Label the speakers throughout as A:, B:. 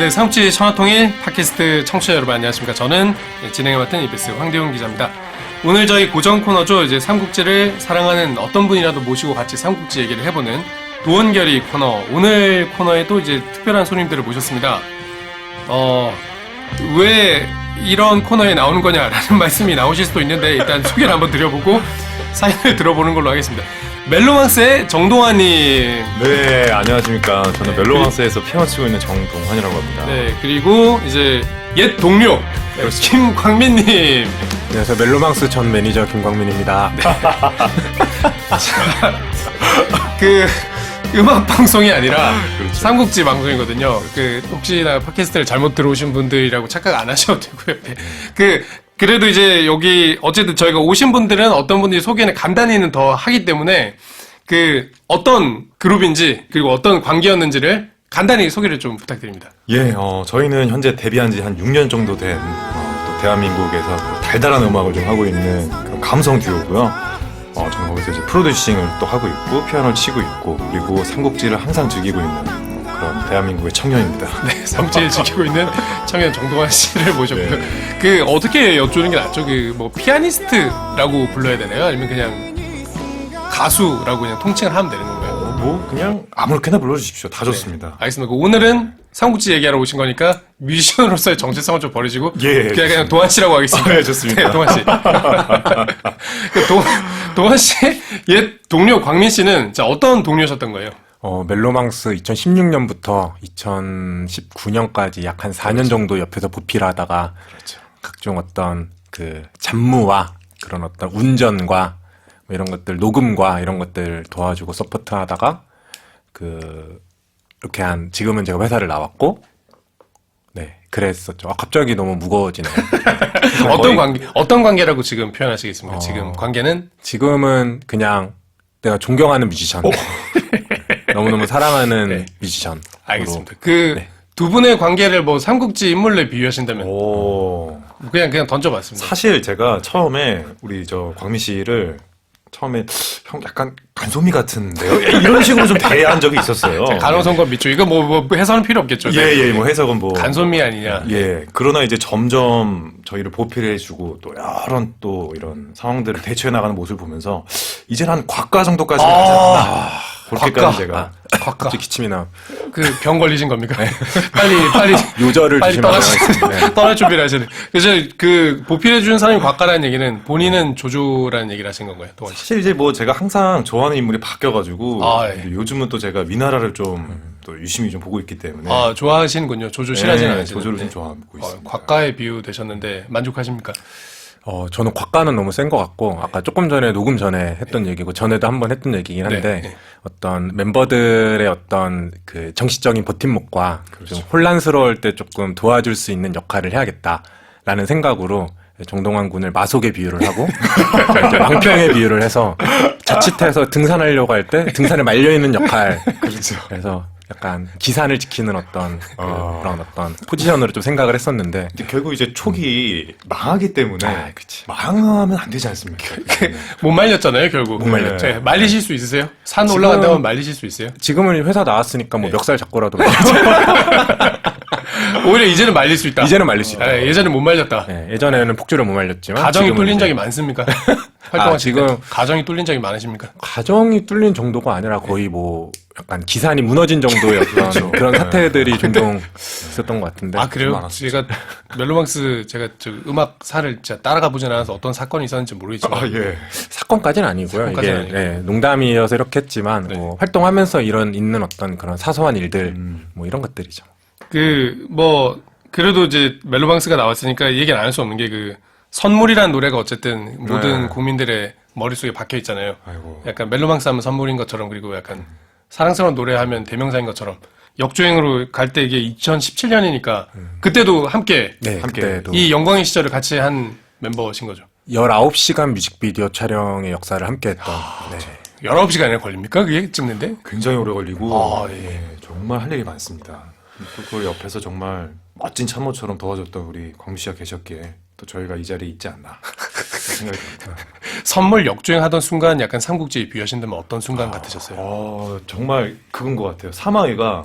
A: 네, 삼국지 천하통일 팟캐스트 청취자 여러분 안녕하십니까. 저는 진행을 맡은 EBS 황대훈 기자입니다. 오늘 저희 고정 코너죠. 이제 삼국지를 사랑하는 어떤 분이라도 모시고 같이 삼국지 얘기를 해보는 도원결의 코너. 오늘 코너에도 이제 특별한 손님들을 모셨습니다. 왜 이런 코너에 나오는 거냐라는 말씀이 나오실 수도 있는데 일단 소개를 한번 드려보고 사연을 들어보는 걸로 하겠습니다. 멜로망스의 정동환님.
B: 네, 안녕하십니까. 저는 멜로망스에서 피아노 치고 있는 정동환이라고 합니다.
A: 네, 그리고 이제 옛 동료 김광민님.
C: 안녕하세요. 멜로망스 전 매니저 김광민입니다.
A: 그 음악 방송이 아니라 그렇죠. 삼국지 방송이거든요. 그 혹시나 팟캐스트를 잘못 들어오신 분들이라고 착각 안 하셔도 되고요. 그래도 이제 여기 어쨌든 저희가 오신 분들은 어떤 분들이 소개는 간단히는 더 하기 때문에 그 어떤 그룹인지 그리고 어떤 관계였는지를 간단히 소개를 좀 부탁드립니다.
B: 예, 저희는 현재 데뷔한 지 한 6년 정도 된 또 대한민국에서 달달한 음악을 좀 하고 있는 그런 감성 듀오고요. 저는 거기서 이제 프로듀싱을 또 하고 있고 피아노를 치고 있고 그리고 삼국지를 항상 즐기고 있는 그런 대한민국의 청년입니다.
A: 네, 삼국지를 지키고 있는 청년 정동환 씨를 모셨고요.
B: 네.
A: 그 어떻게 여쭈는 게 낫죠? 그 뭐 피아니스트라고 불러야 되나요? 아니면 그냥 가수라고 그냥 통칭을 하면 되는 건가요?
B: 뭐 그냥 아무렇게나 불러주십시오. 다 좋습니다.
A: 네, 알겠습니다. 오늘은 삼국지 얘기하러 오신 거니까 뮤지션으로서의 정체성을 좀 버리시고
B: 예,
A: 그냥 동환 씨라고 하겠습니다.
B: 네, 좋습니다.
A: 네, 동환 씨. 동환 씨의 옛 동료 광민 씨는 자, 어떤 동료셨던 거예요?
C: 멜로망스 2016년부터 2019년까지 약 한 4년 정도 옆에서 보필을 하다가
B: 그렇죠.
C: 각종 어떤 그 잡무와 그런 어떤 운전과 뭐 이런 것들, 녹음과 이런 것들 도와주고 서포트 하다가 이렇게 지금은 제가 회사를 나왔고, 네, 그랬었죠. 갑자기 너무 무거워지네요.
A: 어떤 관계라고 지금 표현하시겠습니까? 지금 관계는?
C: 지금은 그냥 내가 존경하는 뮤지션. 너무너무 사랑하는
A: 네.
C: 뮤지션.
A: 알겠습니다.
C: 네.
A: 두 분의 관계를 뭐 삼국지 인물로 비유하신다면
B: 오.
A: 그냥 던져봤습니다.
B: 사실 제가 처음에 우리 저 광민 씨를 처음에 형 약간 간소미 같은데요? 이런 식으로 좀 대한 적이 있었어요.
A: 간호성과 미추 이거 뭐 해설은 필요 없겠죠.
B: 예, 뭐 해석은 뭐
A: 간소미 아니냐.
B: 예. 그러나 이제 점점 저희를 보필해주고 또 여러 또 이런 상황들을 대처해 나가는 모습을 보면서 이제는 한 곽가 정도까지 가지 않나. 그렇게까지 제가
C: 갑자기 기침이 나.
A: 그 병 걸리신 겁니까? 빨리
C: 요절을
A: 빨리
C: 조심하셔야 네.
A: 떠날 준비를 하셔야 돼. 그래서 그 보필해 주는 사람이 곽가라는 얘기는 본인은 조조라는 얘기를 하신 건가요? 동환 씨?
B: 사실 이제 뭐 제가 항상 좋아하는 인물이 바뀌어가지고
A: 예.
B: 요즘은 또 제가 위나라를 좀 또 유심히 좀 보고 있기 때문에
A: 좋아하시는군요. 조조 싫어하지는 않으시는데.
B: 조조를 좀 좋아하고 있습니다.
A: 곽가에 비유 되셨는데 만족하십니까?
C: 저는 곽가는 너무 센 것 같고, 아까 조금 전에 녹음 전에 했던 얘기고, 전에도 한번 했던 얘기긴 한데,
A: 네.
C: 어떤 멤버들의 어떤 그 정신적인 버팀목과 좀 혼란스러울 때 조금 도와줄 수 있는 역할을 해야겠다라는 생각으로 정동환 군을 마속에 비유를 하고, 이제 왕평에 비유를 해서 자칫해서 등산하려고 할 때 등산에 말려있는 역할.
B: 그렇죠.
C: 그래서 약간 기산을 지키는 어떤 그런 어떤 포지션으로 좀 생각을 했었는데,
B: 근데 결국 이제 촉이 망하기 때문에
C: 그치.
B: 망하면 안 되지 않습니까?
A: 못 말렸잖아요, 결국.
B: 못 말렸죠.
A: 네, 말리실 수 있으세요? 산 올라간다면 말리실 수 있어요?
C: 지금은 회사 나왔으니까 뭐 멱살 잡고라도
A: 오히려 이제는 말릴 수 있다.
C: 이제는 말릴 수 있다.
A: 네, 예전에 못 말렸다.
C: 네, 예전에는 폭주를 못 말렸지만
A: 가정이
C: 지금은
A: 뚫린
C: 이제
A: 적이 많습니까? 활동하실
C: 지금
A: 때 가정이 뚫린 적이 많으십니까?
C: 가정이 뚫린 정도가 아니라 거의 뭐 약간 기산이 무너진 정도의 어떤 그런 사태들이 종종 있었던 것 같은데.
A: 그래요?
B: 많았었죠.
A: 제가 멜로망스 제가 저 음악사를 진짜 따라가 보진 않아서 어떤 사건이 있었는지 모르겠지만
B: 예.
C: 사건까지는 아니고요.
A: 사건까지는
C: 이게
A: 아니고.
C: 네, 농담이어서 이렇게 했지만
A: 네.
C: 뭐 활동하면서 있는 어떤 그런 사소한 일들 뭐 이런 것들이죠.
A: 그래도 이제 멜로망스가 나왔으니까 얘기는 안 할 수 없는 게 선물이라는 노래가 어쨌든 모든
B: 네.
A: 국민들의 머릿속에 박혀 있잖아요.
B: 아이고.
A: 약간 멜로망스 하면 선물인 것처럼 그리고 약간 사랑스러운 노래 하면 대명사인 것처럼 역주행으로 갈 때 이게 2017년이니까 그때도 함께
C: 네,
B: 함께
C: 그때도
A: 이 영광의 시절을 같이 한 멤버신 거죠.
C: 19시간 뮤직비디오 촬영의 역사를 함께했던. 네.
A: 19시간이나 걸립니까? 그게 찍는데?
B: 굉장히 오래 걸리고
A: 예.
B: 정말 할 일이 많습니다. 또 그걸 옆에서 정말 멋진 참모처럼 도와줬던 우리 광미 씨가 계셨기에 또 저희가 이 자리에 있지 않나 생각이 듭니다.
A: 선물 역주행하던 순간 약간 삼국지에 비유하신다면 어떤 순간 같으셨어요?
B: 정말 그건 것 같아요. 사마이가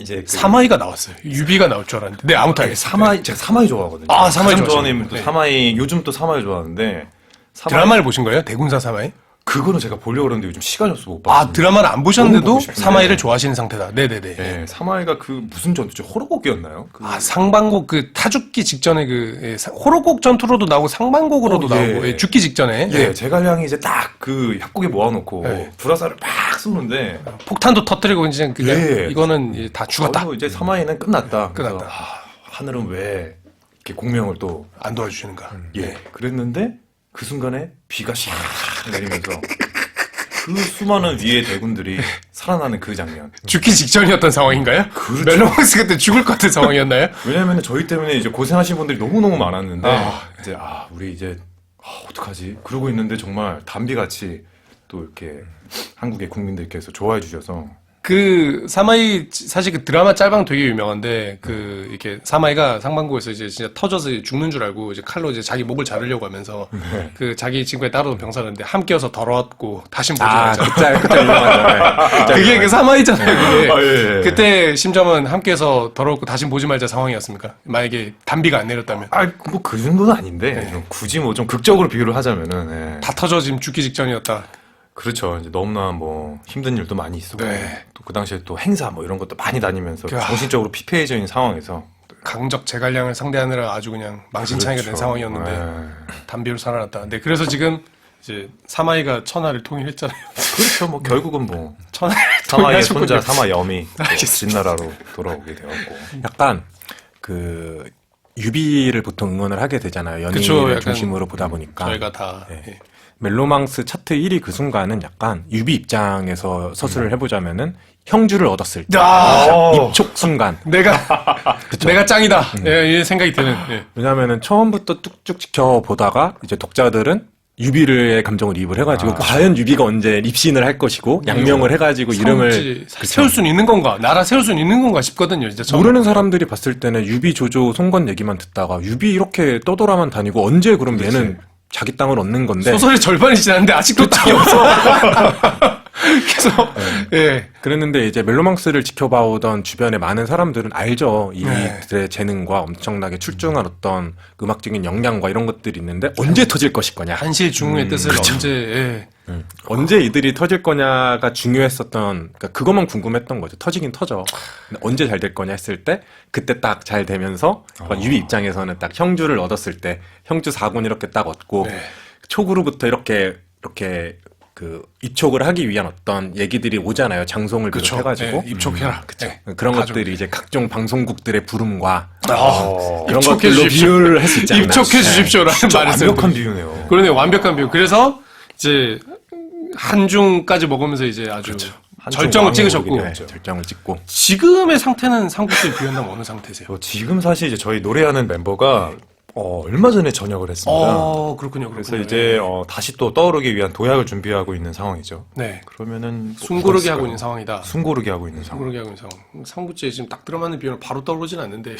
B: 이제
A: 사마이가 나왔어요. 유비가 나올 줄 알았는데. 네, 아무튼 알겠습니다.
B: 사마이 제가 사마이 좋아하거든요.
A: 아, 사마이
B: 가장
A: 좋아하시는구나.
B: 좋아하는 또
A: 네.
B: 사마이 요즘 또 사마이 좋아하는데 사마이
A: 드라마를 보신 거예요? 대군사 사마이?
B: 그거는 제가 보려고 그러는데 요즘 시간이 없어서 못 봤어요.
A: 아, 드라마를 안
B: 너무
A: 보셨는데도
B: 보고 싶은데.
A: 사마이를 좋아하시는 상태다. 네네네.
B: 네, 사마이가 그 무슨 전투죠? 호러곡이었나요? 그
A: 아, 상반곡 그 타죽기 직전에 그 호로곡 전투로도 나오고 상반곡으로도
B: 예.
A: 나오고 예, 죽기 직전에
B: 예, 제갈량이 이제 딱 그 약국에 모아놓고
A: 네.
B: 불화살을 막 쏘는데
A: 폭탄도 터뜨리고 이제 그냥
B: 예.
A: 이거는 이제 다 죽었다.
B: 이제 사마이는 끝났다.
A: 끝났다.
B: 그래서, 하늘은 왜 이렇게 공명을 또
A: 안 도와주시는가.
B: 예, 그랬는데 그 순간에 비가 샥 내리면서 그 수많은 위의 대군들이 살아나는 그 장면.
A: 죽기 직전이었던 상황인가요?
B: 그렇죠.
A: 멜로망스 그때 죽을 것 같은 상황이었나요?
B: 왜냐면 저희 때문에 이제 고생하신 분들이 너무너무 많았는데
A: 아.
B: 이제 우리 이제 어떡하지? 그러고 있는데 정말 담비같이 또 이렇게 한국의 국민들께서 좋아해 주셔서
A: 그 사마이 사실 그 드라마 짤방 되게 유명한데 그 이렇게 사마이가 상반구에서 이제 진짜 터져서 죽는 줄 알고 이제 칼로 이제 자기 목을 자르려고 하면서 그 자기 친구에 따르던 병사였는데 함께여서 더러웠고 다신 보지 말자.
C: 그때 유명하죠.
A: 그게 그 사마이잖아요. 그게.
B: 예.
A: 그때 심정은 함께해서 더러웠고 다신 보지 말자 상황이었습니까? 만약에 단비가 안 내렸다면
B: 뭐 그 정도는 아닌데 좀 굳이 뭐 좀 극적으로 비유를 하자면은 예.
A: 다 터져 지금 죽기 직전이었다.
B: 그렇죠. 이제 너무나 뭐 힘든 일도 많이 있었고
A: 네.
B: 또 그 당시에 또 행사 뭐 이런 것도 많이 다니면서
A: 그,
B: 정신적으로 피폐해져 있는 상황에서
A: 강적 제갈량을 상대하느라 아주 그냥 망신창이가 된
B: 그렇죠.
A: 상황이었는데
B: 예.
A: 담비로 살아났다. 네, 그래서 지금 이제 사마이가 천하를 통일했잖아요.
B: 그렇죠. 뭐 결국은 뭐
A: 천하를
B: 사마이의
A: 통일하셨군요.
B: 손자 사마염이 또
A: 알겠습니다.
B: 진나라로 돌아오게 되었고
C: 약간 그 유비를 보통 응원을 하게 되잖아요.
A: 그쵸,
C: 연예인을
A: 약간
C: 중심으로 보다 보니까
A: 저희가 다
C: 네.
A: 예.
C: 멜로망스 차트 1위 그 순간은 약간 유비 입장에서 서술을 해보자면은 형주를 얻었을 때
A: 아,
C: 입촉 순간.
A: 내가 짱이다. 예, 이 생각이 드는. 예.
C: 왜냐하면은 처음부터 뚝뚝 지켜보다가 이제 독자들은 유비의 감정을 이입을 해가지고 과연 유비가 언제 입신을 할 것이고 양명을 해가지고 이름을
A: 삼국지 세울 수는 있는 건가? 나라 세울 수는 있는 건가 싶거든요. 진짜 처음에.
C: 모르는 사람들이 봤을 때는 유비 조조 송건 얘기만 듣다가 유비 이렇게 떠돌아만 다니고 언제 그럼 얘는 자기 땅을 얻는 건데
A: 소설의 절반이 지났는데 아직도 땅이 없어. 그래서 예.
C: 그랬는데 이제 멜로망스를 지켜봐오던 주변의 많은 사람들은 알죠.
A: 네.
C: 이들의 재능과 엄청나게 출중한 어떤 음악적인 역량과 이런 것들이 있는데 언제 터질 것일 거냐.
A: 한실 중흥의 뜻을 언제 예.
C: 언제 이들이 터질 거냐가 중요했었던, 그러니까 그것만 궁금했던 거죠. 터지긴 터져. 근데 언제 잘 될 거냐 했을 때, 그때 딱 잘 되면서, 유비 입장에서는 딱 형주를 얻었을 때, 형주 4군 이렇게 딱 얻고,
A: 네.
C: 촉으로부터 이렇게 입촉을 하기 위한 어떤 얘기들이 오잖아요. 장송을
A: 그쵸.
C: 비롯해가지고.
A: 예, 입촉해라. 그쵸.
C: 그런
A: 가족.
C: 것들이 이제 각종 방송국들의 부름과,
A: 입촉해
C: 이런 것들로
A: 주십시오.
C: 비유를 할 수 있지 않나.
A: 입촉해 주십시오라는 말을 써요.
B: 완벽한 비유네요.
A: 그러네, 완벽한 비유. 그래서 이제 한중까지 먹으면서 이제 아주 절정을
B: 왕의
A: 찍으셨고
B: 오르기를
C: 네, 절정을 찍고.
A: 지금의 상태는 삼국지 비현다면 어느 상태세요?
B: 지금 사실 이제 저희 노래하는 멤버가 얼마 전에 전역을 했습니다.
A: 그렇군요.
B: 그래서 이제 다시 또 떠오르기 위한 도약을 준비하고 있는 상황이죠.
A: 네.
B: 그러면은
A: 숨고르기 하고 있는 상황이다.
B: 숨고르기 하고 있는 상황.
A: 숨고르기 하고 있는 상황. 삼국지에 지금 딱 들어맞는 비유는 바로 떠오르진 않는데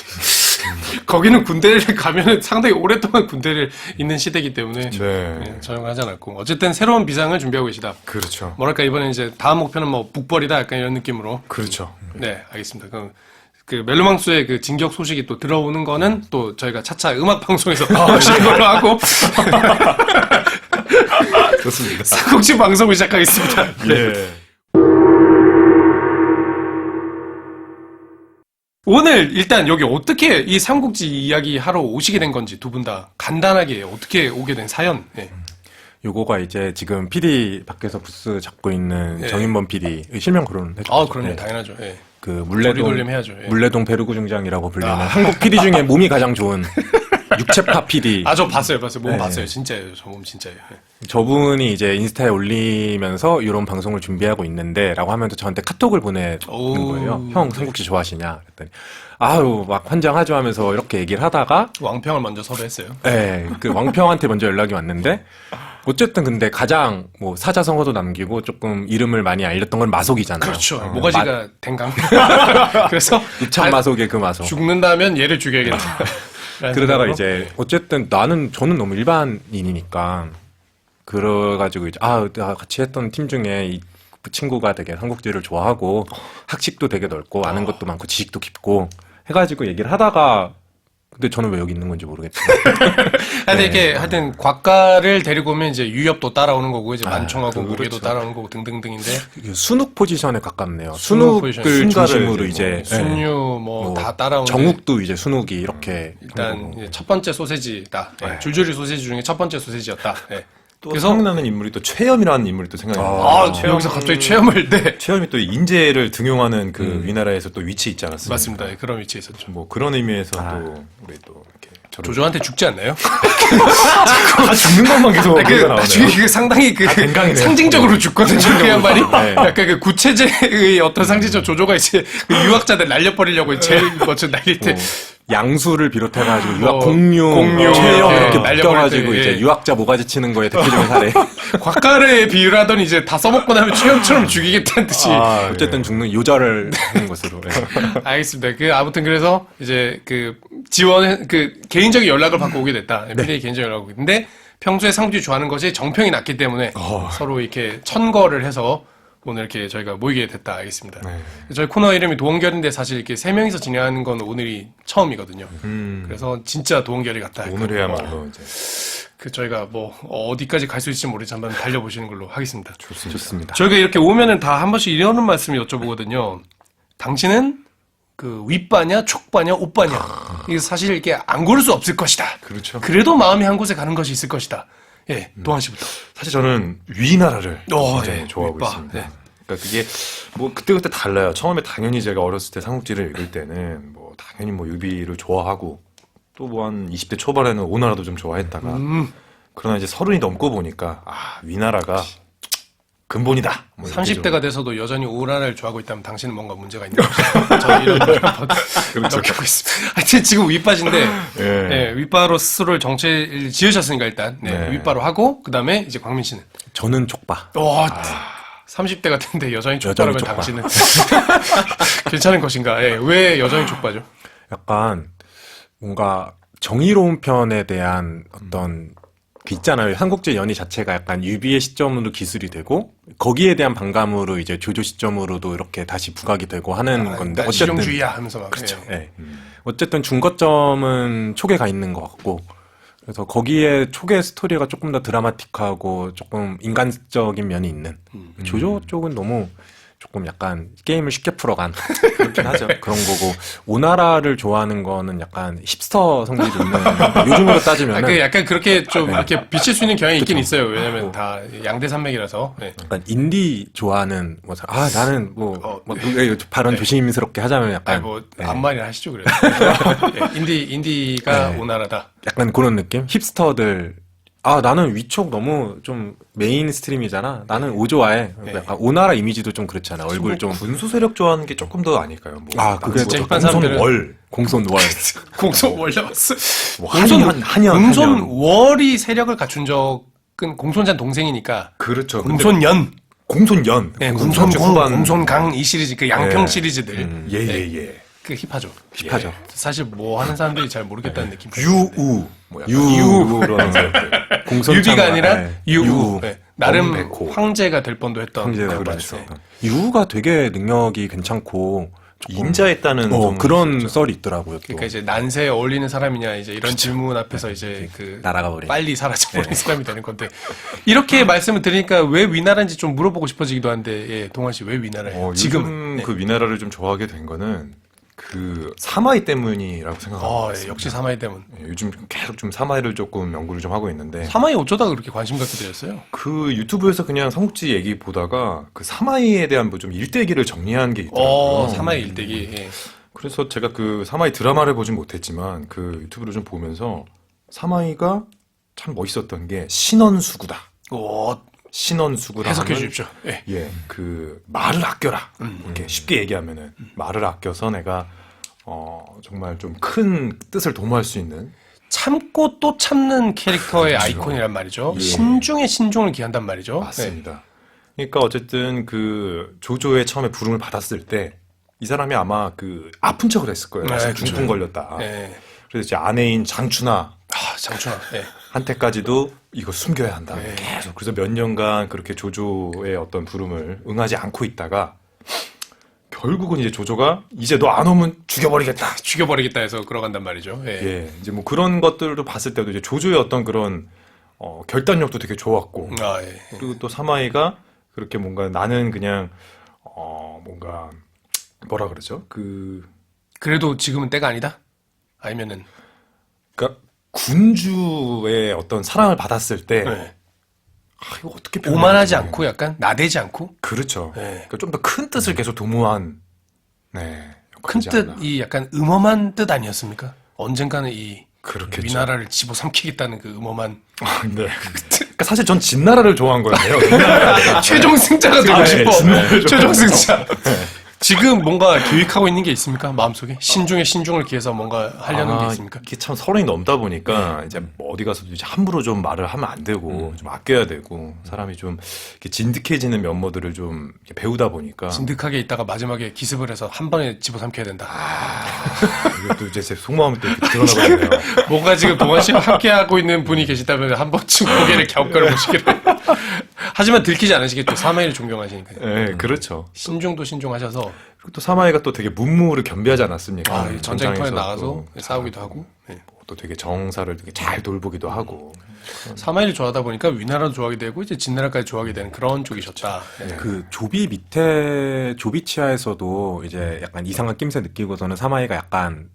A: 거기는 군대를 가면은 상당히 오랫동안 군대를 있는 시대이기 때문에
B: 네.
A: 예, 전역을 하지 않았고 어쨌든 새로운 비상을 준비하고 계시다.
B: 그렇죠.
A: 뭐랄까 이번에 이제 다음 목표는 뭐 북벌이다 약간 이런 느낌으로.
B: 그렇죠.
A: 네, 알겠습니다. 그럼 그 멜로망스의 그 진격 소식이 또 들어오는 거는 또 저희가 차차 음악 방송에서 보시는 걸로 하고
B: 좋습니다.
A: 삼국지 방송을 시작하겠습니다.
B: 예.
A: 오늘 일단 여기 어떻게 이 삼국지 이야기 하러 오시게 된 건지 두 분 다 간단하게 어떻게 오게 된 사연. 네.
C: 요거가 이제 지금 PD 밖에서 부스 잡고 있는
A: 네.
C: 정인범 PD 실명 거론을 해줬죠.
A: 아, 그럼요.
C: 네.
A: 당연하죠. 예.
C: 그
A: 조리돌림 해야죠. 예.
C: 물레동 베르구 중장이라고 불리는 한국 PD 중에 몸이 가장 좋은 육체파 PD.
A: 아, 저 봤어요. 몸
C: 네.
A: 봤어요. 진짜예요. 저 몸 진짜예요. 예.
C: 저분이 이제 인스타에 올리면서 이런 방송을 준비하고 있는데라고 하면서 저한테 카톡을 보내는
A: 오.
C: 거예요. 형 삼국지 좋아하시냐? 그랬더니 아유 막 환장하죠 하면서 이렇게 얘기를 하다가
A: 왕평을 먼저 섭외했어요.
C: 네, 그 왕평한테 먼저 연락이 왔는데 어쨌든 근데 가장 뭐 사자성어도 남기고 조금 이름을 많이 알렸던 건 마속이잖아요.
A: 그렇죠. 모가지가 댕강. 그래서
C: 이참 마속의 그 마속.
A: 죽는다면 얘를 죽여야겠다.
C: 그러다가 이제 어쨌든 저는 너무 일반인이니까 그래가지고 이제 나 같이 했던 팀 중에 그 친구가 되게 삼국지를 좋아하고 학식도 되게 넓고 아는 것도 많고 지식도 깊고 해가지고 얘기를 하다가 근데 저는 왜 여기 있는 건지 모르겠지만
A: 근데 이게 하여튼 곽가를 데리고 오면 이제 유협도 따라오는 거고 이제 만총하고
B: 그렇죠.
A: 무게도 따라오는 거고 등등등인데
C: 이게 순욱 포지션에 가깝네요.
A: 순욱 포지션.
C: 순욱을
B: 순가를
C: 중심으로
B: 이제
C: 이제
A: 순유 뭐 다 따라오는
C: 정욱도 이제 순욱이 이렇게
A: 일단 이제 첫 번째 소세지다. 예, 줄줄이 소세지 중에 첫 번째 소세지였다. 예.
B: 또
A: 그래서
B: 생각나는 인물이 또 최염이라는 인물이 또 생각이 나요.
A: 아, 여기서 갑자기 최염을 네.
B: 최염이 또 인재를 등용하는 그 위나라에서 또 위치에 있지 않았습니까?
A: 맞습니다. 예, 그런 위치에 있었죠.
B: 뭐 그런 의미에서 또 우리 또 이렇게 저를
A: 조조한테 죽지 않나요?
B: 다 죽는 것만 계속 얘기가 나오네요.
A: 나중에 그 상당히 그
B: 댕강이네요.
A: 상징적으로 죽거든요. 그 양반이.
B: 네.
A: 약간 그 구체제의 어떤 상징적 조조가 이제 그 유학자들 날려버리려고 제일 멋진 날릴 때.
C: 양수를 비롯해가지고 유학
A: 뭐,
C: 공룡,
A: 공룡,
C: 최영
A: 예,
C: 이렇게
A: 날려버릴
C: 묶여가지고
A: 때,
C: 이제
A: 예.
C: 유학자 모가지 치는 거에 대표적인 사례.
A: 곽가를 비유를 하더니 이제 다 써먹고 나면 최영처럼 죽이겠다는 듯이.
B: 아,
C: 어쨌든 죽는 요절을 하는 것으로. 예.
A: 알겠습니다. 그 아무튼 그래서 이제 그 지원 그 개인적인 연락을 받고 오게 됐다. PD의 개인적인 연락을 오게 됐는데 평소에 상주이 좋아하는 것이 정평이 났기 때문에 서로 이렇게 천거를 해서 오늘 이렇게 저희가 모이게 됐다. 알겠습니다.
B: 네.
A: 저희 코너 이름이 도원결인데 사실 이렇게 세 명이서 진행하는 건 오늘이 처음이거든요. 그래서 진짜 도원결이 같다.
B: 오늘이야말로 이제
A: 그 저희가 뭐 어디까지 갈 수 있을지 모르지 한번 달려보시는 걸로 하겠습니다.
C: 좋습니다.
A: 저희가 이렇게 오면은 다 한 번씩 이러는 말씀을 여쭤보거든요. 당신은 그 윗바냐, 촉바냐, 옷바냐. 이게 사실 이렇게 안 고를 수 없을 것이다.
B: 그렇죠.
A: 그래도 마음이 한 곳에 가는 것이 있을 것이다. 예, 도한 씨부터.
B: 사실 저는 위나라를 굉장히
A: 네,
B: 좋아하고
A: 윗바.
B: 있습니다.
A: 네.
B: 그러니까 그게 뭐 그때그때 달라요. 처음에 당연히 제가 어렸을 때 삼국지를 읽을 때는 뭐 당연히 뭐 유비를 좋아하고 또 뭐 한 20대 초반에는 오나라도 좀 좋아했다가 그러나 이제 30이 넘고 보니까 아 위나라가 근본이다. 뭐 이렇게
A: 30대가 돼서도 여전히 오나라를 좋아하고 있다면 당신은 뭔가 문제가 있는 것이다. 저는 이런 걸 한번 느끼고 있습니다. 하여튼 지금 윗바인데
B: 좀- 예.
A: 예, 윗바로 스스로를 정체를 지으셨으니까 일단 네,
B: 네.
A: 윗바로 하고 그 다음에 이제 광민 씨는
C: 저는 촉바.
A: 와 30대 같은데 여전히 족바라면
C: 족바.
A: 당신은 괜찮은 것인가? 예, 왜 여전히 족바죠?
C: 약간 뭔가 정의로운 편에 대한 어떤 그 있잖아요. 삼국지 연의 자체가 약간 유비의 시점으로 기술이 되고 거기에 대한 반감으로 이제 조조 시점으로도 이렇게 다시 부각이 되고 하는 건데
A: 난
C: 어쨌든
A: 실용주의야 하면서 막
C: 그렇죠.
A: 예.
C: 예. 어쨌든 중거점은 촉에 가 있는 것 같고 그래서 거기에 촉의 스토리가 조금 더 드라마틱하고 조금 인간적인 면이 있는 조조 쪽은 너무 조금 약간 게임을 쉽게 풀어간 그렇긴 하죠. 그런 거고 오나라를 좋아하는 거는 약간 힙스터 성질이 있는 요즘으로 따지면은
A: 그 약간 그렇게 좀
C: 네.
A: 이렇게 비칠 수 있는 경향이 있긴
C: 그쵸.
A: 있어요. 왜냐면 다 양대 산맥이라서. 예.
C: 약간 인디 좋아하는 뭐 나는 뭐 발언 조심스럽게 하자면 약간
A: 아니 뭐
C: 네.
A: 반말이나 하시죠 그래요. 예, 인디가
C: 네.
A: 오나라다.
C: 약간 그런 느낌? 힙스터들 나는 위촉 너무 좀 메인 스트림이잖아. 나는 오 좋아해.
A: 네.
C: 약간 오나라 이미지도 좀 그렇잖아. 얼굴 좀
B: 군수 세력 좋아하는 게 조금 더 아닐까요? 뭐
C: 그게
A: 진짜
B: 뭐
A: 힙한
B: 공손
A: 사람들은-
B: 월,
C: 공손 월.
A: 공손 월 나왔어.
B: 뭐 한연,
A: 공손 월이 세력을 갖춘 적은 공손잔 동생이니까
B: 그렇죠. 근데
A: 공손연,
B: 공손연,
A: 네,
B: 공손
A: 공손공,
B: 후반.
A: 공손강 이 시리즈 그 양평
B: 네.
A: 시리즈들
B: 예예예.
A: 그 힙하죠.
C: 힙하죠.
A: 사실 뭐 하는 사람들이 잘 모르겠다는 느낌.
B: 유우 뭐 약간
C: 유.
B: 그런 사람들.
C: 공손
A: 유비가
C: 창과,
A: 아니라
C: 네.
A: 유우. 네. 나름
B: 엄백호.
A: 황제가 될 뻔도 했던.
C: 황제가
B: 그렇죠.
C: 맞죠. 유우가 되게 능력이 괜찮고 조금
B: 인자했다는 좀
C: 그런
B: 있었죠.
C: 썰이 있더라고요. 또.
A: 그러니까 이제 난세에 어울리는 사람이냐 이제 이런 질문 앞에서 이제 그
C: 날아가 버린.
A: 빨리 사라져버린 사람이 되는 건데 이렇게 말씀을 드리니까 왜 위나라인지 좀 물어보고 싶어지기도 한데 예, 동환 씨 왜 위나라예요?
B: 지금
A: 지금
B: 그 위나라를 좀 좋아하게 된 거는 그 사마이 때문이라고 생각합니다.
A: 예, 역시 사마이 때문.
B: 요즘 계속 좀 사마이를 조금 연구를 좀 하고 있는데
A: 사마이 어쩌다 그렇게 관심 갖게 되었어요?
B: 그 유튜브에서 그냥 삼국지 얘기 보다가 그 사마이에 대한 뭐 좀 일대기를 정리한 게 있더라고요.
A: 사마이 일대기. 예.
B: 그래서 제가 그 사마이 드라마를 보진 못했지만 그 유튜브를 좀 보면서 사마이가 참 멋있었던 게 신원수구다.
A: 오,
B: 신원수구다.
A: 해석해
B: 하면
A: 주십시오. 예.
B: 예, 그 말을 아껴라. 이렇게 쉽게 얘기하면은 말을 아껴서 내가 정말 좀 큰 뜻을 도모할 수 있는
A: 참고 또 참는 캐릭터의 아이콘이란 말이죠.
B: 예.
A: 신중에 신중을 기한단 말이죠.
B: 맞습니다. 그러니까 어쨌든 그 조조의 처음에 부름을 받았을 때 이 사람이 아마 그 아픈 척을 했을 거예요.
A: 네,
B: 중풍 걸렸다.
A: 예. 예.
B: 그래서 이제 아내인 장춘아
A: 장춘아. 예.
B: 한때까지도 이거 숨겨야 한다. 계속. 그래서 몇 년간 그렇게 조조의 어떤 부름을 응하지 않고 있다가 결국은 이제 조조가 이제 너 안 오면 죽여버리겠다.
A: 죽여버리겠다 해서 끌어간단 말이죠. 예.
B: 예, 이제 뭐 그런 것들도 봤을 때도 이제 조조의 어떤 그런 결단력도 되게 좋았고
A: 아, 예.
B: 그리고 또 사마이가 그렇게 뭔가 나는 그냥 뭔가 뭐라 그러죠?
A: 그래도 지금은 때가 아니다? 아니면은
B: 그러니까 군주의 어떤 사랑을 받았을 때
A: 네.
B: 이거 어떻게
A: 오만하지
B: 표현하지?
A: 않고 약간 나대지 않고
B: 그렇죠.
A: 네.
B: 그러니까 좀 더 큰 뜻을 계속 도모한
A: 큰
B: 역할이지 않나.
A: 뜻이 약간 음험한 뜻 아니었습니까? 언젠가는 이
B: 그렇겠죠.
A: 위나라를 집어삼키겠다는 그 음험한
B: 네. 그러니까 사실 전 진나라를 좋아한 거예요.
A: 최종 승자가 되고
B: 네,
A: 싶어.
B: 진나라를
A: 최종 승자. 지금 뭔가 계획하고 있는 게 있습니까? 마음속에 신중에 신중을 기해서 뭔가 하려는 게 있습니까?
B: 이게 참 서른이 넘다 보니까 이제 뭐 어디 가서도 이제 함부로 좀 말을 하면 안 되고 좀 아껴야 되고 사람이 좀 이렇게 진득해지는 면모들을 좀 이렇게 배우다 보니까
A: 진득하게 있다가 마지막에 기습을 해서 한 번에 집어삼켜야 된다.
B: 이것도 이제 제 속마음이 또 이렇게 드러나고 있네요.
A: 뭔가 지금 동환 씨와 함께하고 있는 분이 계시다면 한 번쯤 고개를 갸웃가려 보시기를. 하지만 들키지 않으시겠죠. 사마이를 존경하시니까요.
B: 네, 그렇죠.
A: 신중도 신중하셔서
B: 그리고 또 사마이가 또 되게 문무를 겸비하지 않았습니까?
A: 이 전쟁터에
B: 전장에서
A: 나가서
B: 또
A: 싸우기도 하고. 예.
B: 또 되게 정사를 되게 잘 돌보기도 하고.
A: 사마이를 좋아하다 보니까 위나라도 좋아하게 되고 이제 진나라까지 좋아하게 되는 그런 쪽이셨다. 예.
C: 그 조비 밑에 조비 치하에서도 이제 약간 이상한 낌새 느끼고서는 사마이가 약간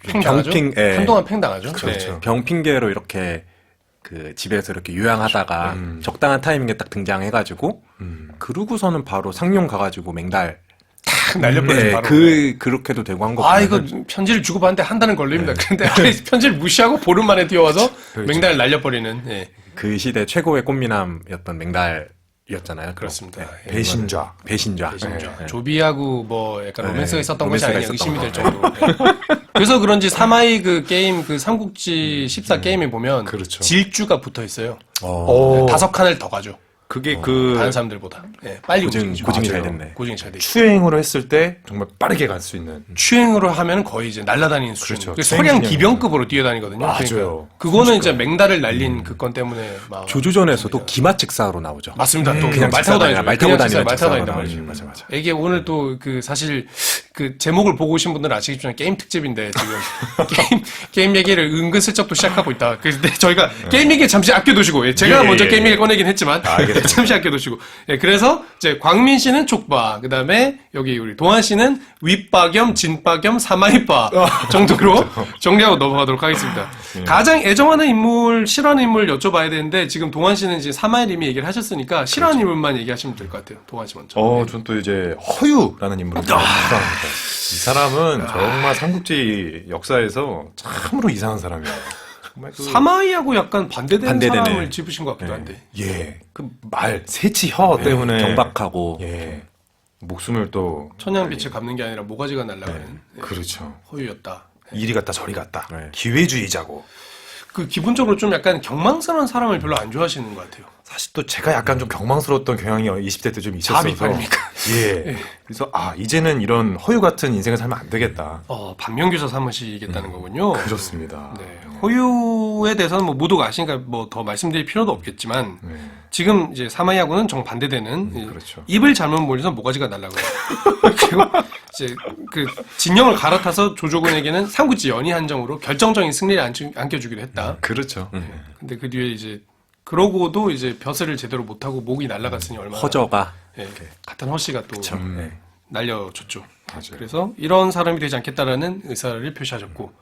A: 팽 당하죠.
C: 예.
A: 한동안 팽 당하죠.
B: 그렇죠.
A: 네.
C: 병 핑계로 이렇게 그 집에서 이렇게 요양하다가 적당한 타이밍에 딱 등장해가지고 그러고서는 바로 상룡 가가지고 맹달
A: 탁 날려버리는
C: 네,
A: 바로.
C: 그렇게도 되고 한 거.
A: 아, 이거 편지를 주고받는데 한 달은 걸립니다. 그런데 편지를 무시하고 보름 만에 뛰어와서
B: 그렇죠.
A: 맹단을 날려버리는. 예.
C: 그 시대 최고의 꽃미남이었던 맹달이었잖아요. 또.
A: 그렇습니다.
C: 네,
A: 예.
B: 배신좌.
C: 배신좌.
A: 배신자.
C: 네.
A: 조비하고 뭐 약간
C: 네,
A: 로맨스가 있었던 것이
C: 로맨스가
A: 아니냐 의심이 될
C: 있었던
A: 정도로. 예. 그래서 그런지 사마이 그 게임 그 삼국지 14 게임에 보면
B: 그렇죠.
A: 질주가 붙어 있어요.
B: 오.
A: 5칸을 더 가죠.
B: 그게
A: 다른 사람들보다. 예, 빨리 움직이죠.
C: 고증이 잘
B: 맞아요.
C: 됐네.
A: 고증이 잘 되죠.
B: 추행으로 했을 때 정말 빠르게 갈 수 있는.
A: 추행으로 하면 거의 이제 날아다니는 수준.
B: 그렇죠.
A: 그 서량
B: 추행
A: 기병급으로 뛰어다니거든요.
B: 맞아요.
A: 그러니까 그거는 이제 맹달을 날린 그 건 때문에 막
C: 조조전에서도 기마측사로 나오죠.
A: 맞습니다. 또
C: 그냥
A: 말 타고
C: 직사가
A: 다니죠.
C: 아니라 말 타고 다니는
A: 말 타고 다닌단
C: 직사가
A: 말이죠.
C: 나오죠. 맞아.
A: 이게 오늘 또 그 사실 그 제목을 보고 오신 분들은 아시겠지만 게임 특집인데 지금 게임 얘기를 은근슬쩍 또 시작하고 있다. 근데 저희가 게임 얘기 잠시 아껴두시고 제가
B: 예,
A: 먼저
B: 예,
A: 게임
B: 예.
A: 얘기 꺼내긴 했지만
B: 알겠습니다.
A: 잠시 아껴두시고 그래서 이제 광민 씨는 촉바 그다음에 여기 우리 동환 씨는 윗바 겸 진바 겸 사마이바 정도로 정리하고 넘어가도록 하겠습니다. 가장 애정하는 인물, 싫어하는 인물 여쭤봐야 되는데 지금 동환 씨는 이제 사마이 이미 얘기를 하셨으니까 싫어하는 인물만 얘기하시면 될 것 같아요. 동환 씨 먼저.
B: 전 또 이제 허유라는 인물을 좀 좋아합니다. 이 사람은 정말 삼국지 역사에서 참으로 이상한 사람이에요. 정말
A: 사마이하고 약간 반대되는
C: 반대되네.
A: 사람을 집으신 것 같기도 한데.
B: 그 말, 새치 혀 때문에
C: 경박하고
B: 목숨을 또
A: 천냥빛을 갚는 게 아니라 모가지가 날아가는
B: 그렇죠.
A: 허유였다.
B: 이리 갔다 저리 갔다.
C: 네.
B: 기회주의자고.
A: 그 기본적으로 좀 약간 경망스러운 사람을 별로 안 좋아하시는 것 같아요.
B: 사실 또 제가 약간 좀 경망스러웠던 경향이 20대 때 좀 있었어서.
A: 비판입니까?
B: 예. 그래서 이제는 이런 허유 같은 인생을 살면 안 되겠다.
A: 반면교사 삼으시겠다는 거군요.
B: 그렇습니다.
A: 네. 허유에 대해서는 뭐 모두가 아시니까 뭐 더 말씀드릴 필요도 없겠지만
B: 네.
A: 지금 이제 사마이하고는 정반대되는
B: 그렇죠.
A: 입을 잘못 몰려서 모가지가 날아가요. 그리고 이제 그 진영을 갈아타서 조조군에게는 삼국지 연이 한정으로 결정적인 승리를 안겨주기로 했다.
B: 그렇죠.
A: 근데 그 뒤에 이제 그러고도 이제 벼슬을 제대로 못하고 목이 날아갔으니 얼마나
C: 허저가
A: 예, 같은 허씨가 또
B: 네.
A: 날려줬죠.
B: 맞아요.
A: 그래서 이런 사람이 되지 않겠다라는 의사를 표시하셨고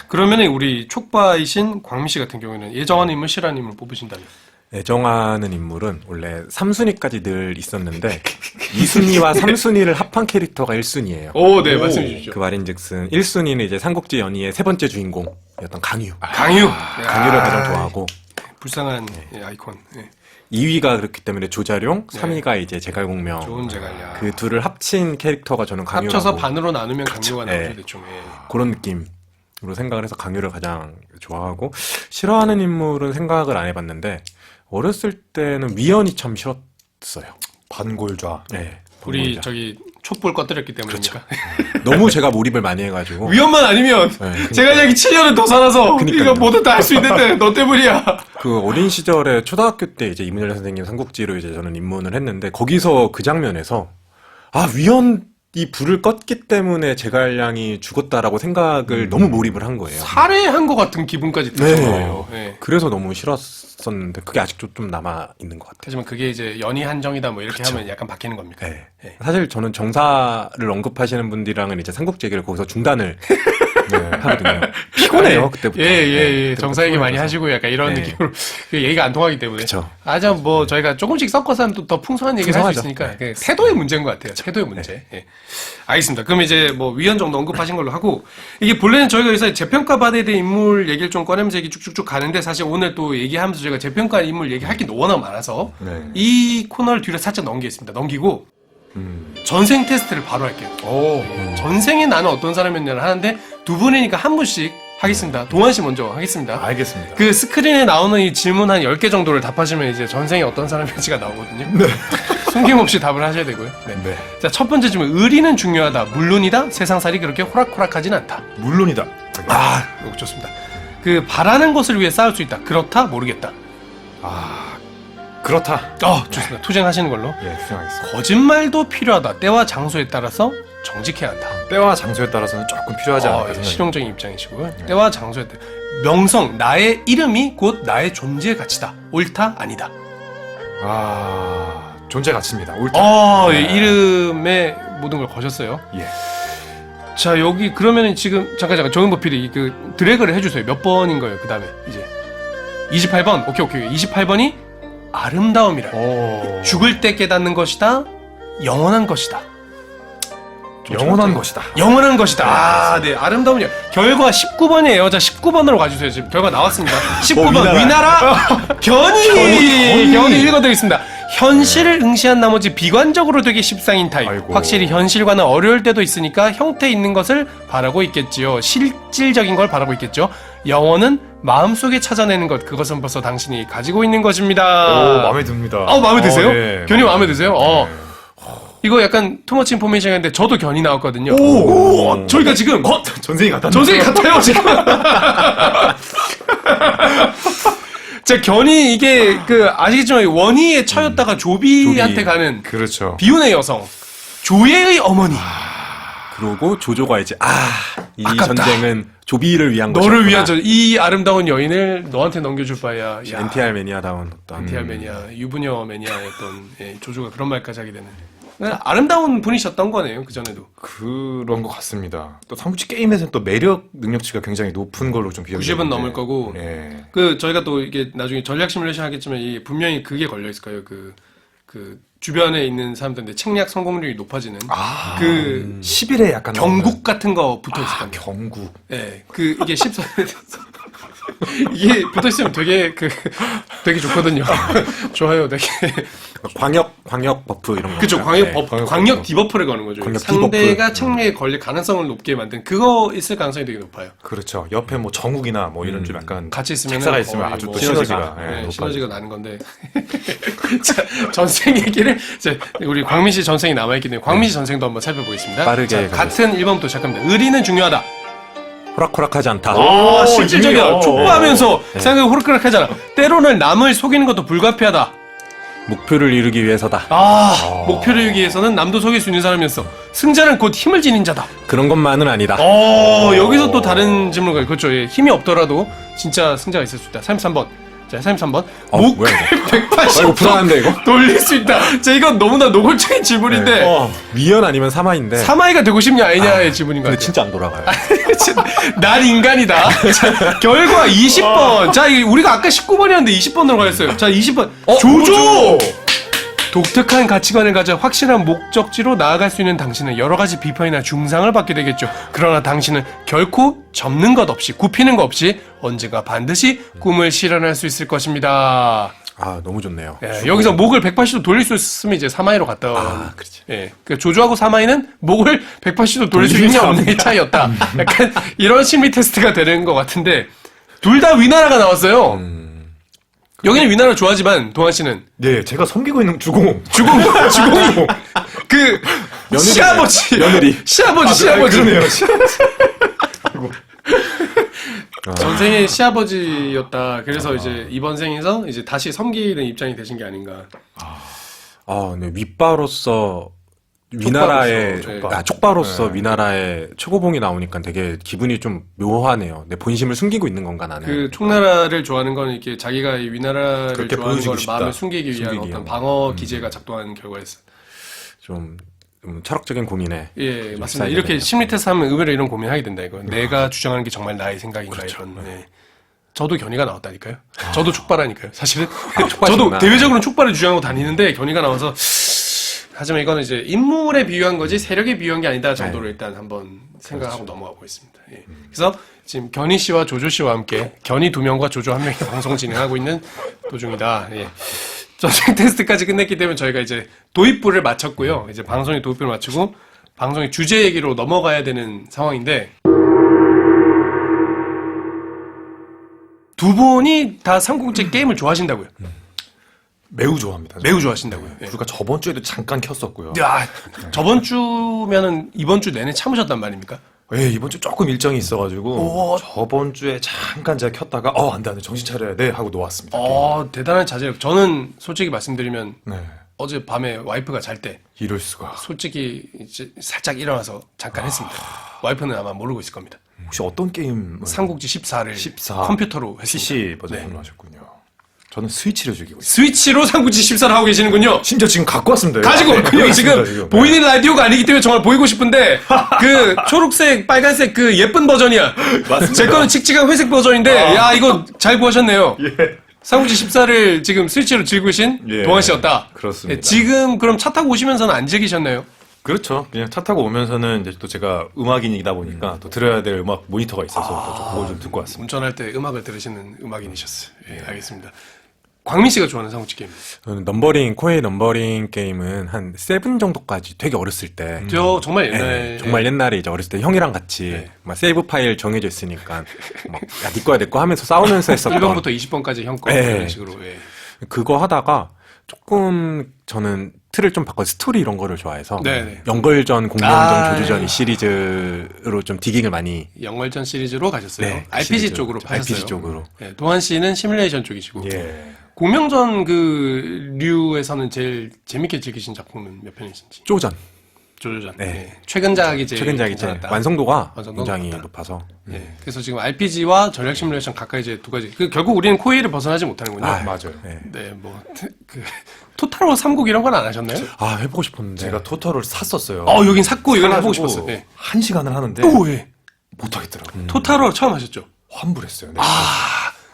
A: 그러면 우리 촉바이신 광민 씨 같은 경우에는 예정하는 인물, 싫어하는 인물 뽑으신다면
C: 애정하는 인물은 원래 3순위까지 늘 있었는데 2순위와 3순위를 합한 캐릭터가 1순위예요.
A: 오, 네, 말씀해 주시죠.
C: 그 말인즉슨 1순위는 이제 삼국지 연의의 세 번째 주인공이었던 강유.
A: 강유.
C: 강유를 가장 좋아하고
A: 불쌍한 아이콘. 예.
C: 2위가 그렇기 때문에 조자룡, 3위가 이제 제갈공명.
A: 좋은 제갈량.
C: 그 둘을 합친 캐릭터가 저는 강유라고
A: 합쳐서 반으로 나누면 강유가 나오죠,
C: 네.
A: 대충. 예.
C: 그런 느낌으로 생각을 해서 강유를 가장 좋아하고 싫어하는 인물은 생각을 안 해봤는데 어렸을 때는 위연이 참 싫었어요.
B: 반골좌.
C: 네.
A: 우리
C: 반골자.
A: 저기 촛불 꺼뜨렸기 때문입니까?
C: 너무 제가 몰입을 많이 해가지고.
A: 위험만 아니면 제가 여기 7년을 더 살아서 이거 뭐든 다 할 수 있는데 너 때문이야.
C: 그 어린 시절에 초등학교 때 이제 이문열 선생님 삼국지로 이제 저는 입문을 했는데 거기서 그 장면에서 위원이 불을 껐기 때문에 제갈량이 죽었다라고 생각을 너무 몰입을 한 거예요.
A: 살해한 것 같은 기분까지 드는 거예요. 네.
C: 그래서 너무 싫었었는데 그게 아직도 좀 남아 있는 것 같아요.
A: 하지만 그게 이제 연희 한정이다 뭐 이렇게 하면 약간 바뀌는 겁니까?
C: 네. 사실 저는 정사를 언급하시는 분들이랑은 이제 삼국지 얘기를 거기서 중단을 하거든요. 피곤해요 그때부터.
A: 예. 정사 얘기 많이 하시고 약간 이런 느낌으로 그 얘기가 안 통하기 때문에.
C: 그쵸.
A: 뭐 저희가 조금씩 섞어서 하면 또 더 풍성한 얘기를 할 수 있으니까 그 태도의 문제인 것 같아요. 태도의 문제. 예. 알겠습니다. 그럼 이제 뭐 위원 정도 언급하신 걸로 하고 이게 본래는 저희가 여기서 재평가 받아야 될 인물 얘기를 좀 꺼내면서 얘기 쭉쭉쭉 가는데 사실 오늘 또 얘기하면서 저희가 재평가 인물 얘기할 게 워낙 많아서 이 코너를 뒤로 살짝 넘기겠습니다. 넘기고 전생 테스트를 바로 할게요. 전생에 나는 어떤 사람이었냐를 하는데 두 분이니까 한 분씩 하겠습니다. 동환 씨 먼저 하겠습니다.
B: 알겠습니다.
A: 그 스크린에 나오는 이 질문 한 10개 정도를 답하시면 이제 전생에 어떤 사람인지가 나오거든요. 네. 숨김없이 답을 하셔야 되고요. 네. 자, 첫 번째 질문. 의리는 중요하다. 물론이다. 세상살이 그렇게 호락호락하진 않다.
B: 물론이다.
A: 이거 좋습니다. 그 바라는 것을 위해 싸울 수 있다. 그렇다. 모르겠다.
B: 그렇다.
A: 좋습니다. 투쟁하시는 걸로.
B: 예, 투쟁하겠습니다.
A: 거짓말도 필요하다. 때와 장소에 따라서 정직해야 한다.
B: 때와 장소에 따라서는 조금 필요하지 않을까 생각합니다.
A: 실용적인 입장이시고요. 때와 장소에 따라. 명성, 나의 이름이 곧 나의 존재의 가치다. 옳다, 아니다.
B: 존재 가치입니다. 옳다.
A: 이름에 모든 걸 거셨어요.
B: 예.
A: 자, 여기 그러면은 지금 잠깐 정은보 PD 그 드래그를 해주세요. 몇 번인 거예요? 그 다음에 이제 28번. 오케이. 28번이 아름다움이라. 죽을 때 깨닫는 것이다. 영원한 것이다.
B: 영원한 것이다.
A: 영원한 것이다. 네, 아름다움이요. 결과 19번이에요. 자, 19번으로 가주세요. 지금 결과 나왔습니다. 19번 위나라 견이 읽어드리겠습니다. 현실을 응시한 나머지 비관적으로 되게 십상인 타입. 확실히 현실과는 어려울 때도 있으니까 형태 있는 것을 바라고 있겠지요. 실질적인 걸 바라고 있겠죠. 영혼은 마음속에 찾아내는 것, 그것은 벌써 당신이 가지고 있는 것입니다.
B: 마음에 듭니다.
A: 마음에 드세요?
B: 네.
A: 견이 마음에 드세요? 이거 약간 투머치 인포메이션인데 저도 견이 나왔거든요. 저희가 지금
B: 전생이 같다.
A: 전생이 같아요 지금. 자, 견이 이게 그 아시겠지만 원희의 처였다가 조비한테 가는
B: 그렇죠.
A: 비운의 여성 조예의 어머니.
C: 그러고 조조가 이제 이
A: 아깝다.
C: 전쟁은 조비를 위한
A: 너를
C: 것이었구나.
A: 위한 이 아름다운 여인을 너한테 넘겨줄 바야.
C: NTR 매니아다운 어떤
A: NTR 매니아, 유부녀 매니아였던 조조가 그런 말까지 하게 되는. 아름다운 분이셨던 거네요. 그 전에도.
B: 그런 것 같습니다. 또 삼국지 게임에서는 또 매력 능력치가 굉장히 높은 걸로 좀 기억이
A: 90은 넘을 거고.
B: 예.
A: 그 저희가 또 이게 나중에 전략 시뮬레이션 하겠지만 이 분명히 그게 걸려 있을 거예요. 그 주변에 있는 사람들인데 책략 성공률이 높아지는 그
B: 10일에 약간
A: 경국 같은 거 붙어 있을 겁니다.
B: 경국.
A: 예. 그 이게 14 이게 붙어 있으면 되게 되게 좋거든요. 좋아요. 되게
C: 광역 버프 이런 거.
A: 그쵸. 광역 디버프를 거는 거죠.
C: 광역
A: 상대가 책략에 걸릴 가능성을 높게 만든 그거 있을 가능성이 되게 높아요.
B: 그렇죠. 옆에 뭐 정국이나 뭐 이런 좀 약간
A: 같이 있으면
B: 책사가 있으면 아주 또 시너지가
A: 시너지가 나는 건데. 자, 전생 얘기를 우리 광민 씨 전생이 남아있기 때문에 광민 씨 전생도 한번 살펴보겠습니다.
C: 빠르게
A: 자, 같은 1번부터 시작합니다. 의리는 중요하다.
C: 호락호락하지 않다.
A: 실질적이야. 촉구하면서 생각이 호락호락하잖아. 때로는 남을 속이는 것도 불가피하다.
C: 목표를 이루기 위해서다.
A: 목표를 이루기 위해서는 남도 속일 수 있는 사람이었어. 승자는 곧 힘을 지닌 자다.
C: 그런 것만은 아니다.
A: 여기서 또 다른 질문을 그렇죠. 예, 힘이 없더라도 진짜 승자가 있을 수 있다. 33번. 자, 33번. 목을 180도
C: 이거 불안한데 이거?
A: 돌릴 수 있다. 자, 이건 너무나 노골적인 질문인데
C: 위연 아니면 사마인데.
A: 사마이가 되고 싶냐 아니냐의 질문인 것
C: 근데
A: 같아요.
C: 진짜 안 돌아가요.
A: 난 인간이다. 자, 결과 20번. 자, 우리가 아까 19번이었는데 20번으로 가였어요. 자, 20번. 조조! 독특한 가치관을 가져 확실한 목적지로 나아갈 수 있는 당신은 여러 가지 비판이나 중상을 받게 되겠죠. 그러나 당신은 결코 접는 것 없이, 굽히는 것 없이 언젠가 반드시 꿈을 실현할 수 있을 것입니다.
C: 너무 좋네요.
A: 예, 여기서 목을 180도 돌릴 수 있으면 이제 사마이로 갔다.
C: 그렇지.
A: 예, 그 조조하고 사마이는 목을 180도 돌릴 수 있냐 없느냐의 차이였다. 약간 이런 심리 테스트가 되는 것 같은데 둘 다 위나라가 나왔어요. 여기는 위나라 좋아하지만 동환 씨는
B: 네, 제가 섬기고 있는 주공홍.
A: 주공이 시아버지,
C: 며느리.
A: 시아버지.
B: 그러네요.
A: 전생에 시아버지였다. 그래서 이제 이번 생에서 이제 다시 섬기는 입장이 되신 게 아닌가.
C: 네, 윗바로서 위나라의
A: 족바로서,
C: 촉바로서
B: 네.
C: 위나라의 최고봉이 나오니까 되게 기분이 좀 묘하네요. 내 본심을 숨기고 있는 건가 나는.
A: 그 총나라를 좋아하는 건 이렇게 자기가 이 위나라를
B: 그렇게
A: 좋아하는
B: 보여주고
A: 걸
B: 싶다.
A: 마음을 숨기기 위한
C: 숨기기
A: 어떤
C: 위한.
A: 방어 기제가 작동하는 결과였어요.
C: 좀 철학적인 고민에.
A: 예, 맞습니다.
C: 쌓이게
A: 이렇게
C: 되네요.
A: 심리 테스트 하면 의외로 이런 고민하게 된다 이거. 내가 주장하는 게 정말 나의 생각인가 이런. 예. 저도 견이가 나왔다니까요. 저도 촉발하니까요. 사실은 저도
C: 촉발이구나.
A: 대외적으로는 촉발을 주장하고 다니는데 견이가 나와서 하지만 이거는 이제 인물에 비유한 거지 세력에 비유한 게 아니다 정도로 일단 한번 생각하고 넘어가 보겠습니다. 예. 그래서 지금 견이 씨와 조조 씨와 함께 견이 2명과 조조 1명이 방송 진행하고 있는 도중이다. 예. 전쟁 테스트까지 끝냈기 때문에 저희가 이제 도입부를 마쳤고요. 이제 방송의 도입부를 마치고 방송의 주제 얘기로 넘어가야 되는 상황인데 두 분이 다 삼국지 게임을 좋아하신다고요.
B: 매우 좋아합니다.
A: 매우 좋아하신다고요. 예.
B: 그러니까 저번 주에도 잠깐 켰었고요.
A: 야, 저번 주면은 이번 주 내내 참으셨단 말입니까?
B: 예, 이번 주 조금 일정이 있어가지고
A: 오.
B: 저번 주에 잠깐 제가 켰다가 안 돼, 정신 차려야 돼 하고 놓았습니다.
A: 대단한 자제력. 저는 솔직히 말씀드리면
B: 네,
A: 어제 밤에 와이프가 잘 때
B: 이럴 수가.
A: 솔직히 이제 살짝 일어나서 잠깐 했습니다. 와이프는 아마 모르고 있을 겁니다.
B: 혹시 어떤 게임?
A: 삼국지 14를
B: 14.
A: 컴퓨터로 했습니다.
B: PC 버전으로
A: 네.
B: 하셨군요. 저는 스위치를 즐기고 있어요.
A: 스위치로 삼국지 14를 하고 계시는군요.
B: 심지어 지금 갖고 왔습니다.
A: 가지고
B: 네,
A: 왔군요.
B: 여기
A: 지금
B: 있습니다,
A: 보이는 라디오가 아니기 때문에 정말 보이고 싶은데 그 초록색, 빨간색 그 예쁜 버전이야.
B: 맞습니다.
A: 제 거는 칙칙한 회색 버전인데 야 이거 잘 구하셨네요.
B: 예.
A: 삼국지 14를 지금 스위치로 즐기고 계신
B: 예.
A: 동환 씨였다.
B: 그렇습니다.
A: 예, 지금 그럼 차 타고 오시면서는 안 즐기셨나요?
B: 그렇죠. 그냥 차 타고 오면서는 이제 또 제가 음악인이다 보니까 또 들어야 될 음악 모니터가 있어서 또 그걸 좀 듣고 왔습니다.
A: 운전할 때 음악을 들으시는 음악인이셨어요. 예, 알겠습니다. 광민 씨가 좋아하는 삼국지 게임.
C: 저는 코에이 넘버링 게임은 한 7 정도까지 되게 어렸을 때.
A: 저 정말
C: 예,
A: 옛날에
C: 정말 옛날에 이제 어렸을 때 형이랑 같이
A: 네.
C: 막 세이브 파일 정해져 있으니까 막 야, 네 거야 내 거 하면서 싸우면서 했었던
A: 1번부터 20번까지 형 거
C: 예.
A: 이런 식으로. 예.
C: 그거 하다가 조금 저는 틀을 좀 바꿔 스토리 이런 거를 좋아해서
A: 네네.
C: 연걸전, 공명전,
A: 아,
C: 조주전
A: 예.
C: 이 시리즈로 좀 디깅을 많이
A: 영월전 시리즈로 가셨어요.
C: 네,
A: RPG
C: 시리즈.
A: 쪽으로 파셨어요.
C: RPG 쪽으로.
A: 예, 동환 씨는 시뮬레이션 쪽이시고.
B: 예.
A: 공명전 그 류에서는 제일 재밌게 즐기신 작품은 몇 편이신지.
C: 쪼전.
A: 조조전.
C: 네.
A: 예. 최근작이 제일
C: 최근작이 제일
A: 괜찮았다.
C: 완성도가
A: 완성도가
C: 굉장히
A: 높다.
C: 높아서
A: 예. 그래서 지금 RPG와 전략 시뮬레이션 각각 이제 두 가지. 그 결국 우리는 코에이를 벗어나지 못하는군요.
B: 맞아요.
C: 네.
A: 네, 뭐 그 토탈워 3국 이런 건 안 하셨나요?
C: 아 해보고 싶었는데
B: 제가 토탈을 샀었어요.
A: 여긴 샀고 이건 해보고
B: 사가지고
A: 싶었어요. 예.
B: 한 시간을 하는데
A: 오, 예.
B: 못하겠더라고요.
A: 토탈워 처음 하셨죠?
B: 환불했어요. 네.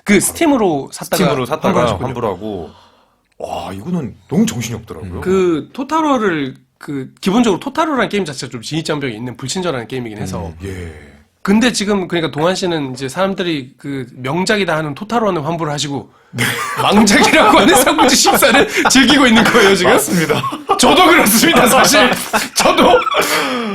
A: 그 스팀으로 샀다가
B: 스팀으로 샀다가
A: 환불하셨군요.
B: 환불하고 와 이거는 너무 정신이 없더라고요.
A: 그 토탈워를 그 기본적으로 토탈워라는 게임 자체가 좀 진입장벽이 있는 불친절한 게임이긴 해서
B: 예.
A: 근데 지금 그러니까 동환 씨는 이제 사람들이 그 명작이다 하는 토탈워는 환불을 하시고 망작이라고 하는 삼국지 14를 즐기고 있는 거예요 지금.
B: 맞습니다.
A: 저도 그렇습니다 사실. 저도.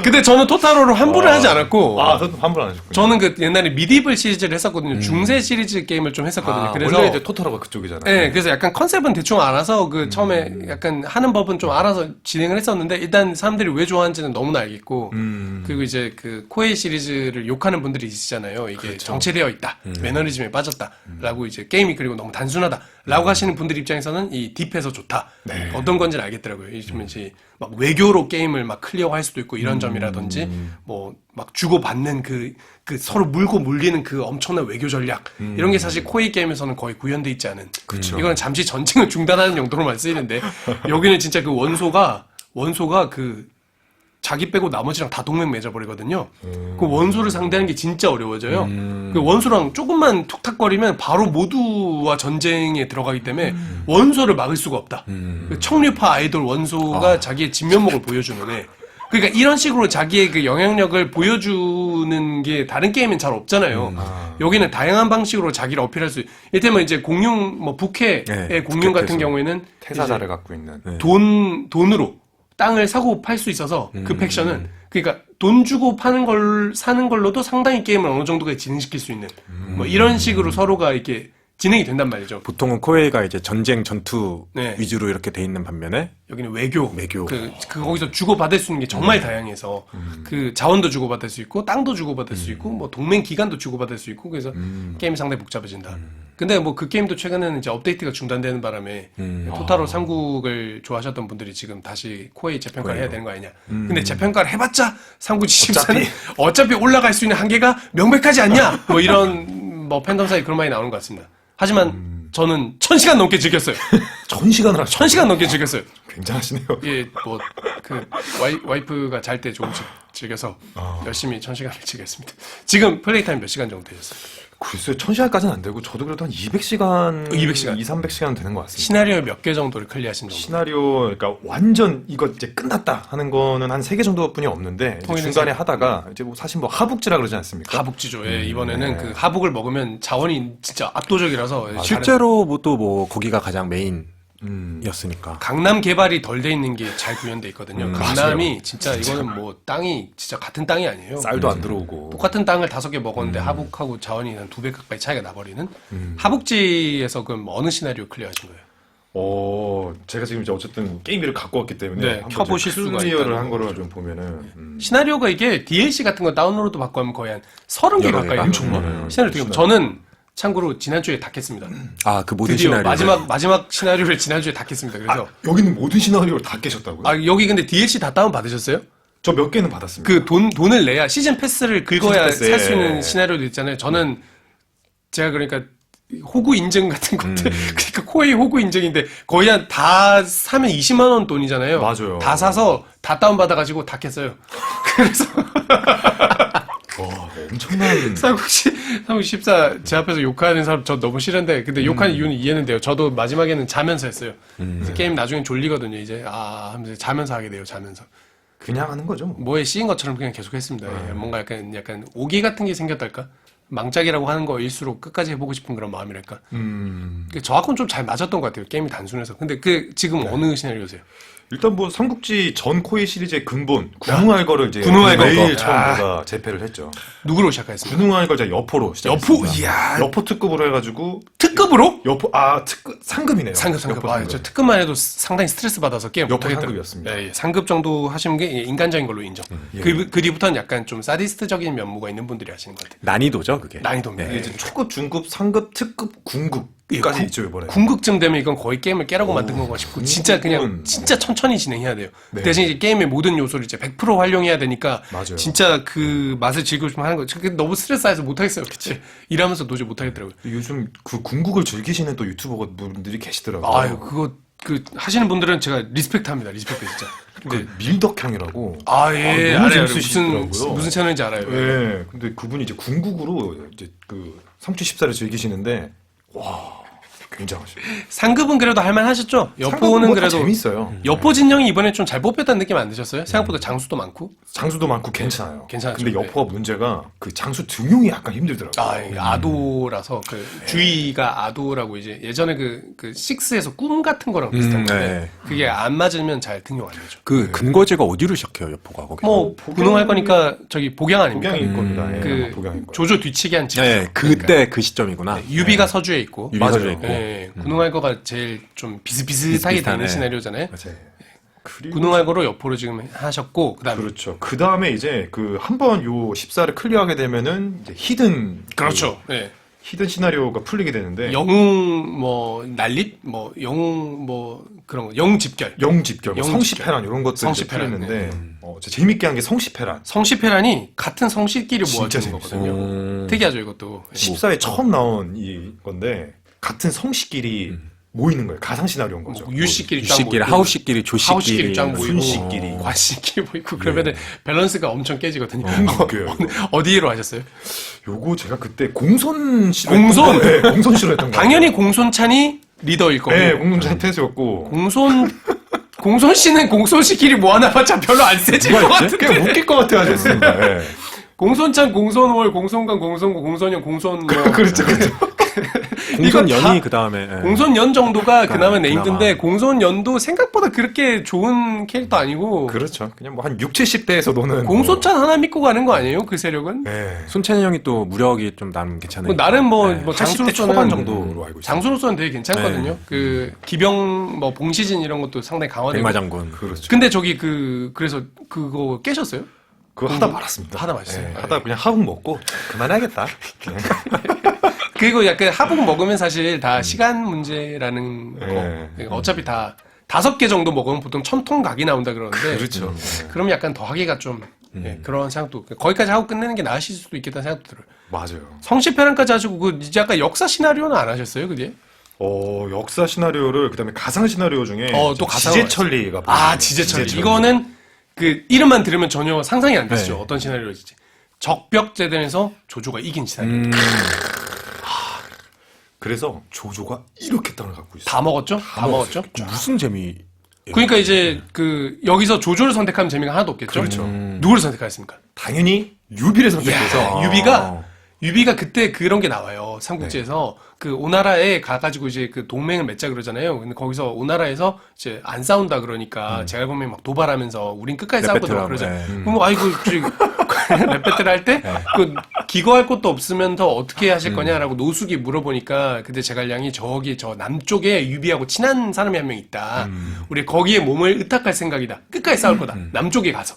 A: 근데 저는 토탈워를 환불을 하지 않았고
B: 저도 환불 안 하셨군요.
A: 저는 그 옛날에 미디블 시리즈를 했었거든요. 중세 시리즈 게임을 좀 했었거든요. 그래서
B: 원래 이제 토탈워가 그쪽이잖아요.
A: 네, 그래서 약간 컨셉은 대충 알아서 그 처음에 약간 하는 법은 좀 알아서 진행을 했었는데 일단 사람들이 왜 좋아하는지는 너무나 알겠고 그리고 이제 그 코에이 시리즈를 욕하는 분들이 있으시잖아요. 이게
B: 그렇죠.
A: 정체되어 있다, 매너리즘에 빠졌다라고 이제 게임이 그리고 너무 단순하다라고 하시는 분들 입장에서는 이 딥해서 좋다.
B: 네.
A: 어떤 건지는 알겠더라고요. 요즘은 이제 막 외교로 게임을 막 클리어할 수도 있고 이런 점이라든지 뭐 막 주고받는 그 서로 물고 물리는 그 엄청난 외교 전략 이런 게 사실 코에이 게임에서는 거의 구현돼 있지 않은 이거는 잠시 전쟁을 중단하는 용도로만 쓰이는데 여기는 진짜 그 원소가 그 자기 빼고 나머지랑 다 동맹 맺어버리거든요. 그 원소를 상대하는 게 진짜 어려워져요. 그 원소랑 조금만 툭탁거리면 바로 모두와 전쟁에 들어가기 때문에 원소를 막을 수가 없다. 그 청류파 아이돌 원소가 자기의 진면목을 보여주는 애. 그러니까 이런 식으로 자기의 그 영향력을 보여주는 게 다른 게임엔 잘 없잖아요. 여기는 다양한 방식으로 자기를 어필할 수. 이를테면 이제 공룡 뭐 북해의
C: 네,
A: 공룡 같은
B: 북해에서
A: 경우에는
B: 태사자를 갖고 있는.
A: 이제 돈으로 땅을 사고 팔 수 있어서 그 팩션은 그러니까 돈 주고 사는 걸로도 상당히 게임을 어느 정도까지 진행시킬 수 있는 뭐 이런 식으로 서로가 이렇게 진행이 된단 말이죠.
C: 보통은 코웨이가 이제 전쟁 전투
A: 네.
C: 위주로 이렇게 돼 있는 반면에
A: 여기는 외교.
C: 외교.
A: 그 거기서 주고받을 수 있는 게 정말 다양해서 그 자원도 주고받을 수 있고 땅도 주고받을 수 있고 뭐 동맹 기간도 주고받을 수 있고 그래서 게임이 상당히 복잡해진다. 근데 뭐 그 게임도 최근에는 이제 업데이트가 중단되는 바람에 토탈워 3국을 좋아하셨던 분들이 지금 다시 코웨이 재평가를 해야 되는 거 아니냐. 근데 재평가를 해봤자 3국 14는 어차피 올라갈 수 있는 한계가 명백하지 않냐. 뭐 이런 뭐 팬덤 사이 그런 말이 나오는 것 같습니다. 하지만 저는 1000시간 넘게 즐겼어요.
B: 1000시간을 하셨
A: 1000시간 넘게 즐겼어요.
B: 굉장하시네요.
A: 예, 뭐, 와이프가 잘 때 조금씩 즐겨서 열심히 1000시간을 즐겼습니다. 지금 플레이 타임 몇 시간 정도 되셨어요?
B: 글쎄요, 1000시간까지는 안 되고, 저도 그래도 한 200시간,
A: 200시간.
B: 200~300시간은 되는 것 같습니다.
A: 시나리오 몇 개 정도를 클리어하신 정도?
B: 시나리오, 그러니까 완전 이거 이제 끝났다 하는 거는 한 3개 정도뿐이 없는데, 이제 중간에 하다가, 이제 뭐 사실 뭐 하북지라 그러지 않습니까?
A: 하북지죠. 예, 이번에는 그 하북을 먹으면 자원이 진짜 압도적이라서.
C: 실제로 뭐 거기가 가장 메인이었으니까.
A: 강남 개발이 덜 돼 있는 게 잘 구현돼 있거든요. 강남이 진짜 이거는 뭐 땅이 진짜 같은 땅이 아니에요.
B: 쌀도 안 들어오고.
A: 똑같은 땅을 5개 먹었는데 하북하고 자원이 한 2배 가까이 차이가 나버리는 하북지에서 그럼 어느 시나리오 클리어하신 거예요?
B: 제가 지금 이제 어쨌든 게임기를 갖고 왔기 때문에
A: 네,
B: 한번
A: 켜보실
B: 이제
A: 수가
B: 클리어를
A: 있다는
B: 한 거를
A: 거죠.
B: 좀 보면은
A: 시나리오가 이게 DLC 같은 거 다운로드 받고 하면 거의 한 30개
C: 여러
A: 가까이
C: 개가?
B: 엄청 많아요.
A: 시나리오 되게 저는 참고로 지난주에 다 깼습니다.
C: 아, 그 모든
A: 드디어
C: 시나리오.
A: 마지막 시나리오를 지난주에 다 깼습니다. 그래서
B: 여기는 모든 시나리오를 다 깨셨다고요?
A: 여기 근데 DLC 다 다운 받으셨어요?
B: 저 몇 개는 받았습니다.
A: 그 돈을 내야 시즌 패스를 긁어야
B: 시즌 패스,
A: 살 수
B: 예.
A: 있는 시나리오도 있잖아요. 저는 제가 그러니까 호구 인증 같은 것들 그러니까 코웨이 호구 인증인데 거의 한 다 사면 20만 원 돈이잖아요.
B: 맞아요.
A: 다 사서 다 다운 받아가지고 다 깼어요. 그래서
B: 와, 엄청난.
A: 삼국 14 제 앞에서 욕하는 사람 저 너무 싫은데 근데 욕하는 이유는 이해는 돼요. 저도 마지막에는 자면서 했어요. 그래서 게임 나중엔 졸리거든요. 이제 하면서 자면서 하게 돼요. 자면서
B: 그냥 하는 거죠. 뭐.
A: 뭐에 씌인 것처럼 그냥 계속 했습니다. 예, 뭔가 약간 오기 같은 게 생겼달까? 망작이라고 하는 거일수록 끝까지 해보고 싶은 그런 마음이랄까? 저하고는 좀 잘 맞았던 것 같아요. 게임이 단순해서. 근데 지금 어느 시나리오세요?
B: 일단 뭐 삼국지 전 코웨이 시리즈의 근본 군웅알거를 이제
A: 군웅알거.
B: 매일 처음 제가 재패를 했죠.
A: 누구로 시작했습니까?
B: 군웅알걸 제가 여포로 시작했습니다.
A: 여포? 이야.
B: 여포 특급으로 해가지고
A: 특급으로?
B: 여포 특급 상급이네요.
A: 상급.
B: 여포
A: 저 특급만 해도 상당히 스트레스 받아서 게임
B: 여포
A: 못하겠더라고요.
B: 상급이었습니다.
A: 예, 상급 정도 하시는 게 인간적인 걸로 인정. 그 뒤부터는 약간 좀 사디스트적인 면모가 있는 분들이 하시는 것 같아요.
C: 난이도죠, 그게.
A: 난이도입니다.
B: 이게 이제 초급, 중급, 상급, 특급, 궁급까지 있죠 이번에.
A: 궁극쯤 되면 이건 거의 게임을 깨라고 만든 건가 싶고 진짜 그냥 진짜 천천히 진행해야 돼요.
B: 네.
A: 대신 이제 게임의 모든 요소를 이제 100% 활용해야 되니까
B: 맞아요.
A: 진짜 그 맛을 즐기고 싶으면 하는 거. 그게 너무 스트레스 쌓여서 못 하겠어요. 그치? 일하면서 도저히 못 하겠더라고요.
B: 요즘 그 궁극을 즐기시는 또 유튜버 분들이 계시더라고요.
A: 아유 그거 하시는 분들은 제가 리스펙트합니다. 리스펙트 진짜.
B: 그 밀덕향이라고.
A: 예,
B: 너무
A: 알아요.
B: 재밌으시더라고요.
A: 무슨 채널인지 알아요.
B: 네, 근데 그분이 이제 궁극으로 이제 그 3.14를 즐기시는데 와 굉장하시죠.
A: 상급은 그래도 할만하셨죠? 여포는
B: 상급은 뭐다
A: 그래도
B: 재밌어요.
A: 여포 진영이 이번에 좀 잘 뽑혔다는 느낌 안 드셨어요? 생각보다 장수도 많고.
B: 장수도 많고 괜찮아요.
A: 괜찮았죠.
B: 근데 여포가 문제가 그 장수 등용이 약간 힘들더라고요.
A: 이게 아도라서 주의가 아도라고 이제 예전에 그 6에서 꿈 같은 거랑 비슷한 건데
C: 네.
A: 그게 안 맞으면 잘 등용 안 되죠.
C: 그 근거지가 어디로 시작해요, 여포가? 거기.
A: 뭐 분홍할 거니까 저기 복양 아닙니까?
B: 복양일 겁니다. 예,
A: 그
B: 복양일 거예요.
A: 조조 뒤치기 한 집.
C: 네, 그때 그 시점이구나.
A: 유비가 서주에 있고
C: 유비가
B: 맞아요.
C: 서주에 있고.
A: 네, 군웅할 거가 제일 좀 비슷비슷하게
C: 비슷비슷하네.
A: 되는 시나리오잖아요.
B: 맞아요. 그리고
A: 군웅할 거로 여포로 지금 하셨고 그다음에
B: 그렇죠. 그 다음에 이제 그 한번 요 14를 클리어하게 되면은 이제 히든
A: 그렇죠. 네.
B: 히든 시나리오가 풀리게 되는데
A: 영웅 뭐 난립 뭐 영웅 뭐 그런 거 영웅 집결
B: 영집결,
A: 영집결.
B: 성시패란 이런 것들이
A: 성시패란,
B: 풀리는데 재밌게 한 게 성시패란.
A: 성시페란이 같은 성씨끼리
B: 진짜
A: 모아주는
B: 재밌어요.
A: 거거든요. 특이하죠 이것도.
B: 14에 처음 나온 이 건데 같은 성씨끼리 모이는 거예요. 가상 시나리오인 거죠.
A: 뭐 유씨끼리 쫙
C: 유씨끼리,
A: 모이고
C: 하우씨끼리, 조씨끼리,
A: 하우씨끼리 쫙 모이고
B: 순씨끼리.
A: 관씨끼리 모이고 그러면은 밸런스가 엄청 깨지거든요.
B: 웃겨요.
A: 어디로 하셨어요?
B: 요거 제가 그때 공손 씨로
A: 공손?
B: 네, 공손 씨로 했던 거.
A: 당연히 공손찬이 리더일 거고.
B: 네, 공손 상태였고.
A: 공손 씨는 공손 씨끼리 모아놔봤자 별로 안 세질 것 같은데.
B: 그냥 웃길 것 같아 하셨습니다. 네.
A: 공손찬, 공손월, 공손관, 공손고, 공손형, 공손 뭐.
B: 그렇죠, 그렇죠.
C: 공손연이 그 다음에
A: 공손연 정도가 그나마
C: 그나마.
A: 네임드인데 공손연도 생각보다 그렇게 좋은 캐릭터 아니고
B: 그렇죠. 그냥 뭐 한 6, 70대에서 노는
A: 공소찬 하나 믿고 가는 거 아니에요? 그 세력은?
B: 네.
C: 손채는 형이 또 무력이 좀 나름 괜찮아요.
A: 뭐 나름 뭐
B: 80대 초반 정도로 알고 있어요.
A: 장수로서는 되게 괜찮거든요.
C: 네.
A: 그 기병 뭐 봉시진 이런 것도 상당히 강화되고.
C: 백마장군.
B: 그렇죠.
A: 근데 저기 그래서 그거 깨셨어요?
B: 그거 하다 말았습니다.
A: 하다 말았어요.
B: 하다 그냥 하국 먹고 그만해야겠다. 네.
A: 그리고 약간 하복 먹으면 사실 다 시간 문제라는 거.
B: 네.
A: 그러니까 어차피 다 5개 정도 먹으면 보통 1000통 각이 나온다 그러는데.
B: 그렇죠.
A: 그럼 약간 더 하기가 좀 예, 그런 생각도 거기까지 하고 끝내는 게 나으실 수도 있겠다는 생각도 들어요.
B: 맞아요.
A: 성시편안까지 하시고 그 이제 약간 역사 시나리오는 안 하셨어요, 그게?
B: 역사 시나리오를 그다음에 가상 시나리오 중에
A: 또 가상으로
B: 지제천리가
A: 지제천리. 이거는 그 이름만 들으면 전혀 상상이 안 되시죠.
C: 네.
A: 어떤 시나리오일지. 적벽제대에서 조조가 이긴 시나리오.
B: 그래서 조조가 이렇게 땅을 갖고 있어.
A: 다 먹었죠? 다 먹었죠?
C: 무슨 재미?
A: 그러니까 이제 그 여기서 조조를 선택하면 재미가 하나도 없겠죠.
B: 그렇죠.
A: 누구를 선택하셨습니까?
B: 당연히 유비를 선택해서
A: 이야, 유비가 그때 그런 게 나와요. 삼국지에서 그 오나라에 가가지고 이제 그 동맹을 맺자 그러잖아요. 근데 거기서 오나라에서 이제 안 싸운다 그러니까 제갈 보면 막 도발하면서 우린 끝까지 싸우거든 그러잖아요. 그럼 아이고 랩배틀 할 때 그 기거할 곳도 없으면 더 어떻게 하실 거냐라고 노숙이 물어보니까 근데 제갈량이 저기 저 남쪽에 유비하고 친한 사람이 한 명 있다. 우리 거기에 몸을 의탁할 생각이다. 끝까지 싸울 거다. 남쪽에 가서.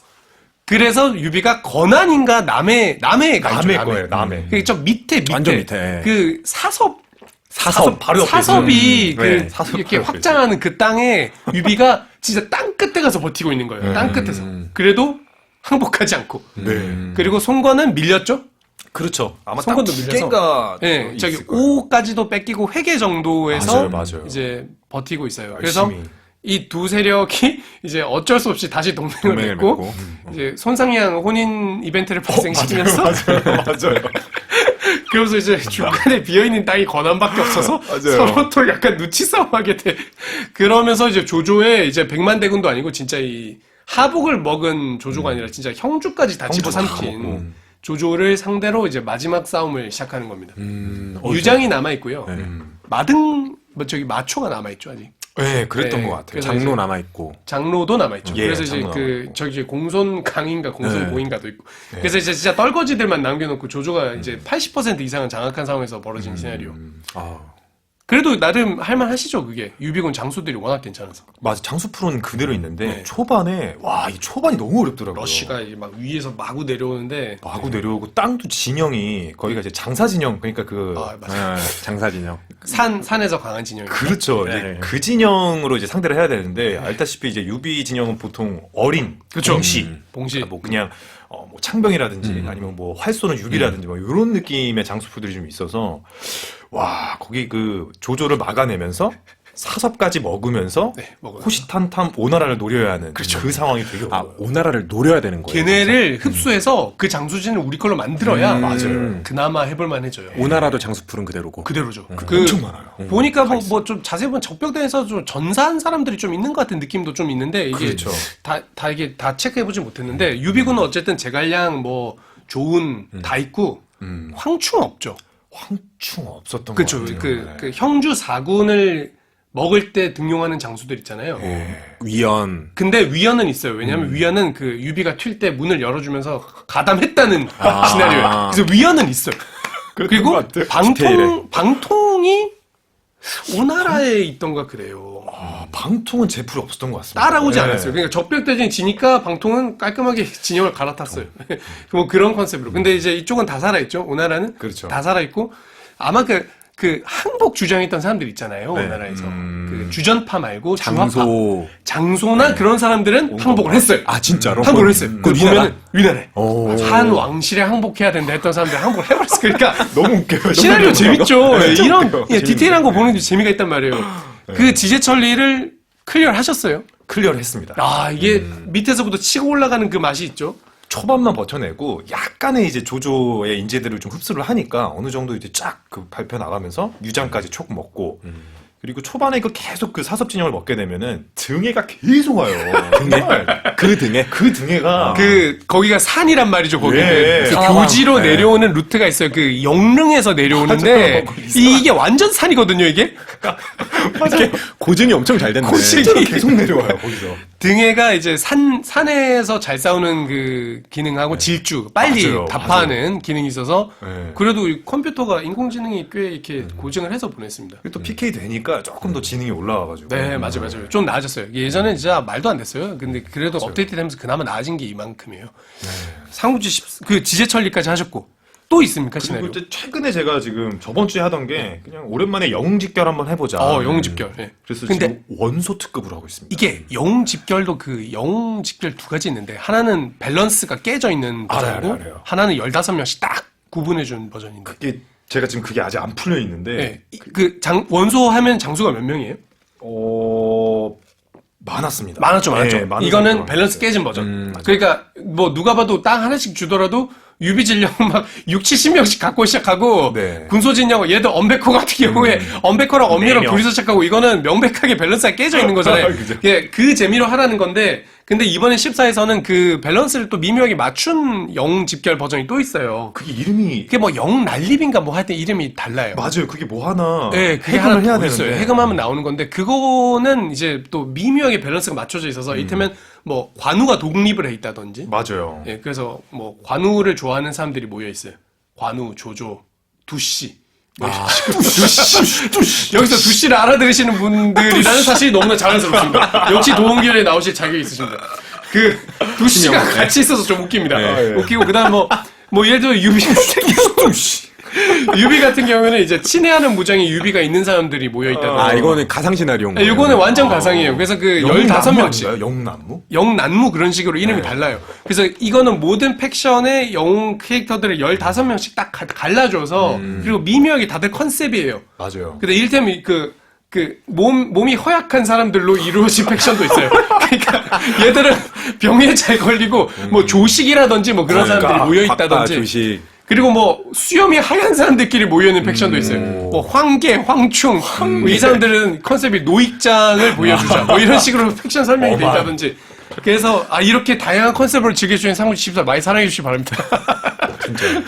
A: 그래서 유비가 건안인가 남해 가 있죠.
B: 남의 거예요. 남의.
A: 그저 밑에
C: 완전 밑에.
A: 그 사섭
B: 바로 옆에
A: 사섭이
B: 있어요.
A: 그
B: 네, 사섭
A: 이렇게
B: 바로 옆에
A: 확장하는 그 땅에 유비가 진짜 땅 끝에 가서 버티고 있는 거예요. 땅 끝에서. 그래도 항복하지 않고.
B: 네.
A: 그리고 송건은 밀렸죠.
B: 그렇죠. 아마
A: 송건도
B: 딱두
A: 밀려서.
B: 개가
A: 예, 저기
B: 있을 거예요.
A: 5까지도 뺏기고 회계 정도에서
B: 맞아요.
A: 이제 버티고 있어요.
B: 열심히.
A: 그래서 이 두 세력이 이제 어쩔 수 없이 다시 동맹을
C: 동맹을
A: 맺고
C: 맺고.
A: 이제 손상향 혼인 이벤트를 발생시키면서
B: 맞아요.
A: 그러면서 이제 중간에 비어있는 땅이 건안밖에 없어서
B: 맞아요.
A: 서로 또 약간 눈치 싸움하게 돼. 그러면서 이제 조조의 이제 백만대군도 아니고 진짜 이 하복을 먹은 조조가 아니라 진짜 형주까지 다 집어삼킨 조조를 상대로 이제 마지막 싸움을 시작하는 겁니다. 유장이 남아 있고요. 마등 뭐 저기 마초가 남아 있죠 아직.
B: 네, 그랬던
A: 네,
B: 것 같아요.
A: 그래서
C: 장로
A: 이제
C: 남아 있고.
A: 장로도 남아있죠.
B: 예,
A: 그래서 이제
B: 장로
A: 그,
B: 남아있고.
A: 저기 공손 강인가 공손 보인가도 있고. 그래서 이제 진짜 떨거지들만 남겨놓고 조조가 이제 80% 이상은 장악한 상황에서 벌어진 시나리오. 그래도 나름 할만하시죠, 그게. 유비군 장수들이 워낙 괜찮아서.
B: 맞아. 장수 프로는 그대로 있는데
A: 네.
B: 초반에 이 초반이 너무 어렵더라고요.
A: 러쉬가 이제 막 위에서 마구 내려오는데.
B: 마구 내려오고 땅도 진영이 거기가 이제 장사 진영 그러니까 그
A: 맞아.
C: 장사진영.
A: 산에서 강한 진영이.
B: 그렇죠.
C: 네.
B: 이제 그 진영으로 이제 상대를 해야 되는데 알다시피 이제 유비 진영은 보통 어린
A: 그쵸.
B: 봉시
A: 봉시.
B: 뭐 그냥 뭐 창병이라든지 아니면 뭐 활 쏘는 유비라든지 뭐 이런 느낌의 장수프들이 좀 있어서 와 거기 그 조조를 막아내면서 사섭까지 먹으면서
A: 네, 먹어요.
B: 호시탄탐 오나라를 노려야 하는 그 상황이 되게 어려워요.
C: 오나라를 노려야 되는 거예요.
A: 걔네를 흡수해서 그 장수진을 우리 걸로 만들어야
B: 맞아요.
A: 그나마 해볼만 해져요.
C: 오나라도 장수풀은 그대로고.
A: 그대로죠.
B: 엄청 많아요.
A: 보니까 뭐 좀 자세히 보면 적벽대에서 좀 전사한 사람들이 좀 있는 것 같은 느낌도 좀 있는데 이게
B: 그렇죠.
A: 다 이게 다 체크해보지 못했는데 유비군은 어쨌든 제갈량 뭐 조운 다 있고 황충 없죠.
B: 황충 없었던
A: 그렇죠.
B: 것 같아요.
A: 그 형주 4군을 먹을 때 등용하는 장수들 있잖아요.
C: 위연.
A: 근데 위연은 있어요. 왜냐하면 위연은 그 유비가 튈 때 문을 열어주면서 가담했다는 시나리오예요. 그래서 위연은 있어요. 그리고 방통이 오나라에 있던가 그래요.
B: 방통은 제풀이 없었던 것 같습니다.
A: 따라오지
B: 네.
A: 않았어요. 그러니까 적벽대전이 지니까 방통은 깔끔하게 진영을 갈아탔어요. 뭐 그런 컨셉으로. 근데 이제 이쪽은 다 살아있죠. 오나라는
B: 그렇죠.
A: 다 살아있고 아마 그 항복 주장했던 사람들 있잖아요. 오나라에서 그 주전파 말고 주화파. 장소나 그런 사람들은 항복을 했어요.
C: 아, 진짜로?
A: 항복을 했어요. 그 보면은 위나라.
C: 오.
A: 한 왕실에 항복해야 된다 했던 사람들 항복을 해버렸어요. 그러니까
B: 너무 웃겨요.
A: 시나리오 재밌죠.
B: 진짜
A: 이런
B: 웃겨요.
A: 디테일한 거 보는 게 재미가 있단 말이에요. 그 지제천리를 클리어 하셨어요?
B: 클리어를 했습니다.
A: 이게 밑에서부터 치고 올라가는 그 맛이 있죠.
B: 초반만 버텨내고 약간의 이제 조조의 인재들을 좀 흡수를 하니까 어느 정도 이제 쫙 그 발표 나가면서 유장까지 촉 먹고 그리고 초반에 그 계속 그 사섭진영을 먹게 되면은 등해가 계속 와요. 그 등해가
A: 거기가 산이란 말이죠, 거기는.
B: 예.
A: 그
C: 사방.
A: 교지로
C: 네.
A: 내려오는 루트가 있어요. 그 영릉에서 내려오는데,
B: 맞아요.
A: 이게 완전 산이거든요, 이게?
C: 이게 고증이 엄청 잘 됐네.
B: 실제로 계속 내려와요 거기서.
A: 등해가 이제 산에서 잘 싸우는 그 기능하고 질주, 빨리
B: 맞아요.
A: 답하는 기능이 있어서,
B: 네.
A: 그래도 이 컴퓨터가, 인공지능이 꽤 이렇게 고증을 해서 보냈습니다.
B: 그리고 또 PK 되니까 조금 더 지능이 올라와가지고.
A: 네, 맞아요. 좀 나아졌어요. 예전엔 진짜 말도 안 됐어요. 근데 그래도 업데이트 되면서 그나마 나아진 게 이만큼이에요. 삼국지 그 지제천리까지 하셨고, 또 있습니까,
B: 그리고
A: 시나리오?
B: 이제 최근에 제가 지금 저번 주에 하던 게 그냥 오랜만에 영웅집결 한번 해보자.
A: 영웅집결. 예.
B: 그래서
A: 근데
B: 지금 원소 특급으로 하고 있습니다.
A: 이게 영웅집결도 그 영웅집결 두 가지 있는데, 하나는 밸런스가 깨져 있는 버전이고,
B: 알아요.
A: 하나는 15명씩 딱 구분해준 버전인데.
B: 이게 제가 지금 그게 아직 안 풀려 있는데
A: 예. 원소 하면 장수가 몇 명이에요?
B: 많았습니다.
A: 많았죠.
B: 네, 많은
A: 이거는
B: 상태로
A: 밸런스 깨진 버전. 그러니까 뭐 누가 봐도 땅 하나씩 주더라도 유비진령 막 6, 70명씩 갖고 시작하고
B: 네.
A: 군소진령 얘도 엄백호 같은 경우에 엄백호랑 엄유랑
B: 4명.
A: 둘이서 시작하고 이거는 명백하게 밸런스가 깨져 있는 거잖아요.
B: 그죠.
A: 예, 그 재미로 하라는 건데 근데 이번에 14에서는 그 밸런스를 또 미묘하게 맞춘 영집결 버전이 또 있어요.
B: 그게 이름이
A: 그게 뭐 영난립인가 뭐 하여튼 이름이 달라요.
B: 맞아요. 그게 뭐 하나
A: 네, 그게
B: 해금을
A: 하나
B: 해야
A: 더 있어요.
B: 되는데
A: 해금하면 나오는 건데 그거는 이제 또 미묘하게 밸런스가 맞춰져 있어서 이를테면 뭐 관우가 독립을 해 있다든지
B: 맞아요.
A: 예, 그래서 뭐 관우를 좋아하는 사람들이 모여 있어요. 관우, 조조, 두씨. 두씨. 여기서 두씨를 알아들으시는 분들이라는 사실이 너무나 자랑스럽습니다. 역시 도원결에 나오실 자격이 있으십니다. 그 두씨가 같이 있어서 좀 웃깁니다.
B: 네.
A: 웃기고 그다음 뭐 예를 들어 유비 같은 경우 유비 같은 경우에는 이제 친애하는 무장에 유비가 있는 사람들이 모여 있다든지.
C: 이거는 가상 시나리오인 거예요.
A: 이거는 완전 가상이에요. 그래서 그 15명씩.
B: 아닌가요? 영남무?
A: 영난무 그런 식으로 이름이 달라요. 그래서 이거는 모든 팩션의 영웅 캐릭터들을 15명씩 딱 갈라줘서 그리고 미묘하게 다들 컨셉이에요.
B: 맞아요.
A: 근데 이를테면 몸이 허약한 사람들로 이루어진 팩션도 있어요. 그러니까 얘들은 병에 잘 걸리고 뭐 조식이라든지 뭐 그런 사람들이 모여 있다든지
C: 조식.
A: 그리고 뭐 수염이 하얀 사람들끼리 모여있는 팩션도 있어요. 뭐 황계, 황충 뭐이 사람들은 컨셉이 노익장을 보여주자 뭐 이런 식으로 팩션 설명이 돼 있다든지 그래서 이렇게 다양한 컨셉으로 즐겨주는 삼국지 14 많이 사랑해 주시기 바랍니다.
B: 진짜.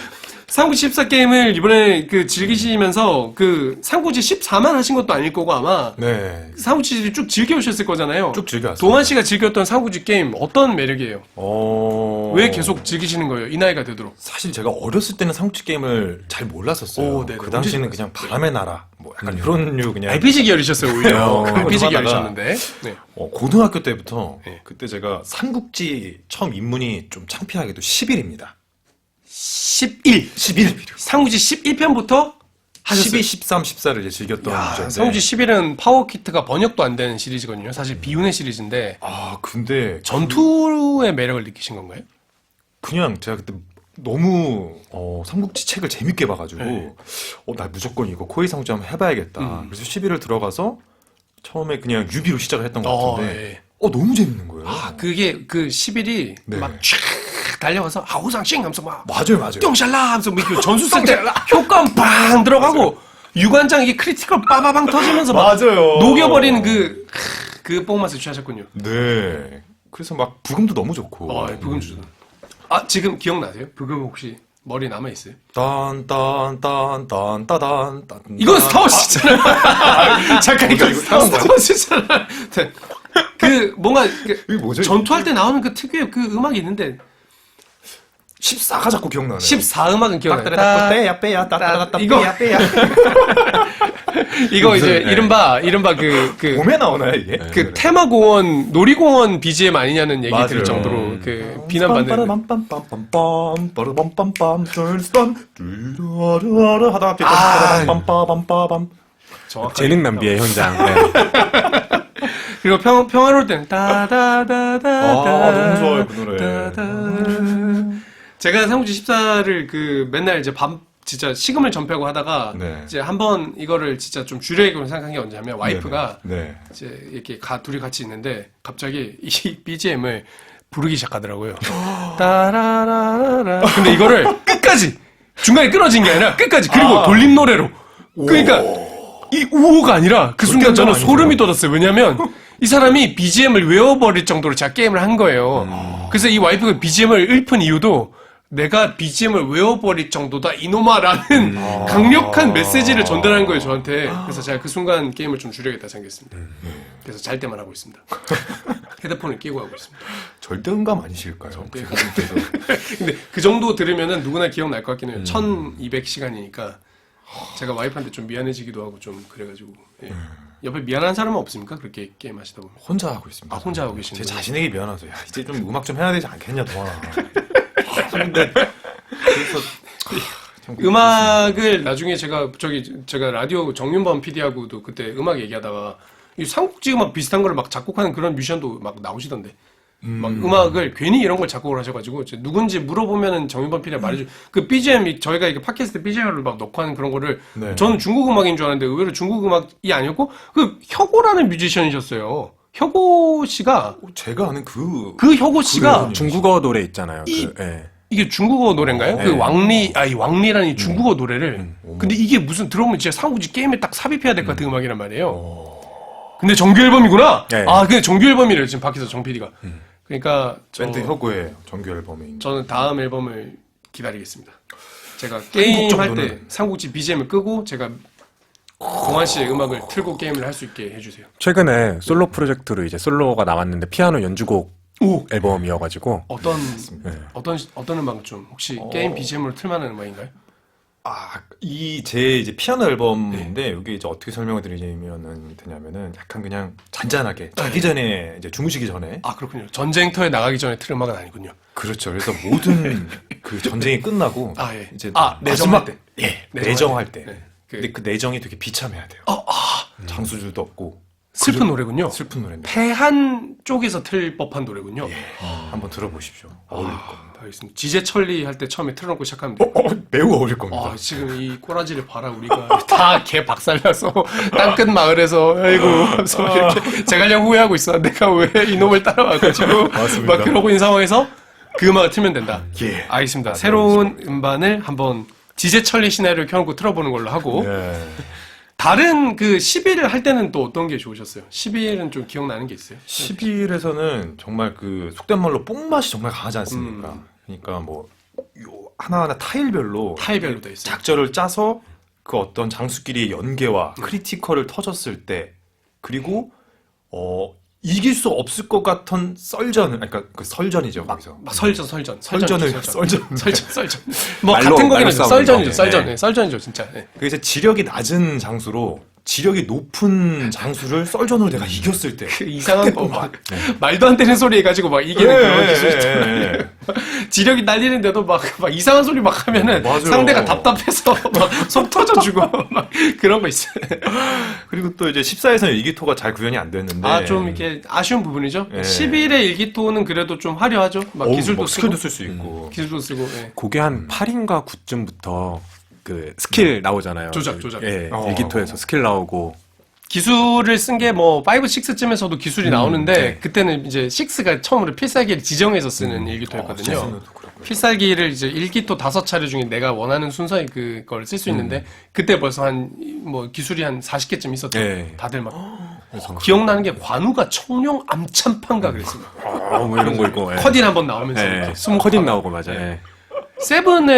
A: 삼국지 14 게임을 이번에 즐기시면서 삼국지 14만 하신 것도 아닐 거고 아마
B: 네.
A: 삼국지를 쭉 즐겨오셨을 거잖아요.
B: 쭉 즐겨왔습니다.
A: 동환 씨가 즐겼던 삼국지 게임 어떤 매력이에요?
B: 어...
A: 왜 계속 즐기시는 거예요? 이 나이가 되도록.
B: 사실 제가 어렸을 때는 삼국지 게임을 잘 몰랐었어요.
A: 오, 네네.
B: 그 당시에는
A: 언제
B: 그냥 바람의 나라, 뭐 약간 이런 류 그냥
A: RPG 계열이셨어요, 오히려.
B: 그런
A: RPG
B: 거 하다가
A: 계열이셨는데. 네.
B: 고등학교 때부터
A: 네.
B: 그때 제가 삼국지 처음 입문이 좀 창피하게도 10일입니다.
A: 11. 삼국지 11편부터 하셨어요.
B: 12, 13, 14를 이제 즐겼던 문제인데
A: 삼국지 11은 파워키트가 번역도 안 되는 시리즈거든요. 사실 비운의 시리즈인데
B: 근데
A: 전투의 매력을 느끼신 건가요?
B: 그냥 제가 그때 너무 삼국지 책을 재밌게 봐가지고
A: 네.
B: 나 무조건 이거 코이 삼국지 한번 해봐야겠다. 그래서 11을 들어가서 처음에 그냥 유비로 시작을 했던 것 같은데
A: 예.
B: 너무 재밌는 거예요.
A: 그게 11이
B: 네.
A: 막 쫙 달려가서 하우상싱 하면서 막
B: 맞아요.
A: 똥샬라 하면서 뭐 이렇게 전술 쓸 때 효과음 빵 들어가고 유관장 이게 크리티컬 빠바방 터지면서 막
B: 맞아요.
A: 녹여버리는 그 뽕맛을 취하셨군요.
B: 네. 그래서 막 부금도 너무 좋고.
A: 부금 주죠. 지금 기억나세요? 부금 혹시 머리 남아있어요?
B: 딴딴딴딴딴딴.
A: 이건 스타워즈잖아요. 잠깐, 이거 스타워즈잖아요. 뭔가,
B: 이게 뭐죠?
A: 전투할 때 나오는 그 특유의 그 음악이 있는데,
B: 14가 자꾸 기억나네.
A: 14 음악은 기억나요.
B: 빼야 따따라따
A: 이거-
B: 빼야.
A: 이거 이제,
B: 네.
A: 이른바
B: 봄에 나오나요 이게?
A: 테마공원, 놀이공원 BGM 아니냐는 얘기
B: 맞아요.
A: 들을 정도로 비난받는.
B: 빰빰빰빰빰빰 빠르빰빰빰 쫄빰 뚜루루루 하다가 빰빰빰빰빰.
C: 재능 낭비의 현장. 네.
A: 그리고 평화로울 때는 따다다다다.
B: 너무 좋아요, 그 노래.
A: 제가 삼국지 14를 맨날 이제 진짜 식음을 전폐하고 하다가
B: 네.
A: 이제 한번 이거를 진짜 좀 줄여야겠다고 생각한 게 언제냐면 와이프가
B: 네.
A: 이제 이렇게 둘이 같이 있는데 갑자기 이 BGM을 부르기 시작하더라고요. 따라라라라. 근데 이거를 끝까지 중간에 끊어진 게 아니라 끝까지 그리고 돌림 노래로. 그러니까 이 우호가 아니라 그 순간 저는
B: 아니죠.
A: 소름이 돋았어요. 왜냐면 이 사람이 BGM을 외워버릴 정도로 제가 게임을 한 거예요. 그래서 이 와이프가 BGM을 읊은 이유도 내가 BGM을 외워버릴 정도다 이놈아라는 강력한 메시지를 전달한 거예요 저한테. 그래서 제가 그 순간 게임을 좀 줄여야겠다 생각했습니다. 그래서 잘 때만 하고 있습니다. 헤드폰을 끼고 하고 있습니다.
B: 절대음감 아니실까요?
A: 근데 그 정도 들으면은 누구나 기억날 것 같긴 해요. 1200시간이니까 제가 와이프한테 좀 미안해지기도 하고 좀 그래가지고 예. 옆에 미안한 사람은 없습니까? 그렇게 게임 하시다 보면.
B: 혼자 하고 있습니다.
A: 아, 혼자 하고 계시는
B: 제
A: 거예요?
B: 자신에게 미안하죠. 야, 이제 좀 음악 좀 해야 되지 않겠냐, 동아. 근데 그래서
A: 음악을 나중에 제가 라디오 정윤범 PD하고도 그때 음악 얘기하다가 이 삼국지 음악 비슷한 거를 막 작곡하는 그런 뮤지션도 막 나오시던데. 막 음악을 괜히 이런 걸 작곡을 하셔가지고 누군지 물어보면은 정윤범 PD가 말해줘. 그 BGM 저희가 이게 팟캐스트 BGM을 막 넣고 하는 그런 거를
B: 네.
A: 저는 중국 음악인 줄 알았는데 의외로 중국 음악이 아니었고 그 혁오라는 뮤지션이셨어요. 혁오 씨가
B: 제가 아는 그
A: 혁오 씨가
C: 중국어 노래 있잖아요.
A: 이- 이게 중국어 노래인가요?
C: 네.
A: 그 이 왕리라는 이 중국어 노래를. 근데 이게 무슨 들어보면 진짜 삼국지 게임에 딱 삽입해야 될 것 같은 음악이란 말이에요. 근데 정규 앨범이구나?
C: 네.
A: 아, 근데 정규 앨범이래요, 지금 밖에서 정 PD가. 그러니까,
B: 밴드 혁오의 정규 앨범에
A: 저는 다음 앨범을 기다리겠습니다. 제가 게임 할 때
B: 정도는-
A: 삼국지 BGM을 끄고 제가 동환 씨의 음악을 틀고 게임을 할 수 있게 해주세요.
C: 최근에 솔로 프로젝트로 이제 솔로가 나왔는데 피아노 연주곡
A: 오!
C: 앨범이어가지고
A: 어떤 음악을 좀, 혹시 게임 BGM으로 틀만한 음악인가요?
B: 제 이제 피아노 앨범인데 여기 이제 어떻게 설명을 되냐면은 약간 그냥 잔잔하게 자기 전에 이제 주무시기 전에
A: 아, 그렇군요. 전쟁터에 나가기 전에 틀 음악은 아니군요.
B: 그렇죠. 그래서 모든 그 전쟁이 끝나고
A: 아, 예.
B: 이제
A: 내정할
B: 마지막-
A: 때.
B: 예,
A: 내정할
B: 내정할
A: 때.
B: 때.
A: 네.
B: 근데 그 내정이 되게 비참해야 돼요. 장수주도 없고
A: 슬픈 노래군요.
B: 슬픈 노래인데
A: 패한 쪽에서 틀 법한 노래군요.
B: 한번 들어보십시오. 어울릴 겁니다.
A: 알겠습니다. 지제철리 할 때 처음에 틀어놓고 시작하면 돼요.
B: 매우 어울릴 겁니다.
A: 아, 지금 이 꼬라지를 봐라 우리가 다 개 박살나서 땅끝 마을에서 아이고 하면서 이렇게 제갈량 후회하고 있어. 내가 왜 이놈을 따라와가지고
B: 맞습니다.
A: 막 그러고 있는 상황에서 그 음악을 틀면 된다.
B: 예.
A: 알겠습니다. 새로운 음반을 한번 지제철리 시나리오를 켜놓고 틀어보는 걸로 하고
B: 예.
A: 다른 그 10일을 할 때는 또 어떤 게 좋으셨어요? 10일은 좀 기억나는 게 있어요?
B: 12일에서는 정말 그 속된 말로 뽕맛이 정말 강하지 않습니까? 그러니까 뭐 하나하나 타일별로
A: 타일별로 돼 있어요.
B: 작전을 짜서 그 어떤 장수끼리의 연계와 크리티컬을 터졌을 때 그리고 이길 수 없을 것 같은 썰전, 그러니까 그 설전이죠 거기서.
A: 설전. 뭐
C: 말로-
A: 같은 거긴
C: 말로
A: 하죠.
C: 싸우는
A: 썰전이죠.
C: 거.
A: 썰전.
B: 네.
A: 네, 썰전이죠, 진짜. 네.
B: 그래서 지력이 낮은 장수로 지력이 높은 장수를 썰전으로 내가 이겼을 때
A: 그 이상한 거 막 말도 안 되는 소리 해가지고 막 이기는 그런 기술 있잖아요. 지력이 날리는데도 막 이상한 소리 막 하면은
B: 맞아요.
A: 상대가 답답해서 막 속 터져주고 막 그런 거 있어요.
B: 그리고 또 이제 14에서는 일기토가 잘 구현이 안 됐는데
A: 아, 좀 이렇게 아쉬운 부분이죠.
B: 네.
A: 11의 일기토는 그래도 좀 화려하죠. 막 기술도 쓰고.
B: 스킬도 쓸 수 있고
A: 기술도 쓰고. 예.
C: 그게 한 8인가 9쯤부터 그 스킬 나오잖아요.
A: 조작.
C: 예,
B: 어.
C: 일기토에서 스킬 나오고
A: 기술을 쓴 게 뭐 5, 6쯤에서도 기술이 나오는데
B: 네.
A: 그때는 이제 6가 처음으로 필살기를 지정해서 쓰는 일기토였거든요.
B: 재선도 그렇고요.
A: 필살기를 이제 1기토 5차례 중에 내가 원하는 순서의 그걸 쓸 수 있는데 그때 벌써 한 뭐 기술이 한 40개쯤 있었죠.
C: 네.
A: 다들 막 기억나는 게 관우가 청룡 암찬판가 그랬습니다.
C: 뭐 이런 거 있고 예.
A: 커딘 한번 나오면서
C: 예,
A: 이렇게 스모크
C: 커딘
A: 하고.
C: 나오고 맞아요. 예.
A: 세븐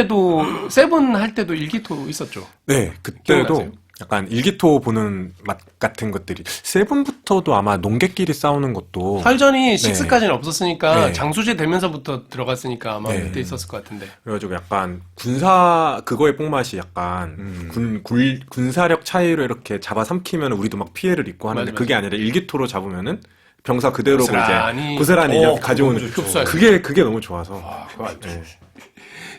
A: 할 때도 1기토 있었죠.
C: 네, 그때도
A: 기억나세요?
C: 약간 일기토 보는 맛 같은 것들이 세븐부터도 아마 농객끼리 싸우는 것도
A: 설전이 6까지는 없었으니까
C: 네.
A: 장수제 되면서부터 들어갔으니까 아마
C: 네.
A: 그때 있었을 것 같은데.
C: 그래가지고 약간 군사 그거의 뽕맛이 약간 군사력 차이로 이렇게 잡아삼키면 우리도 막 피해를 입고 하는데
A: 맞아.
C: 그게 아니라 일기토로 잡으면은 병사 그대로
A: 고스란히.
C: 이제 고스란히 이렇게 가져오는
B: 너무 좋죠.
A: 흡수할
C: 그게 너무 좋아서
B: 그거 알죠.
C: 예.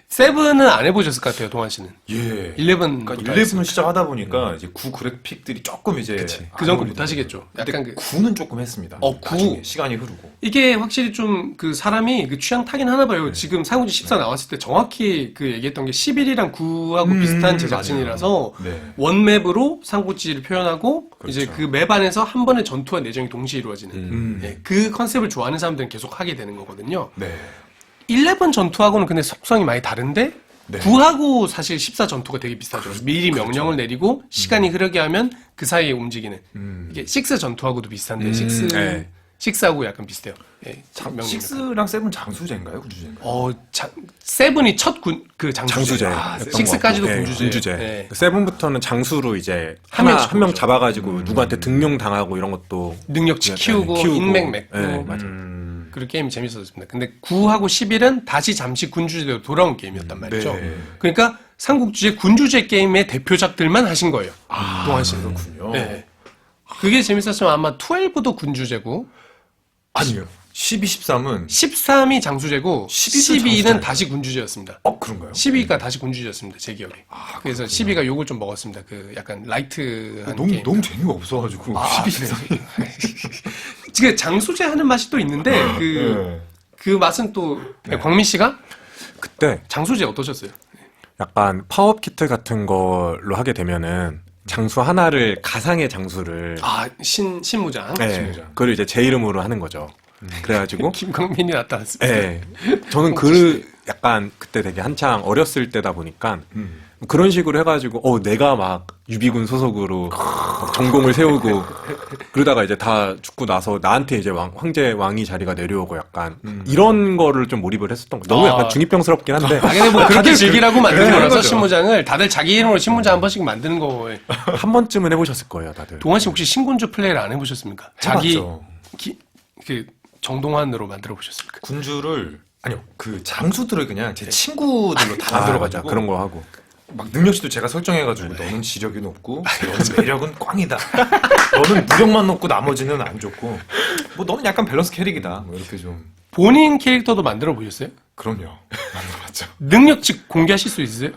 A: 세븐은 안 해보셨을 것 같아요, 동환 씨는.
B: 예.
A: 11.
B: 그러니까 11을 시작하다 보니까 이제 9 그래픽들이 조금 이제
A: 그 정도 못 하시겠죠. 약간 그
B: 9는 조금 했습니다.
A: 9.
B: 나중에 시간이 흐르고.
A: 이게 확실히 좀 그 사람이 그 취향 타긴 하나 봐요. 지금 상우지 14 나왔을 때 정확히 그 얘기했던 게 11이랑 9하고 비슷한 제작진이라서
B: 네.
A: 원맵으로 삼국지를 표현하고
B: 그렇죠.
A: 이제 그 맵 안에서 한 번의 전투와 내정이 동시에 이루어지는 예, 그 컨셉을 좋아하는 사람들은 계속 하게 되는 거거든요.
B: 네.
A: 11 전투하고는 근데 속성이 많이 다른데
B: 네.
A: 9하고 사실 14 전투가 되게 비슷하죠. 미리 명령을 내리고 시간이 흐르게 하면 그 사이에 움직이는. 이게 6 전투하고도 비슷한데 6,
C: 네.
A: 6하고 약간 비슷해요. 예, 명령.
B: 6랑 7 장수제인가요? 군주제인가요?
A: 세븐이 첫 장수제.
C: 장수제.
A: 6까지도 군주제. 네.
C: 세븐부터는 장수로 이제
A: 한 명씩
C: 한 명
A: 보죠.
C: 잡아가지고 누구한테 등용 당하고 이런 것도
A: 능력치 키우고 인맥 맺고.
C: 네, 맞아.
A: 그리고 게임이 재밌었습니다. 근데 9하고 11은 다시 잠시 군주제로 돌아온 게임이었단 말이죠.
B: 네.
A: 그러니까 삼국지의 군주제 게임의 대표작들만 하신 거예요. 동환 씨는.
B: 그렇군요.
A: 네. 그게 재밌었지만 아마 12도 군주제고
B: 아니요. 12, 13은
A: 13이 장수제고
B: 12도
A: 12는
B: 장수제예요.
A: 다시 군주제였습니다.
B: 그런가요?
A: 12가 다시 군주제였습니다. 제 기억에. 그래서 12가 욕을 좀 먹었습니다. 그 약간 라이트한 게임.
B: 너무 재미가 없어가지고 12, 13.
A: 그 장수제 하는 맛이 또 있는데 그 맛은 또 광민 씨가
C: 그때
A: 장수제 어떠셨어요?
C: 약간 파워업 키트 같은 걸로 하게 되면은 장수 하나를 가상의 장수를
A: 신무장.
C: 네, 그걸 이제 제 이름으로 하는 거죠. 그래가지고
A: 김광민이 나타났습니다.
C: 네, 저는 약간 그때 되게 한창 어렸을 때다 보니까 그런 식으로 해가지고 내가 막 유비군 소속으로 막 전공을 세우고 그러다가 이제 다 죽고 나서 나한테 이제 황제 왕이 자리가 내려오고 약간 이런 거를 좀 몰입을 했었던 거. 너무 약간 중이병스럽긴 한데.
A: 근데 뭐 그렇게 즐기라고 만든
B: 그런
A: 거라서
B: 거죠.
A: 신무장을 다들 자기 이름으로 신무장 한 번씩 만드는 거예요.
C: 한 번쯤은 해보셨을 거예요, 다들.
A: 동환 씨 혹시 신군주 플레이를 안 해보셨습니까? 자기
B: 해봤죠.
A: 그 정동환으로 만들어 보셨습니까?
B: 군주를 아니요 그 장수들을 그냥 제 친구들로 다
C: 맞아.
B: 만들어가지고
C: 그런 거 하고.
B: 막 능력치도 제가 설정해가지고 너는 지력이 높고 너는 매력은 꽝이다. 너는 무력만 높고 나머지는 안 좋고 뭐 너는 약간 밸런스 캐릭이다. 뭐 이렇게 좀
A: 본인 캐릭터도 만들어 보셨어요?
B: 그럼요. 만들어봤죠.
A: 능력치 공개하실 수 있으세요?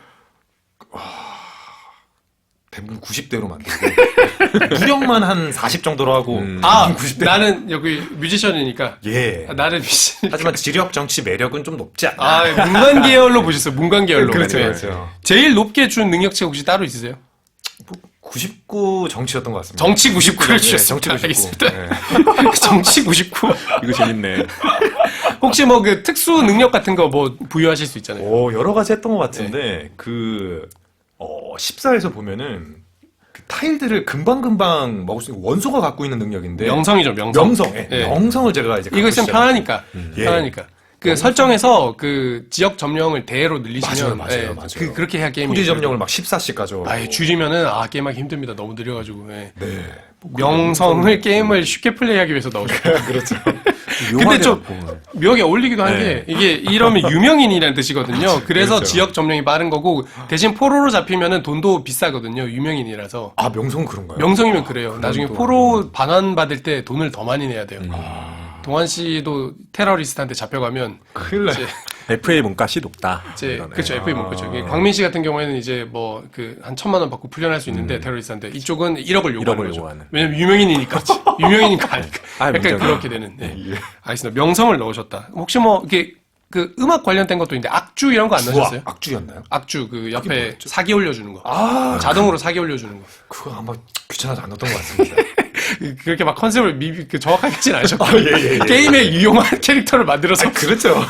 B: 대부분 90대로 만들고 무력만 한 40 정도로 하고 90대.
A: 나는 여기 뮤지션이니까.
B: 예.
A: 나는 뮤지션.
B: 하지만 지력, 정치, 매력은 좀 높지 않나.
A: 문관 계열로 보셨어요. 문관 계열로.
B: 그렇죠,
A: 네.
B: 그렇죠.
A: 제일 높게 준 능력치가 혹시 따로 있으세요?
B: 99 정치였던 것 같습니다.
A: 정치 99를
B: 네,
A: 주셨습니다.
B: 정치 99.
A: 알겠습니다.
B: 네.
A: 정치 99.
C: 이거 재밌네.
A: 혹시 뭐 그 특수 능력 같은 거 뭐 부여하실 수 있잖아요.
B: 여러 가지 했던 것 같은데, 14에서 보면은, 그 타일들을 금방금방 먹을 수 있는 원소가 갖고 있는 능력인데.
A: 명성이죠, 명성. 예.
B: 명성을 제가 이제.
A: 이거 있으면 편하니까.
B: 예.
A: 편하니까. 그 설정에서 그 지역 점령을 대로 늘리시면
B: 맞아요.
A: 그렇게 해야 게임이
B: 후지 점령을 막 14씩 가져오고.
A: 줄이면은 게임하기 힘듭니다. 너무 느려가지고. 예.
B: 네.
A: 명성을 게임을 쉽게 플레이하기 위해서 넣으셨고.
B: 그렇죠.
A: 근데 좀 묘하게 어울리기도 한
B: 네.
A: 게 이게 이러면 유명인이라는 뜻이거든요. 그래서
B: 그렇죠.
A: 지역 점령이 빠른 거고 대신 포로로 잡히면은 돈도 비싸거든요. 유명인이라서.
B: 명성은 그런가요?
A: 명성이면 그래요. 나중에
B: 또-
A: 포로 반환 받을 때 돈을 더 많이 내야 돼요. 동환 씨도 테러리스트한테 잡혀가면
B: 큰일 나요.
C: FA 문값이 높다. 이러네.
A: 그렇죠. FA 문구죠. 광민 씨 같은 경우에는 이제 뭐 한 1,000만 원 받고 풀려날 수 있는데 테러리스트한테 이쪽은 1억을 요구하는
C: 1억을
A: 거죠.
C: 요구하는.
A: 왜냐면 유명인이니까. 유명인이니까 아니까. 약간
C: 문제구나.
A: 그렇게 되는. 네. 알겠습니다. 명성을 넣으셨다. 혹시 뭐 이게 그 음악 관련된 것도 있는데 악주 이런 거 안 넣으셨어요?
B: 악주였나요?
A: 악주 그 옆에 사기 올려주는 거.
B: 아,
A: 자동으로 사기 올려주는 거.
B: 그거 아마 귀찮아서 안 넣었던 것 같습니다.
A: 그렇게 막 컨셉을 정확하게 하진 않으셨고
B: 예.
A: 게임에 유용한 캐릭터를 만들어서
B: 그렇죠.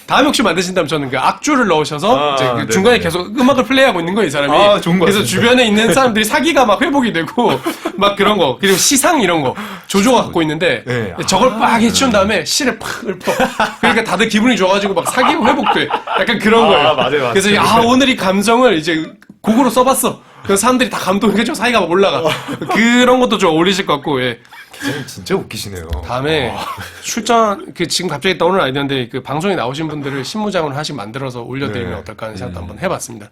A: 다음에 혹시 만드신다면 저는 그 악주를 넣으셔서 이제 그
B: 네네.
A: 중간에 계속 음악을 플레이하고 있는 거예요, 이 사람이.
B: 좋은 것
A: 그래서
B: 같습니다.
A: 주변에 있는 사람들이 사기가 막 회복이 되고 막 그런 거. 그리고 시상 이런 거. 조조가 갖고 있는데
B: 네.
A: 저걸 빡 해치운 다음에 실을 팍 읊어. 그러니까 다들 기분이 좋아가지고 막 사기가 회복돼. 약간 그런 거예요.
B: 맞아요.
A: 그래서 오늘 이 감정을 이제 곡으로 써봤어. 그래서 사람들이 다 감동해가지고 사기가 막 올라가. 그런 것도 좀 어울리실 것 같고, 예.
B: 기자님 진짜 웃기시네요.
A: 다음에 출전 지금 갑자기 떠오르는 아이디어인데 그 방송에 나오신 분들을 신무장으로 하나씩 만들어서 올려드리면
B: 네.
A: 어떨까 하는 생각도 한번 해봤습니다.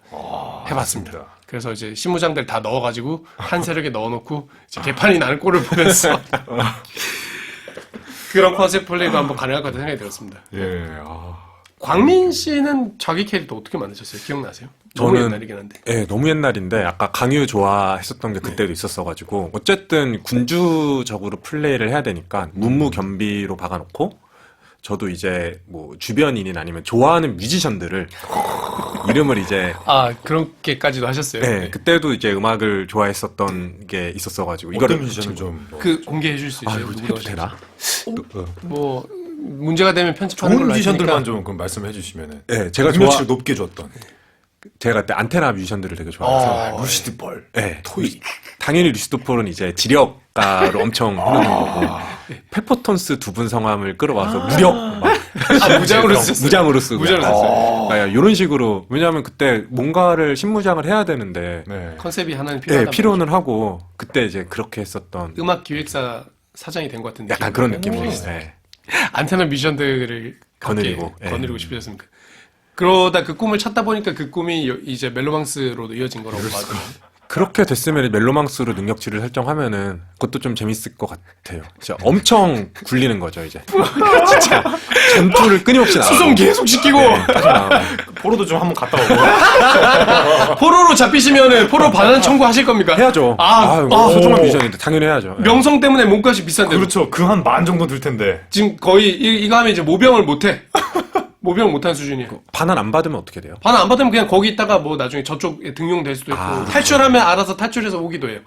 A: 해봤습니다. 그래서 이제 신무장들 다 넣어가지고 한 세력에 넣어놓고 이제 개판이 나는 꼴을 보면서 그런 컨셉 플레이도 한번 가능할 것 같다는 생각이 들었습니다.
B: 예.
A: 광민 씨는 자기 캐릭터 어떻게 만드셨어요? 기억나세요? 너무
C: 저는-
A: 옛날이긴 한데.
C: 예, 너무 옛날인데 아까 강유 좋아했었던 게 그때도 있었어가지고 어쨌든 군주적으로 플레이를 해야 되니까 문무겸비로 박아놓고 저도 이제 뭐 주변인인 아니면 좋아하는 뮤지션들을 이름을 이제
A: 그렇게까지도 하셨어요?
C: 네, 그때도 이제 음악을 좋아했었던 게 있었어가지고
B: 어떤 뮤지션을 좀
A: 그 공개해 줄 수 있어요?
C: 이거
A: 누구
C: 해도
A: 넣으셨는지?
C: 되나?
A: 뭐 문제가 되면 편집하는
B: 좋은
A: 걸로
B: 뮤지션들만
A: 하시니까
B: 좀 그럼 말씀해 주시면은.
C: 네, 제가
B: 능력치를 높게 줬던.
C: 제가 그때 안테나 뮤지션들을 되게 좋아해서
B: 루시드 벌.
C: 네. 당연히 루시드 폴은 이제 지력가로 엄청 하는 거고 페퍼톤스 두 분 성함을 끌어와서 무력 막
A: 무장으로 쓰셨어요.
C: 무장으로 쓰고
A: 무장으로 썼어요.
C: 이런 식으로 왜냐하면 그때 뭔가를 신무장을 해야 되는데
B: 네.
A: 컨셉이 하나는 필요하다.
C: 네, 필요는 하고 그때 이제 그렇게 했었던
A: 음악 기획사 사장이 된 것 같은 느낌.
C: 약간 그런 느낌으로 네.
A: 안테나 뮤지션들을
C: 거느리고, 예.
A: 거느리고 싶으셨습니까? 그러다 그 꿈을 찾다 보니까 그 꿈이 이제 멜로망스로 이어진 거라고 봐도
C: 그렇게 됐으면 멜로망스로 능력치를 설정하면은 그것도 좀 재밌을 것 같아요. 진짜 엄청 굴리는 거죠 이제. 진짜 전투를 끊임없이 나가고
A: 수송 계속 시키고
C: 계속 나가고.
B: 포로도 좀 한번 갔다 오고.
A: 포로로 잡히시면은 포로 반환 청구하실 겁니까?
C: 해야죠. 소중한 미션인데 당연히 해야죠. 네.
A: 명성 때문에 몸값이 비싼데
B: 그렇죠. 그 한 10,000 정도 들 텐데.
A: 지금 거의 이거 하면 이제 모병을 못해. 모병 못한 수준이에요.
C: 반환 안 받으면 어떻게 돼요?
A: 반환 안 받으면 그냥 거기 있다가 뭐 나중에 저쪽에 등용될 수도 있고
C: 아,
A: 탈출하면 알아서 탈출해서 오기도 해요.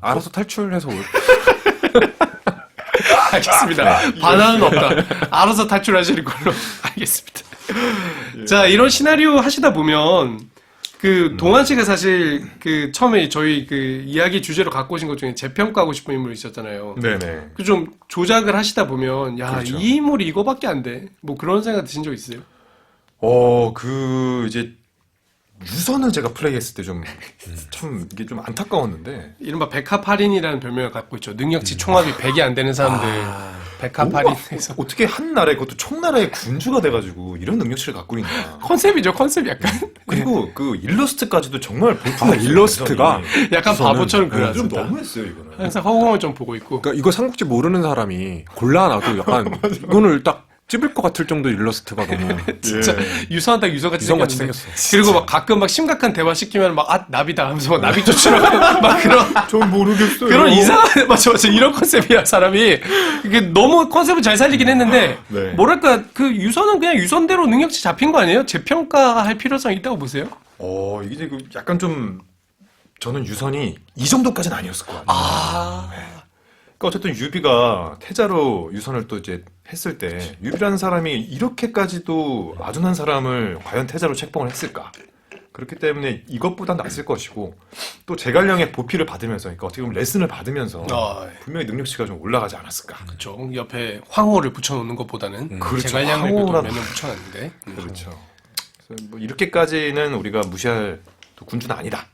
C: 알아서 탈출해서
A: 알겠습니다. 반환은 없다. 알아서 탈출하시는 걸로 알겠습니다. 자, 이런 시나리오 하시다 보면 그 동환 씨가 사실 그 처음에 저희 그 이야기 주제로 갖고 오신 것 중에 재평가하고 싶은 인물이 있었잖아요.
B: 네네.
A: 그 좀 조작을 하시다 보면 야,
B: 그렇죠.
A: 이 인물이 이거밖에 안 돼. 뭐 그런 생각 드신 적 있어요?
B: 이제 유선을 제가 플레이했을 때 참 이게 좀 안타까웠는데.
A: 이른바 백합할인이라는 별명을 갖고 있죠. 능력치 총합이 100이 안 되는 사람들. 백합할인에서.
B: 어떻게 한 나라에 그것도 총나라의 군주가 돼가지고 이런 능력치를 갖고 있나.
A: 컨셉이죠, 컨셉 약간.
B: 그리고 그 일러스트까지도 정말 볼품없어요.
C: 일러스트가
A: 약간 바보처럼 그려놨
B: 좀
A: 습니다
B: 너무했어요 이거는.
A: 항상 허공을 좀 보고 있고.
C: 그러니까 이거 삼국지 모르는 사람이 골라놔도 약간 이거를 딱 찝을 것 같을 정도 일러스트가 너무
A: 진짜 유서한 딱 유서같이
C: 유서같이
A: 생겼는데.
C: 생겼어.
A: 그리고 막 가끔 막 심각한 대화 시키면 막 나비다 하면서 막 나비 쫓으라고 막 그런
B: 전 모르겠어요.
A: 그런 이상한 맞아 이런 컨셉이야 사람이. 이게 너무 컨셉을 잘 살리긴 했는데
B: 네.
A: 뭐랄까 그 유서는 그냥 유선대로 능력치 잡힌 거 아니에요? 재평가할 필요성이 있다고 보세요?
B: 이게 그 약간 좀 저는 유선이 이 정도까지는 아니었을 것 같아요. 그러니까 어쨌든 유비가 태자로 유선을 또 이제 했을 때 유비라는 사람이 이렇게까지도 아둔한 사람을 과연 태자로 책봉을 했을까? 그렇기 때문에 이것보단 낫을 것이고 또 제갈량의 보필을 받으면서 그러니까 어떻게 보면 레슨을 받으면서 분명히 능력치가 좀 올라가지 않았을까?
A: 그렇죠. 옆에 황호를 붙여놓는 것보다는
B: 그렇죠.
A: 제갈량을 그래도
B: 황호라도-
A: 몇 명 붙여놨는데
B: 그렇죠. 그래서 뭐 이렇게까지는 우리가 무시할 또 군주는 아니다.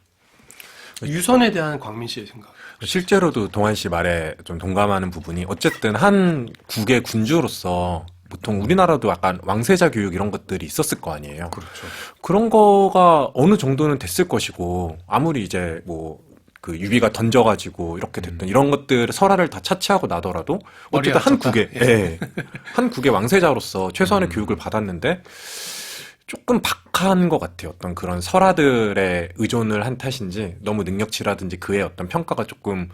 A: 유선에 대한 광민 씨의 생각.
C: 실제로도 동환 씨 말에 좀 동감하는 부분이 어쨌든 한 국의 군주로서 보통 우리나라도 약간 왕세자 교육 이런 것들이 있었을 거 아니에요.
B: 그렇죠.
C: 그런 거가 어느 정도는 됐을 것이고 아무리 이제 뭐 그 유비가 던져가지고 이렇게 됐던 이런 것들 설화를 다 차치하고 나더라도 어쨌든 한
A: 아프다.
C: 국의 한 국의 왕세자로서 최소한의 교육을 받았는데 조금 박한 것 같아요. 어떤 그런 설화들에 의존을 한 탓인지 너무 능력치라든지 그의 어떤 평가가 조금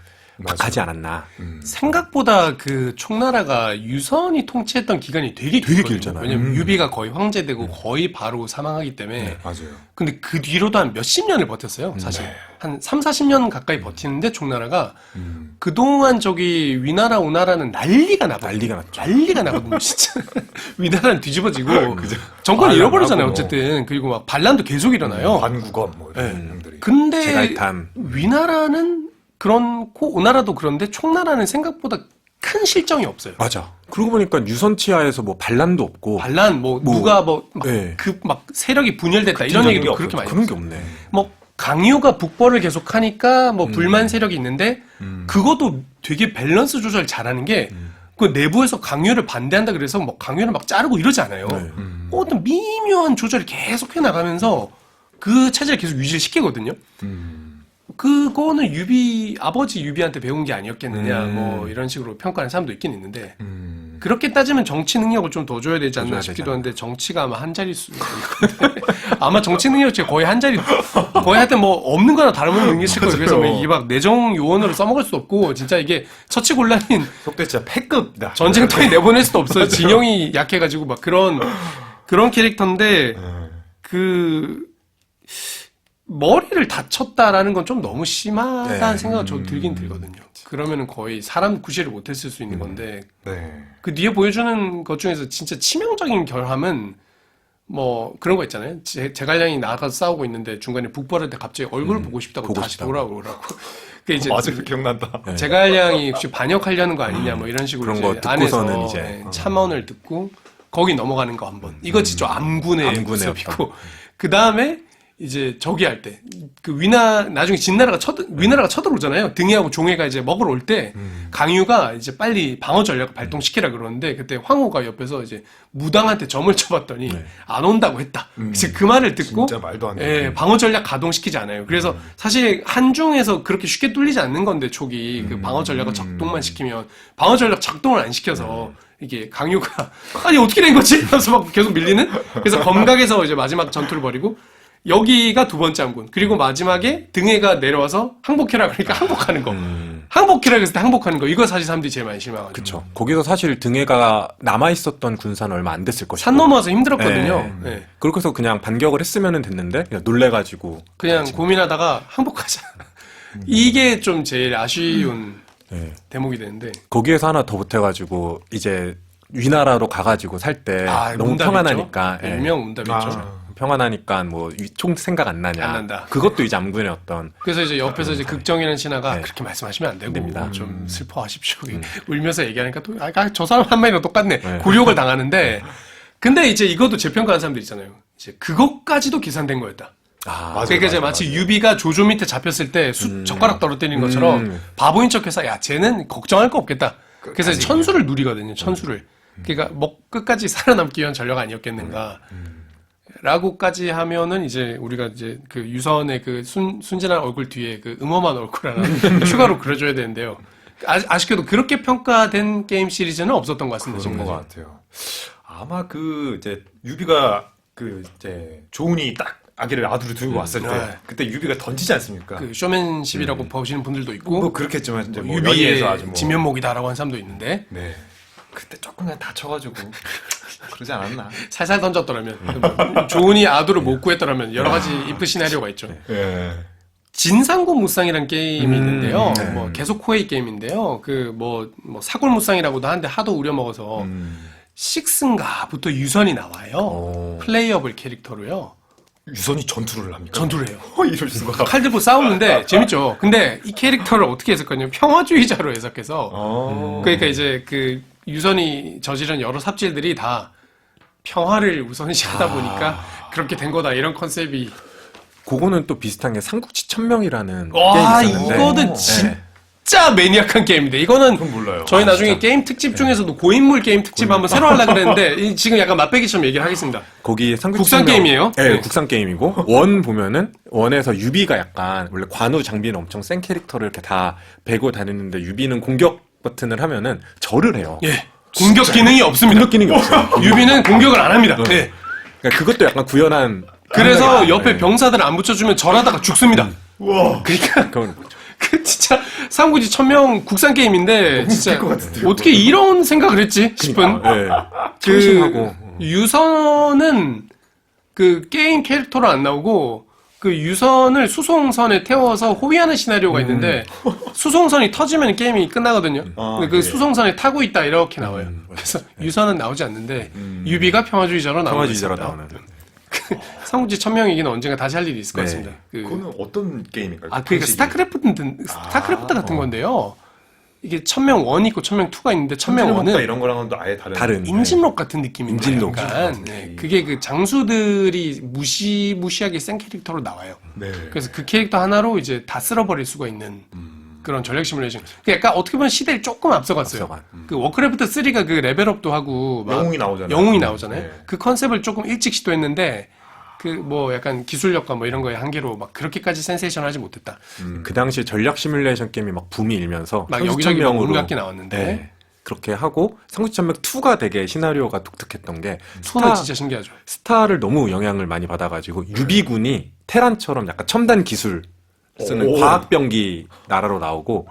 C: 박하지 않았나.
A: 생각보다 그 총나라가 유선이 통치했던 기간이 되게
C: 길잖아요.
A: 왜냐면 유비가 거의 황제되고 거의 바로 사망하기 때문에.
B: 맞아요.
A: 근데 그 뒤로도 한 몇십 년을 버텼어요. 사실 한 3, 40년 가까이 버티는데 총나라가 그동안 저기 위나라 우나라는 난리가 나거든요.
C: 난리가 났죠.
A: 난리가 나거든요. 진짜 위나라는 뒤집어지고 정권을 잃어버리잖아요. 어쨌든 그리고 막 반란도 계속 일어나요.
B: 관국엄 뭐 이런 형들이.
A: 근데
C: 제갈탄.
A: 위나라는 그렇고 우나라도 그런데 총나라는 생각보다 큰 실정이 없어요.
C: 맞아. 그러고 보니까 유선치하에서 뭐 반란도 없고
A: 반란 누가
C: 네.
A: 막 세력이 분열됐다 이런
B: 급진적인
A: 얘기도
B: 게
A: 그렇게 많이
C: 그런 게
A: 없어요.
C: 없네.
A: 뭐 강요가 북벌을 계속하니까 뭐 불만 세력이 있는데 그것도 되게 밸런스 조절 잘하는 게 그 내부에서 강요를 반대한다 그래서 뭐 강요를 막 자르고 이러지 않아요. 어떤 미묘한 조절을 계속 해나가면서 그 체제를 계속 유지를 시키거든요. 그거는 아버지 유비한테 배운 게 아니었겠느냐, 뭐, 이런 식으로 평가하는 사람도 있긴 있는데, 그렇게 따지면 정치 능력을 좀 더 줘야 되지 않나 싶기도 한데, 정치가 아마 한 자릿수. 아마 정치 능력치 거의 한 자리, 거의 하여튼 뭐, 없는 거나 다름없는 능력치일 거예요. 그래서 이게 막 내정 요원으로 써먹을 수도 없고, 진짜 이게 처치곤란인
B: 속대 진짜 패급이다.
A: 전쟁터에 내보낼 수도 없어요. 진영이 약해가지고 막 그런 캐릭터인데, 머리를 다쳤다라는 건 좀 너무 심하다는 생각이 좀 들긴 들거든요. 그러면은 거의 사람 구실을 못했을 수 있는 건데,
B: 네.
A: 그 뒤에 보여주는 것 중에서 진짜 치명적인 결함은 뭐 그런 거 있잖아요. 제갈량이 나가서 싸우고 있는데 중간에 북 벌할 때 갑자기 얼굴을 보고 싶다고
C: 보고
A: 다시
C: 싶다고.
A: 돌아오라고. 그 이제
B: 맞아, 기억난다.
A: 제갈량이 혹시 반역하려는 거 아니냐 뭐 이런 식으로
C: 그런 거
A: 이제 안에서
C: 듣고서는 이제
A: 참언을 듣고 거기 넘어가는 거 한번. 이거 진짜 암군의
C: 암군의
A: 모습이고 그 다음에 이제 저기 할 때 그 나중에 진나라가 위나라가 쳐들어오잖아요. 등이하고 종해가 이제 먹으러 올 때 강유가 이제 빨리 방어 전략을 발동시키라 그러는데 그때 황후가 옆에서 이제 무당한테 점을 쳐봤더니 안 온다고 했다. 이제 그 말을 듣고
B: 진짜 말도 안 돼.
A: 예, 방어 전략 가동시키지 않아요. 그래서 사실 한중에서 그렇게 쉽게 뚫리지 않는 건데 촉이 그 방어 전략을 작동만 시키면 방어 전략 작동을 안 시켜서 이게 강유가 아니 어떻게 된 거지? 하면서 막 계속 밀리는. 그래서 검각에서 이제 마지막 전투를 벌이고 여기가 두 번째 암군. 그리고 마지막에 등해가 내려와서 항복해라 그러니까 항복하는 거. 항복해라 그랬을 때 항복하는 거. 이거 사실 사람들이 제일 많이 실망하죠.
C: 그쵸. 거기서 사실 등해가 남아있었던 군사는 얼마 안 됐을 것이고.
A: 산 넘어와서 힘들었거든요. 예.
C: 그렇게 해서 그냥 반격을 했으면 됐는데, 그냥 놀래가지고.
A: 그냥 고민하다가 항복하자. 이게 좀 제일 아쉬운
C: 네.
A: 대목이 되는데.
C: 거기에서 하나 더 보태가지고, 이제 위나라로 가가지고 살 때 너무
A: 문답
C: 평안하니까.
A: 있죠?
C: 예.
A: 일명 문답 있죠.
C: 평안하니까 뭐 총 생각 안 나냐.
A: 안 난다.
C: 그것도 이제 암군의 어떤
A: 그래서 이제 옆에서 이제 극정이라는 신하가 그렇게 말씀하시면 안 되고
C: 됩니다.
A: 좀 슬퍼하십시오. 울면서 얘기하니까 또 저 사람 한마디로 똑같네. 굴욕을 당하는데 근데 이제 이것도 재평가하는 사람들 있잖아요. 이제 그것까지도 계산된 거였다.
B: 맞아요,
A: 그러니까 이제
B: 맞아요,
A: 마치
B: 맞아요.
A: 유비가 조조 밑에 잡혔을 때 젓가락 떨어뜨리는 것처럼 바보인 척해서 야 쟤는 걱정할 거 없겠다. 그래서 이제 천수를 누리거든요. 천수를. 그러니까 끝까지 살아남기 위한 전략 아니었겠는가. 라고까지 하면은 이제 우리가 이제 그 유선의 그 순진한 얼굴 뒤에 그 음험한 얼굴 하나 추가로 그려줘야 되는데요. 아쉽게도 그렇게 평가된 게임 시리즈는 없었던 것 같습니다.
B: 그런 것
A: 지금까지.
B: 같아요. 아마 그 이제 유비가 그 이제 조운이 딱 아들을 들고 왔을 때
A: 네.
B: 그때 유비가 던지지 않습니까?
A: 그 쇼맨십이라고 보시는 분들도 있고
B: 뭐 그렇겠지만 이제 뭐
A: 유비의
B: 연예에서 아주 뭐
A: 지면목이다라고 하는 사람도 있는데
B: 네. 그때 조금 그냥 다쳐가지고 그러지 않았나?
A: 살살 던졌더라면 조은이 아두를 못 구했더라면 여러 가지 이프 시나리오가 있죠.
B: 예.
A: 진상고 무쌍이라는 게임이 있는데요. 뭐 계속 코에이 게임인데요. 그 뭐 사골 무쌍이라고도 하는데 하도 우려먹어서 식스인가부터 유선이 나와요. 플레이어블 캐릭터로요.
B: 유선이 전투를 합니까?
A: 전투를 해요.
B: 이럴 수가.
A: 칼 들고 싸우는데 재밌죠. 근데 이 캐릭터를 어떻게 해석하냐면 평화주의자로 해석해서 그러니까 이제 그 유선이 저지른 여러 삽질들이 다 평화를 우선시하다 보니까 그렇게 된 거다 이런 컨셉이.
C: 그거는 또 비슷한 게 삼국지 천명이라는
A: 와
C: 게임이 있었는데
A: 이거는 진짜 매니악한 게임인데 이거는
B: 그건 몰라요.
A: 저희 나중에 게임 특집 중에서도 고인물 게임 특집 한번 새로 하려고 그랬는데 지금 약간 맛배기처럼 얘기를 하겠습니다.
C: 거기 삼국지
A: 국산
C: 천명-
A: 게임이에요?
C: 네,
A: 네.
C: 국산 게임이고 원 보면은 원에서 유비가 약간 원래 관우 장비는 엄청 센 캐릭터를 이렇게 다 베고 다니는데 유비는 공격 버튼을 하면은 절을 해요.
A: 예. 공격 기능이 없습니다.
C: 공격 기능이 없어요.
A: 유비는 공격을 안 합니다. 네.
C: 그러니까 그것도 약간 구현한.
A: 그래서 옆에 병사들을 안 붙여주면 절하다가 죽습니다.
B: 와.
A: 그러니까
C: 그건
A: 그 진짜 삼국지 천명 국산 게임인데 진짜
B: 것 같은데요,
A: 어떻게 이런 생각을 했지 싶은
C: 네.
A: 그
C: 참신하고.
A: 유선은 그 게임 캐릭터로 안 나오고 그 유선을 수송선에 태워서 호위하는 시나리오가 있는데 수송선이 터지면 게임이 끝나거든요. 근데 그
B: 예.
A: 수송선에 타고 있다 이렇게 나와요. 그래서 유선은 나오지 않는데 유비가 평화주의자로 나오고
C: 평화주의자로
A: 있습니다.
C: 나오는.
A: 삼국지 천명이기는 언젠가 다시 할 일이 있을 것
C: 네.
A: 같습니다.
B: 그거는 어떤 게임인가요?
A: 그러니까 스타크래프트 같은 건데요. 이게 천명 1이 있고 천명 2가 있는데 천명
B: 천명
A: 1은
B: 이런 거랑은 또 아예 다른.
A: 인진록 같은 느낌인데
C: 인진록.
A: 약간 그게 그 장수들이 무시무시하게 센 캐릭터로 나와요.
B: 네.
A: 그래서 그 캐릭터 하나로 이제 다 쓸어버릴 수가 있는 그런 전략 시뮬레이션. 그러니까 약간 어떻게 보면 시대를 조금 앞서갔어요. 그 워크래프트 3가 그 레벨업도 하고 막
B: 영웅이 나오잖아요.
A: 영웅이 나오잖아요.
B: 네.
A: 그 컨셉을 조금 일찍 시도했는데 그 뭐 약간 기술력과 뭐 이런 거에 한계로 막 그렇게까지 센세이션하지 못했다.
C: 그 당시 전략 시뮬레이션 게임이 막 붐이 일면서
A: 막 여기저기 막
C: 삼국지천명으로
A: 온갖 게 나왔는데
C: 네. 그렇게 하고 삼국지천명 2가 되게 시나리오가 독특했던 게
A: 손은 진짜 신기하죠.
C: 스타를 너무 영향을 많이 받아가지고 유비군이 테란처럼 약간 첨단 기술 쓰는
B: 오.
C: 과학병기 나라로 나오고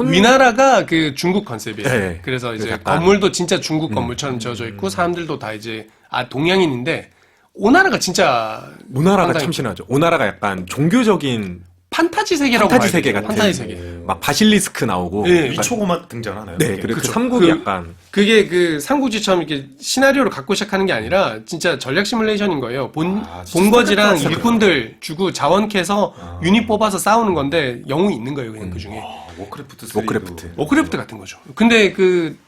A: 위나라가 그 중국 컨셉이에요.
C: 네.
A: 그래서 이제
C: 약간
A: 건물도 진짜 중국 건물처럼 지어져 있고 사람들도 다 이제 동양인인데 오나라가 진짜
C: 오나라가
A: 상당히
C: 참신하죠. 오나라가 약간 종교적인
A: 판타지 세계라고
C: 판타지
A: 봐야
C: 세계
A: 되죠.
C: 같은
A: 판타지 세계.
C: 막 바실리스크 나오고
A: 네.
B: 위초고만 등장하나요?
C: 네, 그리고 그
A: 그쵸.
C: 삼국이
A: 그-
C: 약간
A: 그게 그 삼국지처럼 이렇게 시나리오를 갖고 시작하는 게 아니라 진짜 전략 시뮬레이션인 거예요.
B: 진짜
A: 본거지랑
B: 스타크래프트
A: 일꾼들 주고 자원 캐서 유닛 뽑아서 싸우는 건데 영웅이 있는 거예요. 그냥 그 중에.
B: 워크래프트 3도
C: 워크래프트.
A: 워크래프트 같은 거죠. 근데 그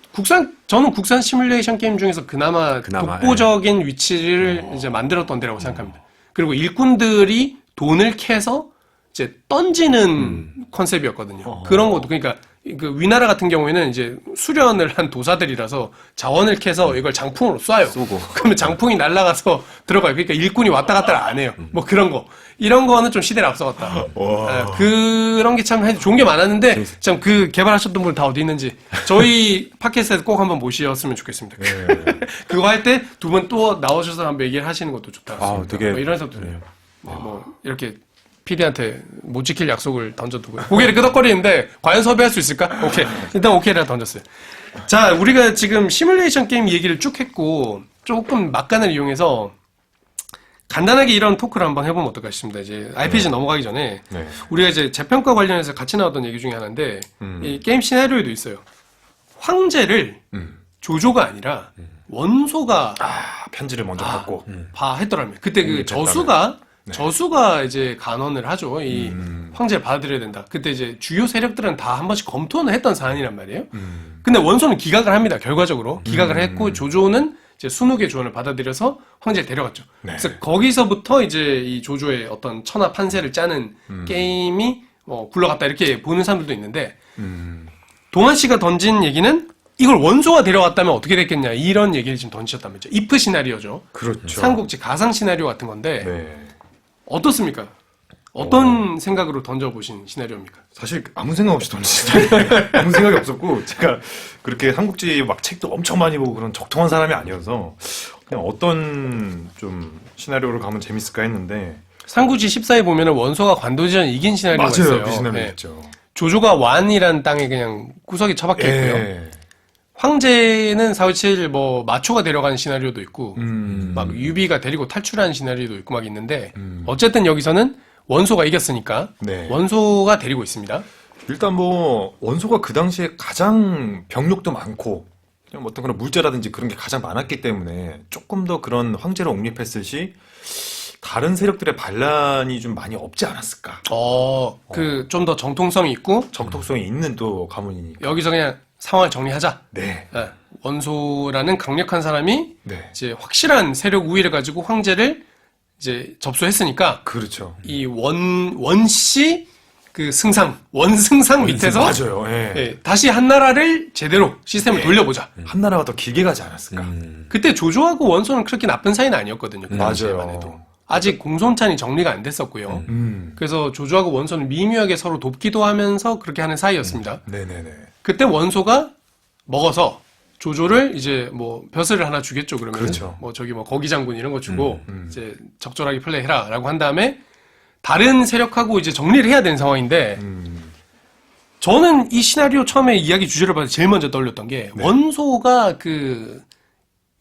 A: 저는 국산 시뮬레이션 게임 중에서 그나마 독보적인 위치를 이제 만들었던 데라고 생각합니다. 그리고 일꾼들이 돈을 캐서 이제 던지는 컨셉이었거든요. 그런 것도 그러니까 그 위나라 같은 경우에는 이제 수련을 한 도사들이라서 자원을 캐서 이걸 장풍으로 쏴요.
C: 쏘고.
A: 그러면 장풍이 날아가서 들어가요. 그러니까 일꾼이 왔다 갔다 안 해요. 뭐 그런 거. 이런 거는 좀 시대를 앞서갔다. 그런 게 참 좋은 게 많았는데 참 그 개발하셨던 분 다 어디 있는지 저희 팟캐스트에서 꼭 한번 모셨으면 좋겠습니다. 그거 할 때 두 분 또 나오셔서 한번 얘기를 하시는 것도 좋다.
C: 되게
A: 뭐 이런 것도 네, 뭐 이렇게 PD한테 못 지킬 약속을 던져두고 고개를 끄덕거리는데 과연 섭외할 수 있을까? 오케이. 일단 오케이를 던졌어요. 자, 우리가 지금 시뮬레이션 게임 얘기를 쭉 했고 조금 막간을 이용해서 간단하게 이런 토크를 한번 해보면 어떨까 싶습니다. 이제 RPG 넘어가기 전에
B: 네.
A: 우리가 이제 재평가 관련해서 같이 나왔던 얘기 중에 하나인데 이 게임 시나리오에도 있어요. 황제를 조조가 아니라 원소가
B: 편지를 먼저 받고
A: 했더라면 그때 그 저수가 이제 간언을 하죠. 이 황제를 받아들여야 된다. 그때 이제 주요 세력들은 다 한 번씩 검토는 했던 사안이란 말이에요. 근데 원소는 기각을 합니다. 결과적으로 기각을 했고 조조는 이제 순욱의 조언을 받아들여서 황제를 데려갔죠. 그래서 거기서부터 이제 이 조조의 어떤 천하 판세를 짜는 게임이 굴러갔다 이렇게 보는 사람들도 있는데 동환 씨가 던진 얘기는 이걸 원소가 데려갔다면 어떻게 됐겠냐 이런 얘기를 지금 던지셨단 말이죠. 이프 시나리오죠.
B: 그렇죠.
A: 삼국지 가상 시나리오 같은 건데
B: 네.
A: 어떻습니까? 어떤 생각으로 던져보신 시나리오입니까?
B: 사실 아무 생각 없이 던지시더라고요. 아무 생각이 없었고 제가 그렇게 삼국지 막 책도 엄청 많이 보고 그런 적통한 사람이 아니어서 그냥 어떤 좀 시나리오를 가면 재밌을까 했는데
A: 삼국지 14에 보면은 원소가 관도지전 이긴 시나리오가
B: 맞아요.
A: 있어요.
B: 그 시나리오
A: 네.
B: 있죠.
A: 조조가 완이라는 땅에 그냥 구석에 처박혀 있고요.
B: 예.
A: 황제는 사실 뭐 마초가 데려가는 시나리오도 있고 막
B: 막
A: 유비가 데리고 탈출하는 시나리오도 있고 막 있는데 어쨌든 여기서는 원소가 이겼으니까
B: 네.
A: 원소가 데리고 있습니다.
B: 일단 뭐 원소가 그 당시에 가장 병력도 많고 그냥 뭐 어떤 그런 물자라든지 그런 게 가장 많았기 때문에 조금 더 그런 황제를 옹립했을 시 다른 세력들의 반란이 좀 많이 없지 않았을까.
A: 그 좀 더 정통성이 있고
B: 적독성이 있는 또 가문이니까.
A: 여기서 그냥 상황을 정리하자.
B: 네.
A: 예, 원소라는 강력한 사람이
B: 네.
A: 이제 확실한 세력 우위를 가지고 황제를 이제 접수했으니까
B: 그렇죠.
A: 이 원씨 그 원승상 밑에서
B: 맞아요. 예.
A: 예, 다시 한나라를 제대로 시스템을 돌려보자.
B: 한나라가 더 길게 가지 않았을까.
A: 그때 조조하고 원소는 그렇게 나쁜 사이는 아니었거든요. 그 당시에만
B: 맞아요.
A: 해도. 아직 공손찬이 정리가 안 됐었고요. 그래서 조조하고 원소는 미묘하게 서로 돕기도 하면서 그렇게 하는 사이였습니다.
B: 네네네.
A: 그때 원소가 먹어서 조조를 이제 뭐 벼슬을 하나 주겠죠. 그러면
B: 그렇죠.
A: 뭐 저기 뭐 거기 장군 이런 거 주고 이제 적절하게 플레이해라라고 한 다음에 다른 세력하고 이제 정리를 해야 되는 상황인데 저는 이 시나리오 처음에 이야기 주제를 봐서 제일 먼저 떠올렸던 게 원소가 그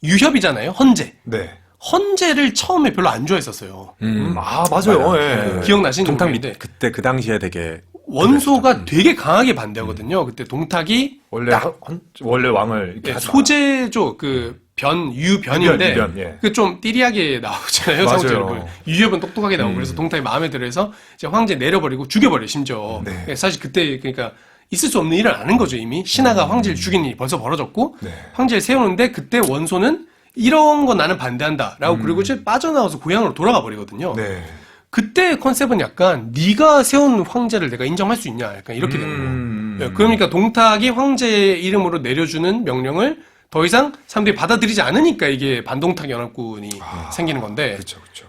A: 유협이잖아요. 헌재.
B: 네.
A: 헌재를 처음에 별로 안 좋아했었어요.
B: 아, 맞아요. 예.
A: 기억나시는
C: 동탁
A: 모르겠는데
C: 그때 그 당시에 되게
A: 원소가 되게 강하게 반대하거든요. 그때 동탁이
B: 원래 왕을 이렇게
A: 예,
B: 하지
A: 소재죠. 그 유변인데
B: 유변, 예.
A: 그 좀 띠리하게 나오잖아요.
B: 맞아요.
A: 성적으로. 유협은 똑똑하게 나오고 그래서 동탁이 마음에 들어서 이제 황제 내려버리고 죽여버려 심지어.
B: 네.
A: 예, 사실 그때 그러니까 있을 수 없는 일을 아는 거죠 이미. 신하가 황제를 죽인 일이 벌써 벌어졌고
B: 네.
A: 황제를 세우는데 그때 원소는 이런 건 나는 반대한다라고 그리고 이제 빠져나와서 고향으로 돌아가 버리거든요.
B: 네.
A: 그때 컨셉은 약간 네가 세운 황제를 내가 인정할 수 있냐 약간 이렇게 되는 거예요. 예, 그러니까 동탁이 황제의 이름으로 내려주는 명령을 더 이상 사람들이 받아들이지 않으니까 이게 반동탁 연합군이 생기는 건데
B: 그렇죠, 그렇죠.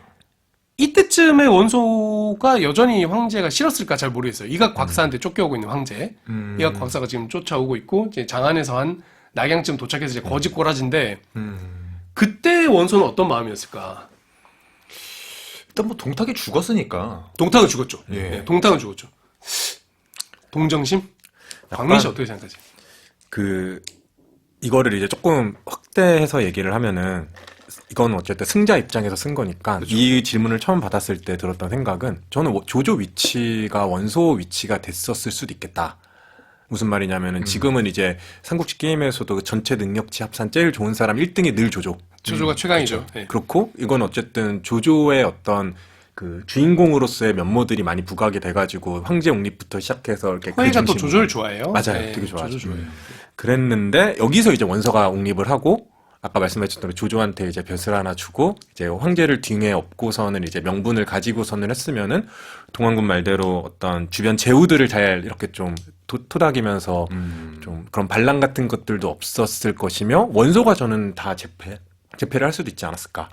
A: 이때쯤에 원소가 여전히 황제가 싫었을까 잘 모르겠어요. 이각 곽사한테 쫓겨오고 있는 황제. 이각 곽사가 지금 쫓아오고 있고 이제 장안에서 한 낙양쯤 도착해서 이제 거짓 꼬라진데 그때 원소는 어떤 마음이었을까?
B: 일단 뭐 동탁이 죽었으니까.
A: 동탁은 죽었죠.
B: 예.
A: 네, 동탁은 죽었죠. 동정심? 광민 씨 어떻게 생각하세요?
C: 이거를 이제 조금 확대해서 얘기를 하면은 이건 어쨌든 승자 입장에서 쓴 거니까 이 질문을 처음 받았을 때 들었던 생각은 저는 조조 위치가 원소 위치가 됐었을 수도 있겠다. 무슨 말이냐면은 지금은 이제 삼국지 게임에서도 그 전체 능력치 합산 제일 좋은 사람 1등이 늘 조조.
A: 조조가 최강이죠. 네.
C: 그렇고 이건 어쨌든 조조의 어떤 그 주인공으로서의 면모들이 많이 부각이 돼가지고 황제 옹립부터 시작해서 이렇게
A: 호이가 또
C: 중심으로-
A: 조조를 좋아해요.
C: 맞아요.
A: 네,
C: 되게 좋아하죠.
A: 조조 좋아해요.
C: 그랬는데 여기서 이제 원서가 옹립을 하고 아까 말씀하셨던 조조한테 이제 벼슬 하나 주고 이제 황제를 등에 업고서는 이제 명분을 가지고서는 했으면은 동안군 말대로 어떤 주변 제후들을 잘 이렇게 좀 토닥이면서 좀 그런 반란 같은 것들도 없었을 것이며 원소가 저는 다 제패를 할 수도 있지 않았을까.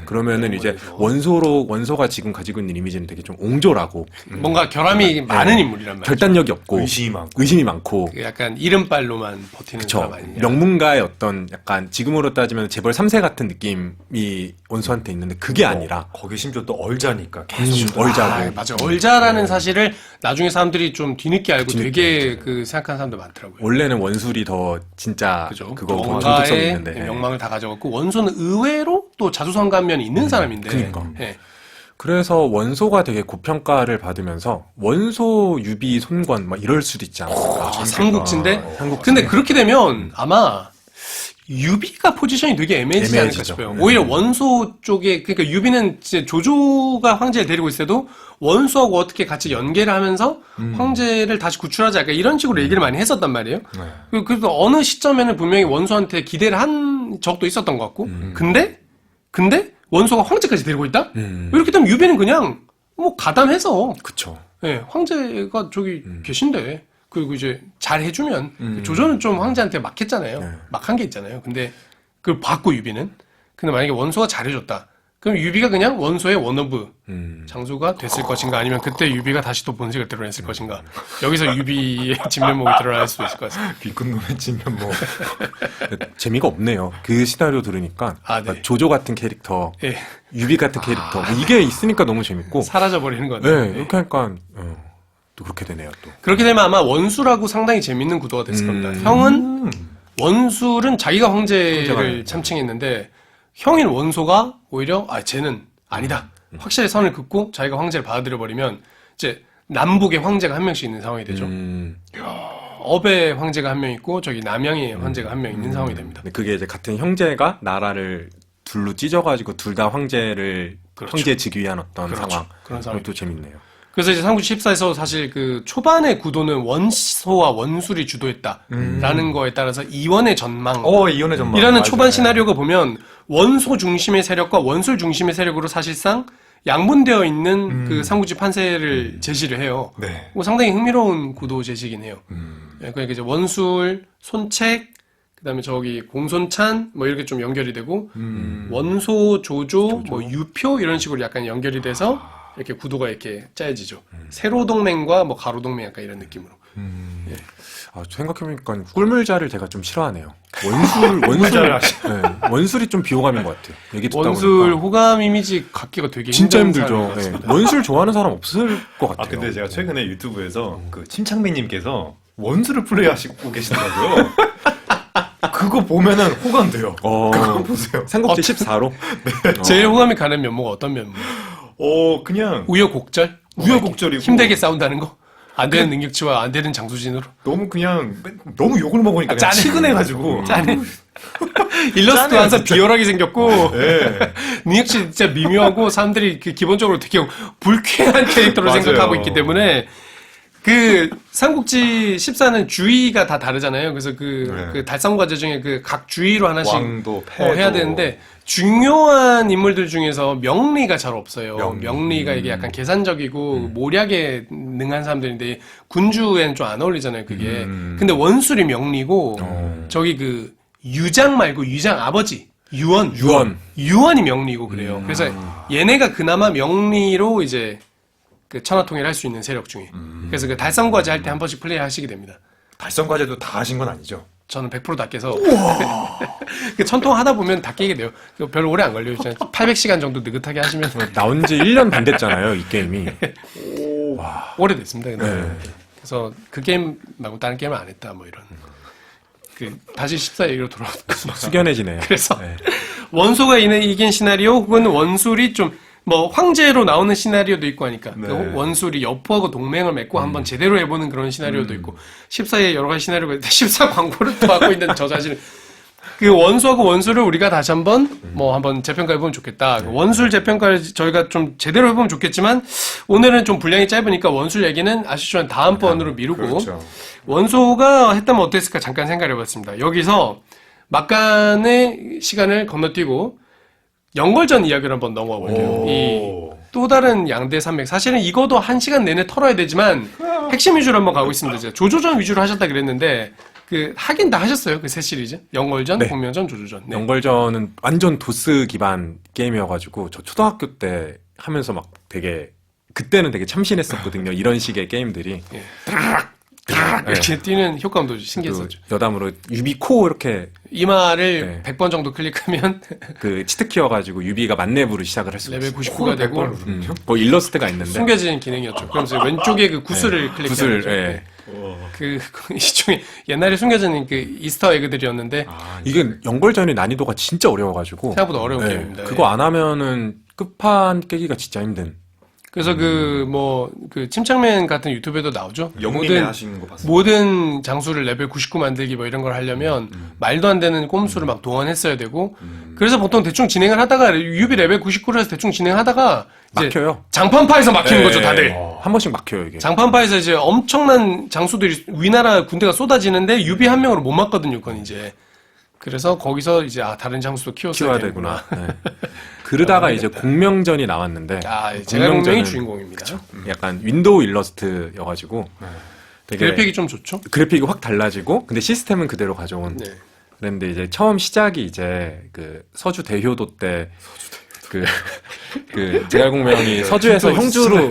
C: 그러면은 이제 원소가 지금 가지고 있는 이미지는 되게 좀 옹졸하고
A: 뭔가 결함이 많은 인물이란 말이죠.
C: 결단력이 없고
B: 의심이 많고
A: 그 약간 이름빨로만 버티는
C: 그쵸.
A: 사람 아니냐.
C: 명문가의 어떤 약간 지금으로 따지면 재벌 3세 같은 느낌이 원소한테 있는데 그게 아니라
B: 거기 심지어 또 얼자니까 계속
C: 얼자고.
A: 아, 맞아. 얼자라는 사실을 나중에 사람들이 좀 뒤늦게 알고 되게 그 생각하는 사람도 많더라고요.
C: 원래는 원술이 더 진짜
A: 그죠?
C: 그거 정독성
A: 뭔가의
C: 있는데
A: 명망을 다 가져갔고 원소는 의외로 또 자수성가면이 있는 사람인데.
C: 그러니까.
A: 예.
C: 그래서 원소가 되게 고평가를 받으면서 원소 유비 손권 막 이럴 수도 있지 않을까.
A: 삼국지인데.
C: 삼국지.
A: 근데 그렇게 되면 아마 유비가 포지션이 되게 애매해지지 않을까
C: 애매해지죠.
A: 싶어요. 오히려 원소 쪽에 그러니까 유비는 이제 조조가 황제를 데리고 있어도 원소하고 어떻게 같이 연계를 하면서 황제를 다시 구출하자 약간 이런 식으로 얘기를 많이 했었단 말이에요. 그래서 어느 시점에는 분명히 원소한테 기대를 한 적도 있었던 것 같고 근데 원소가 황제까지 데리고 있다? 이렇게 되면 유비는 그냥 뭐 가담해서
C: 그쵸.
A: 예, 황제가 저기 계신데 그리고 이제 잘 해주면 조조는 좀 황제한테 막 했잖아요. 막 한 게 있잖아요. 근데 그걸 받고 유비는 근데 만약에 원소가 잘해줬다. 그럼 유비가 그냥 원소의 원오브 장수가 됐을 것인가 아니면 그때 유비가 다시 또 본색을 드러냈을 것인가 여기서 유비의 진면목이 드러날 수도 있을 것 같습니다.
B: 비끈놈의 진면목.
C: 재미가 없네요. 그 시나리오 들으니까
A: 아, 네.
C: 조조 같은 캐릭터,
A: 예,
C: 유비 같은 캐릭터 뭐 이게 있으니까 너무 재밌고.
A: 사라져버리는 건데.
C: 네, 이렇게 하니까 또 그렇게 되네요. 또.
A: 그렇게 되면 아마 원술하고 상당히 재밌는 구도가 됐을 겁니다. 형은 원술은 자기가 황제를 참칭했는데 형인 원소가 오히려 쟤는 아니다. 확실히 선을 긋고 자기가 황제를 받아들여 버리면 이제 남북에 황제가 한 명씩 있는 상황이 되죠. 업의 황제가 한 명 있고 저기 남양의 황제가 한 명 있는 상황이 됩니다.
C: 근데 그게 이제 같은 형제가 나라를 둘로 찢어가지고 둘 다 황제를
A: 그렇죠.
C: 황제지기 위한 어떤
A: 그렇죠.
C: 상황.
A: 그런 상황이
C: 또 재밌네요.
A: 그래서 이제 삼국지 14에서 사실 그 초반의 구도는 원소와 원술이 주도했다라는 거에 따라서 이원의 전망
B: 이혼의 전망.
A: 이라는
B: 맞아요.
A: 초반 시나리오가 보면 원소 중심의 세력과 원술 중심의 세력으로 사실상 양분되어 있는 그 삼국지 판세를 제시를 해요.
B: 네.
A: 뭐 상당히 흥미로운 구도 제시긴 해요. 예, 그러니까 이제 원술, 손책, 그다음에 저기 공손찬 뭐 이렇게 좀 연결이 되고 원소, 조조, 뭐 유표 이런 식으로 약간 연결이 돼서 이렇게 구도가 이렇게 짜여지죠. 세로 동맹과 뭐 가로 동맹 약간 이런 느낌으로.
C: 생각해보니까 꿀물자를 제가 좀 싫어하네요. 원술이 좀 비호감인 것 같아요. 얘기 듣다
A: 원술
C: 보니까.
A: 호감 이미지 갖기가 되게
C: 진짜
A: 힘든
C: 힘들죠.
A: 사람인 것
C: 네.
A: 같습니다.
C: 원술 좋아하는 사람 없을 것 같아요.
B: 근데 제가 최근에 유튜브에서 그 침착맨님께서 원수를 플레이하시고 계시더라고요. 그거 보면은 호감돼요. 그거 보세요.
C: 삼국지 14로.
A: 제일 호감이 가는 면모가 어떤 면모?
B: 그냥
A: 우여곡절?
B: 우여곡절이고
A: 힘들게 싸운다는 거? 안 되는 능력치와 안 되는 장수진으로?
B: 너무 그냥 너무 욕을 먹으니까 그냥
A: 짠해.
B: 치근해가지고.
A: 짠해. 일러스트도 항상 비열하게 생겼고
B: 네.
A: 능력치 진짜 미묘하고 사람들이 그 기본적으로 되게 불쾌한 캐릭터로
B: 맞아요.
A: 생각하고 있기 때문에 그 삼국지 14는 주의가 다 다르잖아요. 그래서 그 달성과제 중에 그 각 주의로 하나씩
B: 왕도, 패도.
A: 해야 되는데 중요한 인물들 중에서 명리가 잘 없어요. 명리가 이게 약간 계산적이고 모략에 능한 사람들인데 군주에는 좀 안 어울리잖아요. 그게. 근데 원술이 명리고 저기 그 유장 말고 유장 아버지 유언이 명리고 그래요. 그래서 얘네가 그나마 명리로 이제 그 천하통일할 수 있는 세력 중에. 그래서 그 달성과제 할 때 한 번씩 플레이 하시게 됩니다.
B: 달성 과제도 다 하신 건 아니죠?
A: 저는 100% 다 깨서 그 천통 하다 보면 다 깨게 돼요. 별로 오래 안 걸려요. 800시간 정도 느긋하게 하시면
C: 나온 지 1년 반 됐잖아요, 이 게임이.
A: 오래됐습니다. 근데. 그래서 그 게임 말고 다른 게임을 안 했다 뭐 이런. 그 다시 14 얘기로 돌아왔고
C: 숙연해지네요.
A: 그래서 원소가 이긴 시나리오 혹은 원술이 좀 뭐 황제로 나오는 시나리오도 있고 하니까
B: 네.
A: 그 원술이 여포하고 동맹을 맺고 한번 제대로 해보는 그런 시나리오도 있고 14에 여러 가지 시나리오가 있는데 14 광고를 또 하고 있는 저 자신은 그 원수하고 원술을 우리가 다시 한번 뭐 한번 재평가해보면 좋겠다. 원술 재평가를 저희가 좀 제대로 해보면 좋겠지만 오늘은 좀 분량이 짧으니까 원술 얘기는 아시죠? 다음번으로 미루고
B: 그렇죠.
A: 원소가 했다면 어땠을까 잠깐 생각해봤습니다. 여기서 막간의 시간을 건너뛰고 연걸전 이야기를 한번 넘어가 볼게요. 이 또 다른 양대 산맥. 사실은 이거도 1시간 내내 털어야 되지만 핵심 위주로 한번 가고 있습니다. 제가 조조전 위주로 하셨다 그랬는데 그 하긴 다 하셨어요. 그 세 시리즈. 연걸전,
C: 네.
A: 공명전, 조조전. 네.
C: 연걸전은 완전 도스 기반 게임이어가지고 저 초등학교 때 하면서 막 되게 그때는 되게 참신했었거든요. 이런 식의 게임들이
A: 이렇게 뛰는 효과음도 신기했었죠.
C: 그 여담으로 유비코 이렇게
A: 이마를
C: 네.
A: 100번 정도 클릭하면
C: 그 치트 키워가지고 유비가 만렙으로 시작을 할 수
A: 레벨
C: 있어요.
A: 99가 되고
C: 그 일러스트가 있는데
A: 숨겨진 기능이었죠. 그러면서 왼쪽에 그 구슬을 클릭하는
C: 구슬,
A: 거죠.
C: 예.
A: 그 일종의 옛날에 숨겨진 그 이스터 에그들이었는데
C: 이게 연걸전이 난이도가 진짜 어려워가지고
A: 생각보다 어려운
C: 예,
A: 게임입니다.
C: 그거 안 하면은 끝판 깨기가 진짜 힘든.
A: 그래서 그 침착맨 같은 유튜브에도 나오죠.
B: 영림에 하시는 거 봤어요.
A: 모든 장수를 레벨 99 만들기 뭐 이런 걸 하려면 말도 안 되는 꼼수를 막 동원했어야 되고 그래서 보통 대충 진행을 하다가 유비 레벨 99로 해서 대충 진행하다가 이제
C: 막혀요.
A: 장판파에서 막히는
C: 예,
A: 거죠, 다들.
C: 한 번씩 막혀요 이게.
A: 장판파에서 이제 엄청난 장수들이 위나라 군대가 쏟아지는데 유비 한 명으로 못 막거든요, 그건 이제. 그래서 거기서 이제 다른 장수도
C: 키워야 되구나. 네. 그러다가 이제 공명전이 나왔는데
A: 제가
C: 공명전은
A: 공명이 주인공입니다.
C: 약간 윈도우 일러스트여가지고 되게
A: 그래픽이 좀 좋죠?
C: 그래픽이 확 달라지고 근데 시스템은 그대로 가져온.
A: 네.
C: 그런데 이제 처음 시작이 이제 그 서주 대효도 때 그 제갈공명이 서주에서 형주로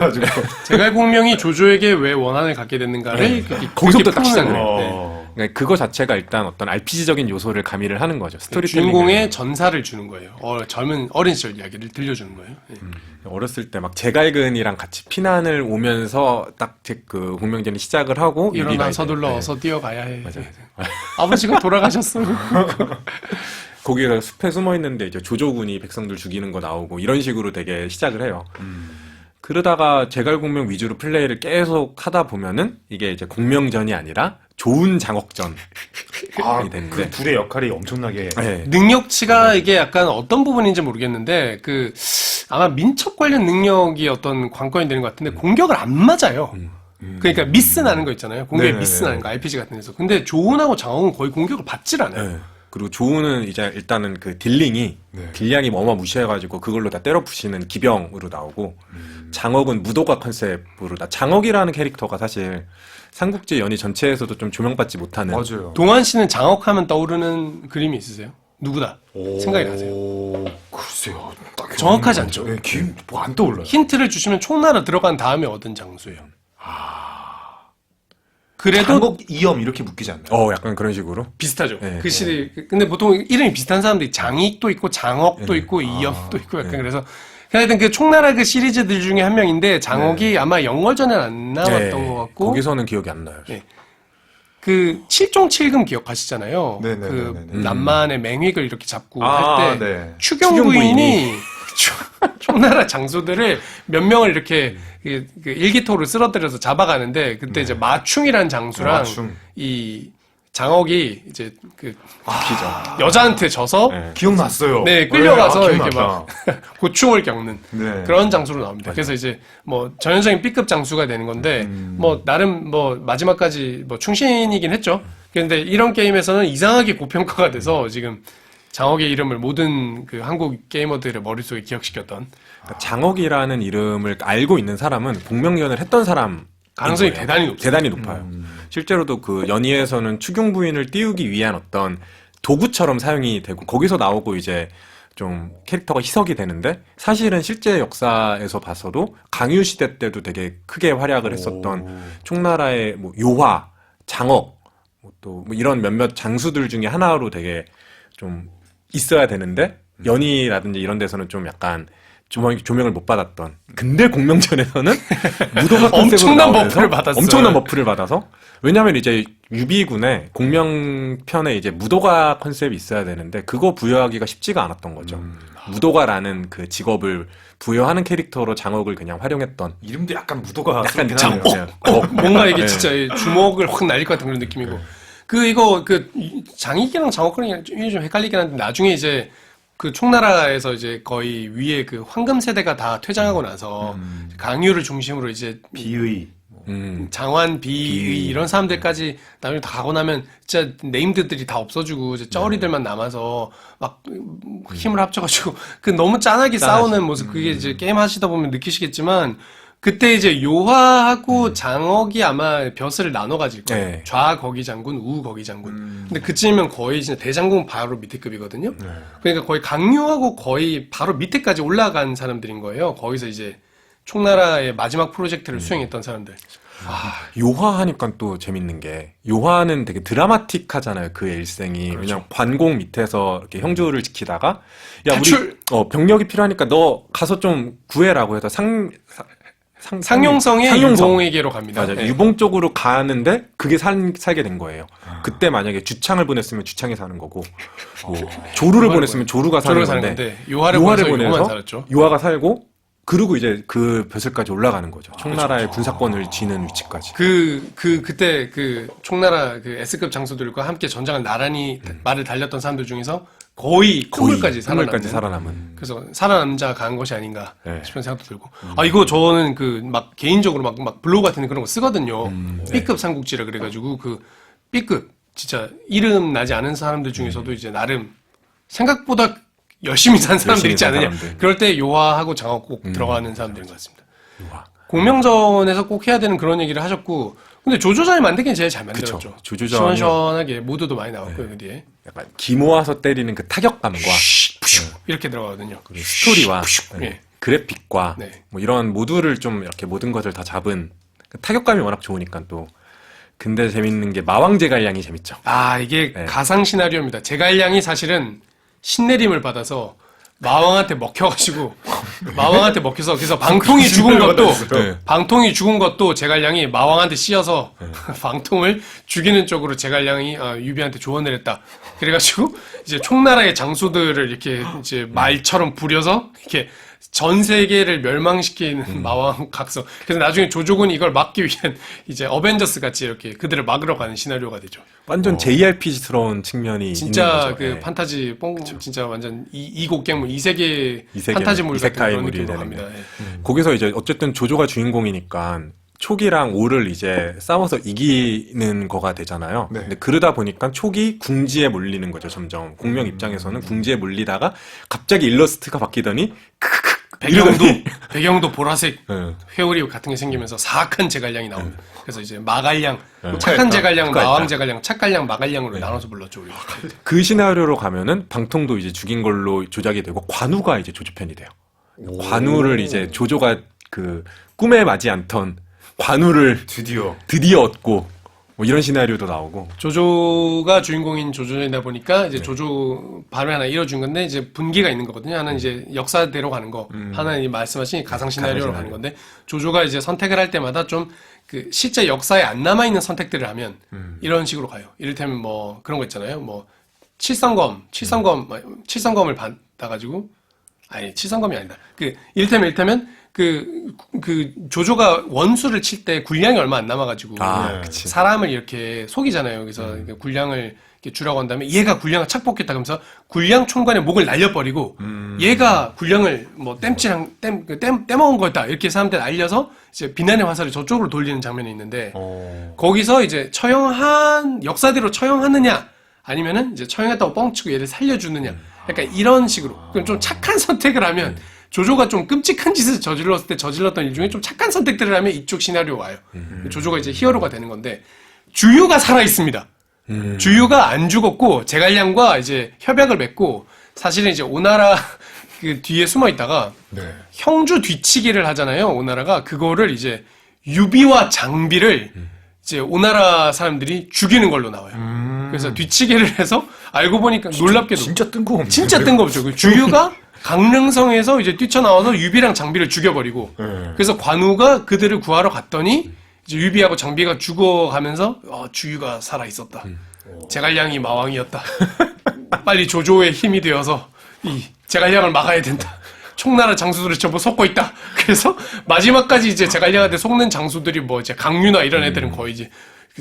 A: 제갈공명이 조조에게 왜 원한을 갖게 됐는가를
C: 거기서부터 딱 시작을
A: 푸는,
C: 해요.
A: 네.
C: 그러니까 그거 자체가 일단 어떤 RPG적인 요소를 가미를 하는 거죠. 스토리텔링을.
A: 주인공의 전사를 주는 거예요. 어린 시절 이야기를 들려주는 거예요. 네.
C: 어렸을 때 막 제갈근이랑 같이 피난을 오면서 딱 그 공명전이 시작을 하고
A: 일어나
C: 유비가
A: 서둘러
C: 이제,
A: 어서 뛰어가야 해. 아버지가 돌아가셨어.
C: 거기가 숲에 숨어 있는데 이제 조조군이 백성들 죽이는 거 나오고 이런 식으로 되게 시작을 해요. 그러다가 제갈공명 위주로 플레이를 계속 하다 보면은 이게 이제 공명전이 아니라 좋은 장억전이 되는데
B: 그 둘의 역할이 엄청나게
C: 네.
A: 능력치가 이게 약간 어떤 부분인지 모르겠는데 아마 민첩 관련 능력이 어떤 관건이 되는 것 같은데 공격을 안 맞아요. 그러니까 미스 나는 거 있잖아요. 공격에
B: 네네네.
A: 미스 나는 거 RPG 같은 데서. 근데 조은하고 장억은 거의 공격을 받질 않아요.
C: 네. 그리고 조우는 이제 일단은 그 딜링이
B: 네.
C: 딜량이 어마무시해가지고 그걸로 다 때려 부시는 기병으로 나오고 장억은 무도가 컨셉으로 장억이라는 캐릭터가 사실 삼국지 연희 전체에서도 좀 조명받지 못하는
B: 맞아요.
A: 동환 씨는 장억하면 떠오르는 그림이 있으세요? 누구다? 생각이 나세요?
B: 글쎄요. 딱
A: 정확하지 않죠?
B: 네, 뭐안 떠올라요.
A: 힌트를 주시면 총나라 들어간 다음에 얻은 장수예요. 그래도
B: 한국 이염 이렇게 묶이지 않나요?
C: 약간 그런 식으로
A: 비슷하죠.
C: 네,
A: 그 시리 근데 보통 이름이 비슷한 사람들이 장익도 있고 장억도 있고 이염도 있고 약간 그래서 하여튼 그 총나라 그 시리즈들 중에 한 명인데 장억이 아마 영월전에는 안 나왔던 것 같고
C: 거기서는 기억이 안 나요.
A: 네. 그 7종 7금 기억하시잖아요.
B: 네네네네.
A: 그 남만의 맹획을 이렇게 잡고
B: 아,
A: 할 때
B: 네.
A: 추경 부인이 총나라 장수들을 몇 명을 이렇게 그 일기토로 쓰러뜨려서 잡아가는데 그때 이제 마충이라는 장수랑
B: 마충.
A: 이 장억이 이제 그 여자한테 져서
B: 기억났어요.
A: 네 끌려가서
B: 네,
A: 이렇게 막 고충을 겪는
B: 네.
A: 그런 장수로 나옵니다. 그래서 이제 뭐 전형적인 B급 장수가 되는 건데 뭐 나름 뭐 마지막까지 뭐 충신이긴 했죠. 그런데 이런 게임에서는 이상하게 고평가가 돼서 지금 장억의 이름을 모든 그 한국 게이머들의 머릿속에 기억시켰던
C: 그러니까 장억이라는 이름을 알고 있는 사람은 공명전을 했던 사람
A: 가능성이 대단히 높습니다.
C: 대단히 높아요. 실제로도 그 연희에서는 추경 부인을 띄우기 위한 어떤 도구처럼 사용이 되고 거기서 나오고 이제 좀 캐릭터가 희석이 되는데 사실은 실제 역사에서 봐서도 강유 시대 때도 되게 크게 활약을 했었던 총나라의 뭐 요화, 장억 또 뭐 이런 몇몇 장수들 중에 하나로 되게 좀 있어야 되는데 연희라든지 이런 데서는 좀 약간 조명을 못 받았던. 근데 공명전에서는 무도가 컨셉으로
A: 엄청난
C: 나오면서
A: 버프를 받았어요.
C: 엄청난 버프를 받아서. 왜냐하면 이제 유비군에 공명편에 이제 무도가 컨셉이 있어야 되는데 그거 부여하기가 쉽지가 않았던 거죠. 무도가라는 그 직업을 부여하는 캐릭터로 장옥을 그냥 활용했던.
B: 이름도 약간 무도가
C: 약간
B: 긴
C: 장옥.
B: 하네요.
A: 뭔가 이게
C: 네.
A: 진짜 주먹을 확 날릴 것 같은 그런 느낌이고. 이거 장익이랑 장옥이랑 좀 헷갈리긴 한데 나중에 이제 그 총나라에서 이제 거의 위에 그 황금 세대가 다 퇴장하고 나서 강유를 중심으로 이제
B: 비의
A: 장환, 비의 이런 사람들까지 나중에 다 가고 나면 진짜 네임드들이 다 없어지고 이제 쩌리들만 남아서 막 힘을 합쳐가지고 그 너무 짠하게 싸우는 모습 그게 이제 게임 하시다 보면 느끼시겠지만 그때 이제 요하하고 장억이 아마 벼슬을 나눠 가질 거예요.
C: 네.
A: 좌 거기 장군, 우 거기 장군. 근데 그쯤이면 거의 진짜 대장군 바로 밑에급이거든요. 그러니까 거의 강요하고 거의 바로 밑에까지 올라간 사람들인 거예요. 거기서 이제 총나라의 마지막 프로젝트를 수행했던 사람들.
C: 요하 하니까 또 재밌는 게 요하는 되게 드라마틱하잖아요. 그의 일생이.
A: 그렇죠.
C: 왜냐면 관공 밑에서 이렇게 형주를 지키다가 야
A: 탈출!
C: 우리 병력이 필요하니까 너 가서 좀 구해라고 해서
A: 상용성의
C: 상용성.
A: 유봉에게로 갑니다.
C: 맞아.
A: 네.
C: 유봉 쪽으로 가는데 그게 살게 된 거예요. 그때 만약에 주창을 보냈으면 주창이 사는 거고 뭐 조루를 보냈으면 조루가 사는
A: 조를 사는
C: 건데
A: 건데 요하를 보내서 요만 살았죠.
C: 요하가 살고 그리고 이제 그 벼슬까지 올라가는 거죠. 총나라의 군사권을 쥐는 위치까지.
A: 그때 총나라 S급 장수들과 함께 전장을 나란히 말을 달렸던 사람들 중에서 거의 콧물까지
C: 콧물까지
A: 살아남는.
C: 살아남은.
A: 그래서 살아남은 자가 간 것이 아닌가
C: 네.
A: 싶은 생각도 들고. 이거 저는 막 개인적으로 막 블로그 같은 그런 거 쓰거든요. B급 삼국지라 그래가지고 B급 진짜 이름 나지 않은 사람들 중에서도 이제 나름 생각보다 열심히 산 사람들 있지 않느냐.
C: 사람들.
A: 그럴 때 요하하고 장어 꼭 들어가는 사람들인 것 같습니다.
C: 요하.
A: 공명전에서 꼭 해야 되는 그런 얘기를 하셨고, 근데 조조전이 만들긴 제일 잘 만들었죠.
C: 그쵸. 조조전이-
A: 시원시원하게 모드도 많이 나왔고요, 그 뒤에.
C: 약간 기모아서 때리는 그 타격감과
A: 푸슉 이렇게 들어가거든요.
C: 스토리와
A: 예.
C: 네. 그래픽과
A: 네.
C: 뭐 이런 모두를 좀 이렇게 모든 것을 다 잡은 그 타격감이 워낙 좋으니까 또 근데 재밌는 게 마왕제갈량이 재밌죠.
A: 이게
C: 네.
A: 가상 시나리오입니다. 제갈량이 사실은 신내림을 받아서 마왕한테 먹혀가지고 그래서 방통이 죽은 것도
C: 네.
A: 방통이 죽은 것도 제갈량이 마왕한테 씌어서 방통을 죽이는 쪽으로 제갈량이 유비한테 조언을 했다. 그래가지고 이제 총나라의 장수들을 이렇게 이제 말처럼 부려서 이렇게 전 세계를 멸망시키는 마왕 각성. 그래서 나중에 조조군이 이걸 막기 위한 이제 어벤져스 같이 이렇게 그들을 막으러 가는 시나리오가 되죠.
C: 완전 JRPG스러운 측면이
A: 진짜
C: 있는 거죠.
A: 그
C: 네.
A: 판타지 진짜 완전 이곡갱물 이세계
C: 이세계,
A: 판타지물 같은
C: 이세카이물이
A: 그런 느낌으로
C: 되는
A: 갑니다. 예.
C: 거기서 이제 어쨌든 조조가 주인공이니까 촉이랑 오를 이제 싸워서 이기는 거가 되잖아요.
B: 네.
C: 근데 그러다 보니까 촉이 궁지에 몰리는 거죠. 점점 공명 입장에서는 궁지에 몰리다가 갑자기 일러스트가 바뀌더니
A: 배경도 보라색
C: 네.
A: 회오리 같은 게 생기면서 사악한 제갈량이 나옵니다. 그래서 이제 마갈량,
C: 네.
A: 착한 제갈량,
C: 효과있다.
A: 마왕 제갈량, 착갈량, 마갈량으로 나눠서 불렀죠 우리가.
C: 그 시나리오로 가면은 방통도 이제 죽인 걸로 조작이 되고 관우가 이제 조조편이 돼요. 관우를 이제 조조가 그 꿈에 맞지 않던 관우를 드디어 얻고 뭐 이런 시나리오도 나오고.
A: 조조가 주인공인 조조이다 보니까 이제 조조 발을 하나 이뤄준 건데 이제 분기가 있는 거거든요. 하나는 이제 역사대로 가는 거, 하나는 이 말씀하신 가상 시나리오로 가는 건데 조조가 이제 선택을 할 때마다 좀 그 실제 역사에 안 남아 있는 선택들을 하면 이런 식으로 가요. 이를테면 뭐 그런 거 있잖아요. 뭐 칠성검을 받아가지고 칠성검이 아니다. 이를테면 그 조조가 원수를 칠 때 군량이 얼마 안 남아가지고
C: 그치.
A: 사람을 이렇게 속이잖아요. 그래서 군량을 이렇게 주라고 한 다음에 얘가 군량을 착 뽑겠다 그러면서 군량 총관의 목을 날려버리고 얘가 군량을 뭐 떼먹은 거다 이렇게 사람들 알려서 이제 비난의 화살을 저쪽으로 돌리는 장면이 있는데 거기서 이제 역사대로 처형하느냐 아니면은 이제 처형했다고 뻥치고 얘를 살려주느냐 약간 이런 식으로 그럼 좀 착한 선택을 하면 조조가 좀 끔찍한 짓을 저질렀을 때 저질렀던 일 중에 좀 착한 선택들을 하면 이쪽 시나리오 와요. 조조가 이제 히어로가 되는 건데 주유가 살아 있습니다. 주유가 안 죽었고 제갈량과 이제 협약을 맺고 사실은 이제 오나라 그 뒤에 숨어 있다가 형주 뒤치기를 하잖아요. 오나라가 그거를 이제 유비와 장비를 이제 오나라 사람들이 죽이는 걸로 나와요. 그래서 뒤치기를 해서 알고 보니까 놀랍게도
B: 진짜 뜬금없네.
A: 진짜 뜬금없죠. 그 주유가 강릉성에서 이제 뛰쳐나와서 유비랑 장비를 죽여버리고
B: 네.
A: 그래서 관우가 그들을 구하러 갔더니 이제 유비하고 장비가 죽어가면서 주유가 살아있었다. 제갈량이 마왕이었다. 빨리 조조의 힘이 되어서 이 제갈량을 막아야 된다. 총나라 장수들을 전부 속고 있다. 그래서 마지막까지 이제 제갈량한테 속는 장수들이 뭐 이제 강유나 이런 애들은 거의 이제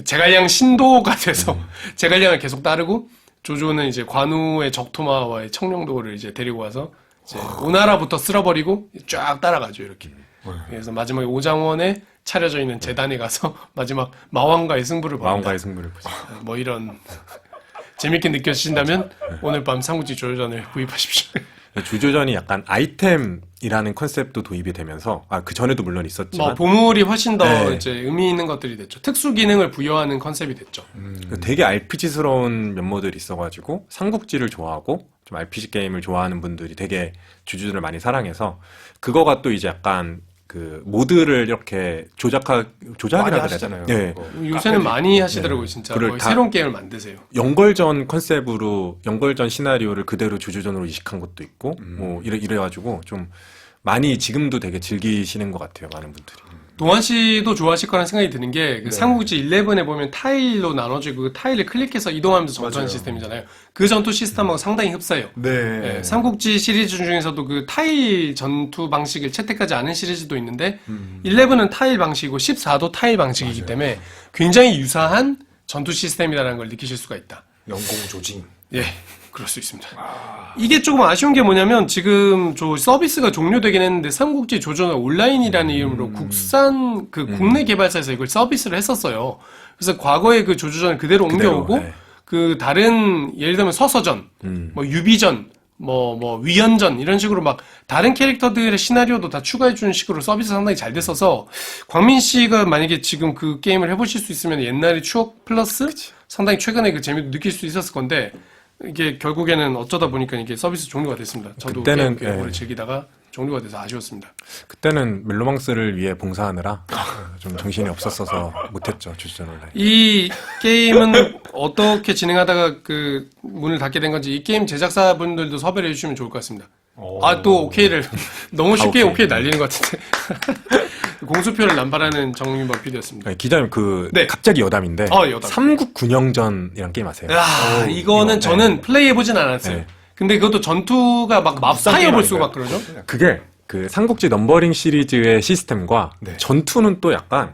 A: 제갈량 신도가 돼서 제갈량을 계속 따르고 조조는 이제 관우의 적토마와의 청룡도를 이제 데리고 와서 이제 오나라부터 쓸어버리고 쫙 따라가죠 이렇게. 그래서 마지막에 오장원에 차려져 있는 재단에 가서 마지막 마왕과의 승부를 봅니다.
C: 마왕과의 승부를 보죠.
A: 뭐 이런 재밌게 느껴지신다면 오늘 밤 삼국지 조조전을 구입하십시오.
C: 주조전이 약간 아이템이라는 컨셉도 도입이 되면서 그 전에도 물론 있었지만
A: 뭐 보물이 훨씬 더
C: 네.
A: 이제 의미 있는 것들이 됐죠. 특수 기능을 부여하는 컨셉이 됐죠.
C: 되게 RPG스러운 면모들이 있어가지고 삼국지를 좋아하고 좀 RPG 게임을 좋아하는 분들이 되게 주주들을 많이 사랑해서 그거가 또 이제 약간 그 모드를 이렇게 조작이라
B: 많이
C: 그래야
B: 하시잖아요.
C: 되나? 네.
B: 그거.
A: 요새는 많이 하시더라고요, 진짜.
C: 그걸
A: 거의
C: 다-
A: 새로운 게임을 만드세요.
C: 연걸전 컨셉으로 연걸전 시나리오를 그대로 주주전으로 이식한 것도 있고 뭐 이래가지고 좀 많이 지금도 되게 즐기시는 것 같아요, 많은 분들이.
A: 동환 씨도 좋아하실 거라는 생각이 드는 게,
B: 네.
A: 그 삼국지 11에 보면 타일로 나눠지고 그 타일을 클릭해서 이동하면서 전투하는
B: 맞아요.
A: 시스템이잖아요. 그 전투 시스템하고 상당히 흡사해요.
B: 네.
A: 네, 삼국지 시리즈 중에서도 그 타일 전투 방식을 채택하지 않은 시리즈도 있는데, 11은 타일 방식이고 14도 타일 방식이기 때문에 굉장히 유사한 전투 시스템이라는 걸 느끼실 수가 있다.
B: 영공 조징.
A: 예, 그럴 수 있습니다. 이게 조금 아쉬운 게 뭐냐면 지금 저 서비스가 종료되긴 했는데 삼국지 조전 온라인이라는 이름으로 국산 그 국내 개발사에서 이걸 서비스를 했었어요. 그래서 과거에 그 조조전을 그대로 옮겨오고
C: 네.
A: 그 다른 예를 들면 서서전, 뭐 유비전, 뭐 위연전 이런 식으로 막 다른 캐릭터들의 시나리오도 다 추가해주는 식으로 서비스 상당히 잘 됐어서 광민 씨가 만약에 지금 그 게임을 해보실 수 있으면 옛날의 추억 플러스 상당히 최근에 그 재미도 느낄 수 있었을 건데 이게 결국에는 어쩌다 보니까 이게 서비스 종료가 됐습니다. 저도
C: 그때는,
A: 게임 오래
C: 예.
A: 즐기다가 종료가 돼서 아쉬웠습니다.
C: 그때는 멜로망스를 위해 봉사하느라 좀 정신이 없었어서 못했죠, 주주전 온라인.
A: 이 게임은 어떻게 진행하다가 그 문을 닫게 된 건지 이 게임 제작사분들도 섭외를 해주시면 좋을 것 같습니다. 또 오케이를 너무 쉽게
C: 오케이.
A: 오케이 날리는 것 같은데 공수표를 남발하는 정윤범 PD였습니다.
C: 기자님
A: 네.
C: 갑자기 여담인데
A: 여담.
C: 삼국 군영전이란 게임 아세요?
A: 이거는 저는 플레이해보진 않았어요.
C: 네.
A: 근데 그것도 전투가 막 파이어 볼 수고 막 그러죠?
C: 그게 그 삼국지 넘버링 시리즈의 시스템과
B: 네.
C: 전투는 또 약간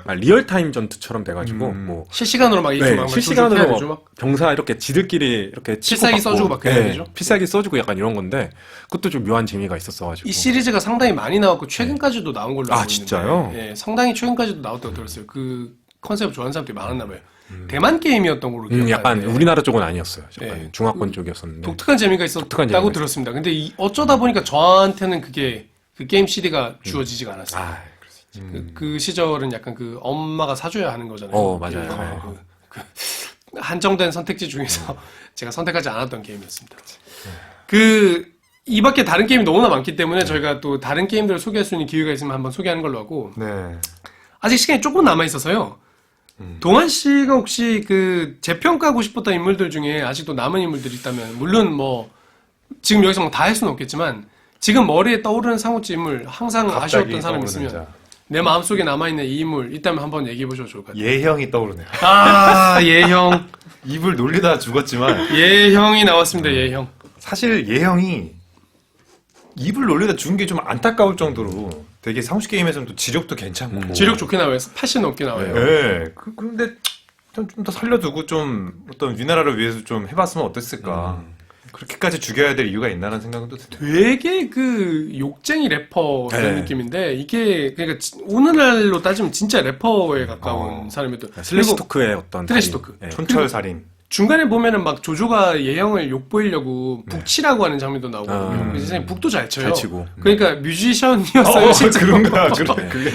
C: 리얼타임 전투처럼 돼가지고 뭐
A: 실시간으로 막 이렇게
C: 네,
A: 막
C: 실시간으로
A: 해야 되죠, 막.
C: 병사 이렇게 지들끼리 이렇게 치고
A: 필살기
C: 받고,
A: 써주고 막 그래야
C: 네,
A: 되죠?
C: 필살기 써주고 약간 이런 건데 그것도 좀 묘한 재미가 있었어가지고
A: 이 시리즈가 상당히 많이 나왔고 최근까지도 나온 걸로 알고 있는데
C: 진짜요?
A: 예, 상당히 최근까지도 나왔다고 들었어요. 그 컨셉을 좋아하는 사람들이 많았나 봐요. 대만 게임이었던 걸로 기억하는데
C: 약간 우리나라 쪽은 아니었어요. 약간
A: 네.
C: 중화권 쪽이었었는데
A: 독특한 재미가 있었다고
C: 독특한 재미가
A: 들었습니다. 근데 어쩌다 보니까 저한테는 그게 그 게임 CD가 주어지지가 않았어요.
C: 아, 그럴 수 있지.
A: 그 시절은 약간 그 엄마가 사줘야 하는 거잖아요.
C: 맞아요.
A: 그,
C: 네.
A: 그 한정된 선택지 중에서 제가 선택하지 않았던 게임이었습니다. 이 밖에 다른 게임이 너무나 많기 때문에 저희가 또 다른 게임들을 소개할 수 있는 기회가 있으면 한번 소개하는 걸로 하고
B: 네.
A: 아직 시간이 조금 남아 있어서요. 동환 씨가 혹시 그 재평가하고 싶었던 인물들 중에 아직도 남은 인물들이 있다면 물론 뭐 지금 여기서 뭐 다 할 수는 없겠지만 지금 머리에 떠오르는 삼국지 인물 항상 아쉬웠던 사람 있으면
B: 떠오르는
A: 내 마음속에 남아있는 이 인물 있다면 한번 얘기해 보셔도 좋을 것 같아요.
B: 예형이 떠오르네요.
A: 예형.
B: 입을 놀리다 죽었지만
A: 예형이 나왔습니다. 예형.
B: 사실 예형이 입을 놀리다 죽은 게 좀 안타까울 정도로 되게 상식 게임에서는 또 지력도 괜찮고
A: 지력 좋게 나와요. 80 넘게 나와요.
B: 네. 그런데 좀 더 살려두고 좀 어떤 위나라를 위해서 좀 해봤으면 어땠을까. 그렇게까지 죽여야 될 이유가 있나라는 생각은 또 드네요.
A: 되게 그 욕쟁이 래퍼 그런
C: 네.
A: 느낌인데 이게 그러니까 오늘날로 따지면 진짜 래퍼에 가까운 사람이었던
C: 슬래시
A: 그리고
C: 토크의 어떤
A: 트래시
C: 달인.
A: 토크.
C: 네.
B: 촌철살인.
A: 중간에 보면은 막 조조가 예형을 욕보이려고 북치라고 하는 장면도 나오고 그래서 선생님 북도 잘 쳐요.
C: 잘 치고.
A: 그러니까 뮤지션이었어요. 실제로.
B: 그런가.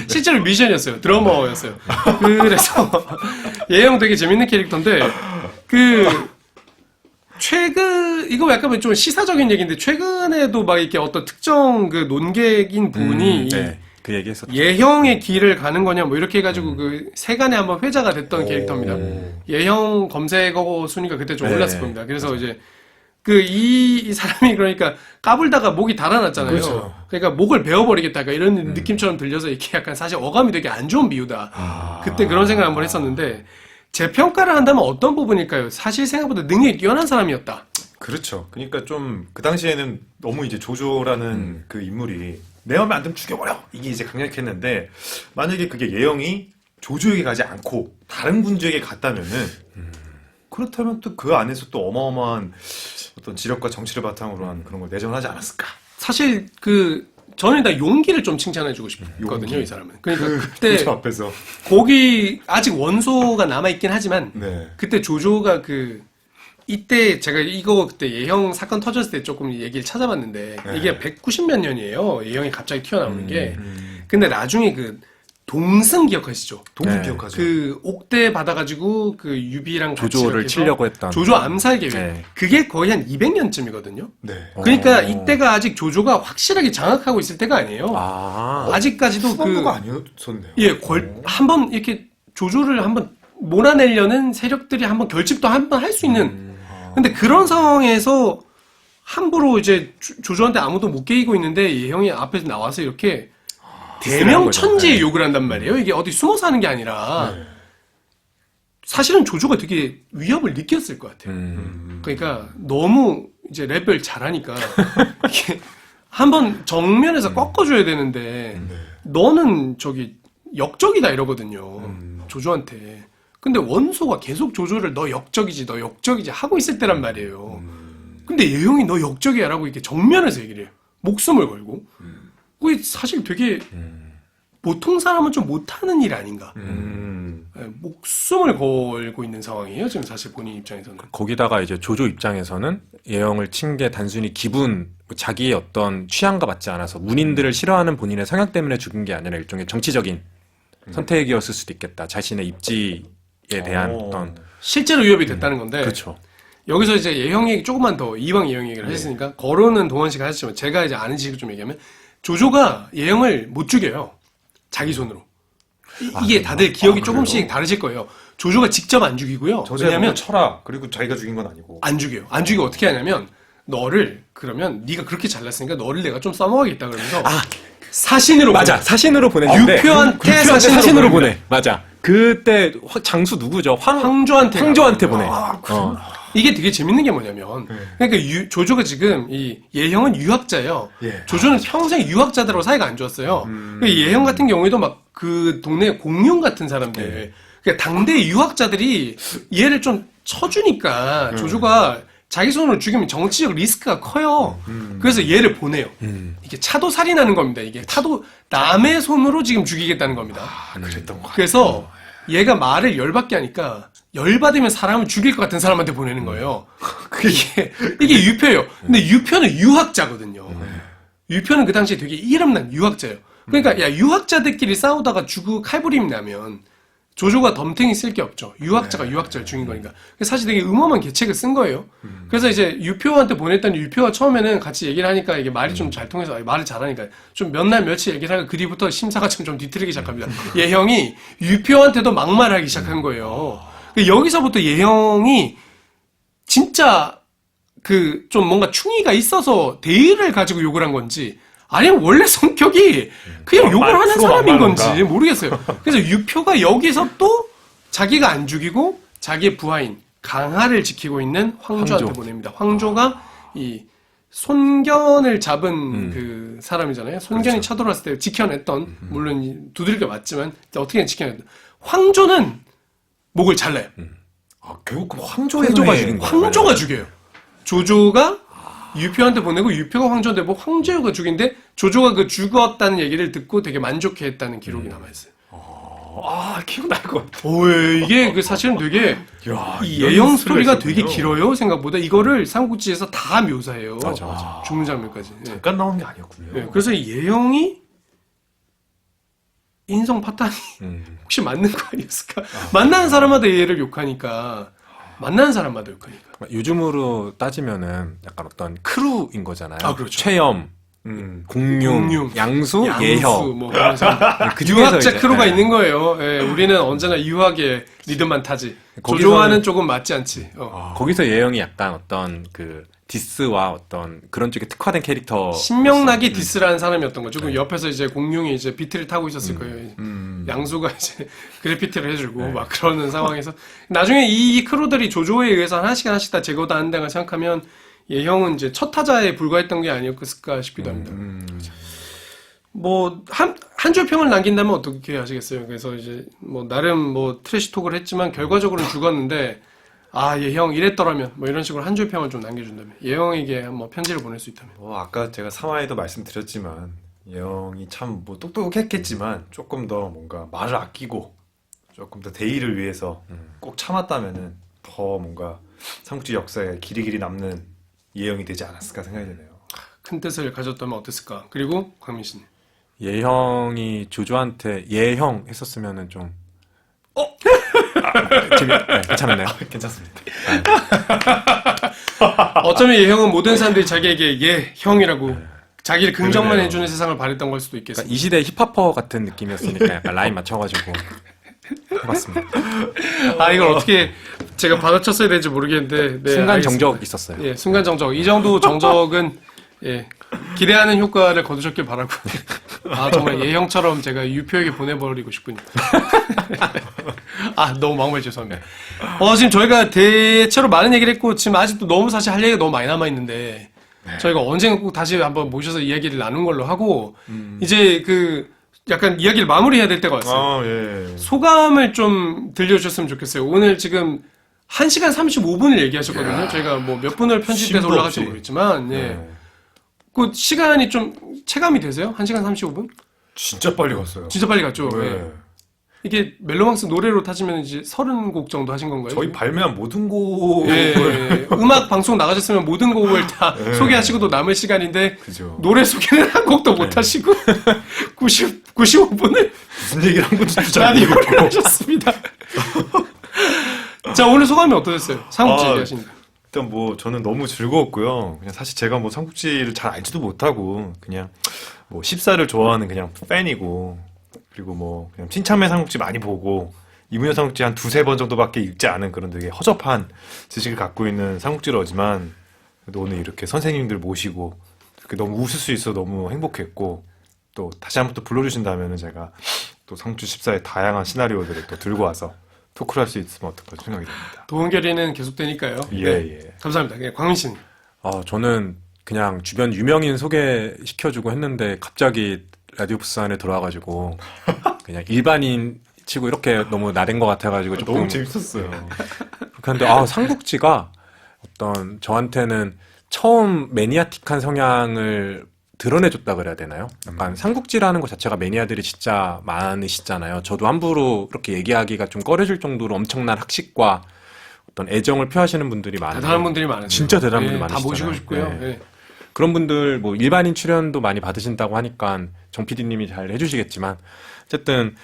A: 실제로 뮤지션이었어요. 드러머였어요. 그래서 예형 되게 재밌는 캐릭터인데 최근 이거 약간 좀 시사적인 얘기인데 최근에도 막 이렇게 어떤 특정 그 논객인 분이
C: 네. 그 얘기했었죠.
A: 예형의 길을 가는 거냐 뭐 이렇게 해가지고 그 세간에 한번 회자가 됐던 캐릭터입니다. 예형 검색어 순위가 그때 좀
C: 네,
A: 올랐을 겁니다. 그래서 이제 이 사람이 그러니까 까불다가 목이 달아났잖아요.
B: 그렇죠.
A: 그러니까 목을 베어버리겠다, 이런 느낌처럼 들려서 이렇게 약간 사실 어감이 되게 안 좋은 비유다. 그때 그런 생각을 한번 했었는데, 재평가를 한다면 어떤 부분일까요? 사실 생각보다 능력이 뛰어난 사람이었다.
B: 그렇죠. 그러니까 좀 그 당시에는 너무 이제 조조라는 그 인물이 내 마음에 안 들면 죽여버려, 이게 이제 강력했는데, 만약에 그게 예영이 조조에게 가지 않고 다른 군주에게 갔다면은 그렇다면 또 그 안에서 또 어마어마한 어떤 지력과 정치를 바탕으로 한 그런 걸 내정을 하지 않았을까.
A: 사실 저는 일단 용기를 좀 칭찬해주고 싶거든요,
B: 용기.
A: 이 사람은. 그러니까 그때
B: 조조 앞에서.
A: 거기 아직 원소가 남아있긴 하지만,
B: 네.
A: 그때 조조가 이때 제가 이거 그때 예형 사건 터졌을 때 조금 얘기를 찾아봤는데,
B: 네.
A: 이게 190몇 년이에요. 예형이 갑자기 튀어나오는 게. 근데 나중에 동승 기억하시죠?
B: 동승
C: 네.
B: 기억하죠.
A: 옥대 받아가지고 유비랑 같이
C: 조조를
A: 이렇게 해서
C: 치려고 했던.
A: 조조 암살 계획.
C: 네.
A: 그게 거의 한 200년쯤이거든요.
B: 네.
A: 그러니까 이때가 아직 조조가 확실하게 장악하고 있을 때가 아니에요. 아직까지도
B: 후반부가 아니었었네요.
A: 예, 한번 이렇게 조조를 한번 몰아내려는 세력들이 한번 결집도 한번 할 수 있는. 근데 그런 상황에서 함부로 이제 조조한테 아무도 못 깨이고 있는데 예형이 앞에서 나와서 이렇게 대명천지의 욕을 한단 말이에요. 이게 어디 숨어서 하는 게 아니라 사실은 조조가 되게 위협을 느꼈을 것 같아요. 그러니까 너무 이제 랩을 잘하니까 이게 한번 정면에서 꺾어줘야 되는데 너는 역적이다 이러거든요. 조조한테. 근데 원소가 계속 조조를 너 역적이지 하고 있을 때란 말이에요. 근데 예형이 너 역적이야 라고 이렇게 정면에서 얘기를 해요. 목숨을 걸고. 그게 사실 되게 보통 사람은 좀 못하는 일 아닌가. 목숨을 걸고 있는 상황이에요. 지금 사실 본인 입장에서는.
C: 거기다가 이제 조조 입장에서는 예영을 친 게 단순히 자기의 어떤 취향과 맞지 않아서 문인들을 싫어하는 본인의 성향 때문에 죽은 게 아니라 일종의 정치적인 선택이었을 수도 있겠다. 자신의 입지에 대한 어떤.
A: 실제로 위협이 됐다는 건데.
C: 그렇죠.
A: 여기서 이제 예형 얘기 조금만 더 이방 예형 얘기를 하셨으니까 거론은 동원 씨가 하셨지만 제가 이제 아는 지식을 좀 얘기하면 조조가 예형을 못 죽여요. 자기 손으로. 이게 다들 기억이 조금씩 다르실 거예요. 조조가 직접 안 죽이고요.
B: 왜냐면 쳐라. 그리고 자기가 죽인 건 아니고.
A: 안 죽여요. 안 죽이고 어떻게 하냐면 그러면 네가 그렇게 잘났으니까 너를 내가 좀 써먹어야겠다 그러면서 사신으로
C: 맞아.
A: 보내.
C: 사신으로 보냈는데
A: 유표한테
C: 사신으로 보내. 맞아. 그때 장수 누구죠? 황조한테 보내.
A: 이게 되게 재밌는 게 뭐냐면, 그러니까 조조가 지금 이 예형은 유학자예요. 조조는 평생 유학자들하고 사이가 안 좋았어요. 그러니까 예형 같은 경우에도 막 그 동네 공룡 같은 사람들, 그러니까 당대 유학자들이 얘를 좀 쳐주니까 조조가 자기 손으로 죽이면 정치적 리스크가 커요. 그래서 얘를 보내요. 이게 차도 살인하는 겁니다. 이게 남의 손으로 지금 죽이겠다는 겁니다.
B: 그랬던 거.
A: 그래서 얘가 말을 열받게 하니까 열받으면 사람을 죽일 것 같은 사람한테 보내는 거예요. 이게 유표예요. 근데 유표는 유학자거든요. 유표는 그 당시에 되게 이름난 유학자예요. 그러니까 유학자들끼리 싸우다가 칼부림이 나면 조조가 덤탱이 쓸 게 없죠. 유학자가 유학자를 죽인 거니까. 사실 되게 음험한 계책을 쓴 거예요. 그래서 이제 유표한테 보냈더니 유표가 처음에는 같이 얘기를 하니까 이게 말이 좀 잘 통해서 말을 잘하니까 좀 몇 날 며칠 얘기를 하고 그 뒤부터 심사가 좀 뒤틀리기 시작합니다. 예형이 유표한테도 막말하기 시작한 거예요. 여기서부터 예형이 진짜 좀 뭔가 충의가 있어서 대의를 가지고 욕을 한 건지 아니면 원래 성격이 그냥 욕을 하는 사람인 건지 모르겠어요. 그래서 유표가 여기서 또 자기가 안 죽이고 자기의 부하인 강하를 지키고 있는 황조한테 보냅니다. 황조가 이 손견을 잡은 그 사람이잖아요. 손견이 쳐들어왔을 때 지켜냈던, 물론 두들겨 맞지만 어떻게든 지켜냈던. 황조는 목을 잘라요.
B: 결국 그럼
C: 황조가 죽인 거예요.
A: 황조가 죽여요. 조조가 유표한테 보내고 유표가 황조한테 보내고 황조가 죽인데 조조가 죽었다는 얘기를 듣고 되게 만족해했다는 기록이 남아있어요.
B: 기억날 것 같아.
A: 이게 사실은 되게 이 예형 스토리가 되게 길어요. 생각보다 이거를 삼국지에서 다 묘사해요.
C: 맞아.
A: 죽는 장면까지.
B: 잠깐 나온 게 아니었군요.
A: 그래서 이 예형이 인성 파탄이 혹시 맞는 거 아니었을까? 만나는 사람마다 얘를 욕하니까.
C: 요즘으로 따지면은 약간 어떤 크루인 거잖아요.
A: 그렇죠.
C: 최염, 공룡, 양수, 예혀.
A: 뭐 그런 사람.
C: 그 중에서
A: 유학자
C: 이제,
A: 크루가 있는 거예요. 우리는 언제나 리듬만 타지.
C: 거기서는-
A: 조조와는 조금 맞지 않지.
C: 거기서 예형이 약간 어떤 디스와 어떤 그런 쪽에 특화된 캐릭터.
A: 신명나게 디스라는 사람이었던 거죠. 그 옆에서 이제 공룡이 이제 비트를 타고 있었을 거예요. 양수가 이제 그래피티를 해주고 막 그러는 상황에서 나중에 이 크루들이 조조에 의해서 하나씩 다 제거당한다는 걸 생각하면 예형은 이제 첫 타자에 불과했던 게 아니었을까 싶기도 합니다. 뭐 한 줄 평을 남긴다면 어떻게 하시겠어요? 그래서 이제 뭐 나름 뭐 트래시톡을 했지만 결과적으로는 죽었는데 아, 예형 이랬더라면 뭐 이런 식으로 한 줄 평을 좀 남겨준다면 예형에게 뭐 편지를 보낼 수 있다면.
B: 아까 제가 3화에도 말씀드렸지만 예영이 참 뭐 똑똑했겠지만 조금 더 뭔가 말을 아끼고 조금 더 대의를 위해서 꼭 참았다면은 더 뭔가 삼국지 역사에 길이 남는 예영이 되지 않았을까 생각이 드네요.
A: 큰 뜻을 가졌다면 어땠을까? 그리고 광민 씨는
C: 예형이 조조한테 예형 했었으면은 좀 괜찮았나요?
B: 괜찮습니다.
A: 어쩌면 예형은 모든 사람들이 자기에게 예형이라고 자기를 긍정만 해주는 세상을 바랬던 걸 수도 있겠습니다.
C: 그러니까 이 시대 힙합퍼 같은 느낌이었으니까 약간 라인 맞춰가지고 해봤습니다.
A: 아, 이걸 어떻게 제가 받아쳤어야 될지 모르겠는데 네,
C: 순간
A: 알겠습니다.
C: 정적 있었어요.
A: 예, 순간 정적. 이 정도 정적은 예, 기대하는 효과를 거두셨길 바라고. 아, 정말 예형처럼 제가 유표에게 보내버리고 싶군요. 아, 너무 막말 죄송합니다. 지금 저희가 대체로 많은 얘기를 했고, 지금 아직도 너무 사실 할 얘기가 너무 많이 남아있는데, 저희가 언젠가 꼭 다시 한번 모셔서 이야기를 나눈 걸로 하고, 이제 약간 이야기를 마무리해야 될 때가 왔어요.
B: 예.
A: 소감을 좀 들려주셨으면 좋겠어요. 오늘 지금 1시간 35분을 얘기하셨거든요. 저희가 뭐 몇 분을 편집돼서
B: 심도
A: 올라갈지
B: 없이.
A: 모르겠지만, 예. 그 시간이 좀 체감이 되세요? 1시간 35분?
B: 진짜 빨리 갔어요.
A: 진짜 빨리 갔죠.
B: 네.
A: 예. 이게 멜로망스 노래로 타시면 이제 30곡 정도 하신 건가요?
B: 저희 발매한 모든 곡을
A: 예. 음악 방송 나가셨으면 모든 곡을 다 소개하시고도 남을 시간인데
B: 그죠.
A: 노래 소개는 한 곡도 못 하시고 95분을
B: 무슨 얘기를 한 건지 잘
A: 라디오를
B: 모르겠고.
A: 하셨습니다. 자, 오늘 소감이 어떠셨어요? 삼국지 얘기하시니까.
B: 일단 뭐 저는 너무 즐거웠고요. 그냥 사실 제가 뭐 삼국지를 잘 알지도 못하고 그냥 뭐 14를 좋아하는 그냥 팬이고 그리고 뭐 그냥 친참의 삼국지 많이 보고 이문여 삼국지 한 두세 번 정도밖에 읽지 않은 그런 되게 허접한 지식을 갖고 있는 삼국지러지만 그래도 오늘 이렇게 선생님들 모시고 이렇게 너무 웃을 수 있어 너무 행복했고 또 다시 한번 또 불러주신다면은 제가 또 삼국지 14의 다양한 시나리오들을 또 들고 와서 토크를 할 수 있으면 어떨까 생각이 듭니다.
A: 도원결의는 계속되니까요.
B: 예,
A: 네.
B: 예.
A: 감사합니다. 네, 광민 씨는.
C: 저는 그냥 주변 유명인 소개시켜주고 했는데 갑자기 라디오 부스 안에 들어와가지고 그냥 일반인 치고 이렇게 너무 나댄 것 같아가지고 조금
B: 너무 재밌었어요.
C: 그런데 삼국지가 어떤 저한테는 처음 매니아틱한 성향을 드러내줬다 그래야 되나요? 약간 삼국지라는 것 자체가 매니아들이 진짜 많으시잖아요. 저도 함부로 그렇게 얘기하기가 좀 꺼려질 정도로 엄청난 학식과 어떤 애정을 표하시는 분들이 많아요.
A: 대단한 분들이 많으세요.
C: 진짜 대단한 분들
A: 다
C: 많으시잖아요.
A: 모시고 싶고요.
C: 네.
A: 네.
C: 그런 분들 뭐 일반인 출연도 많이 받으신다고 하니까 정 PD님이 잘 해주시겠지만 어쨌든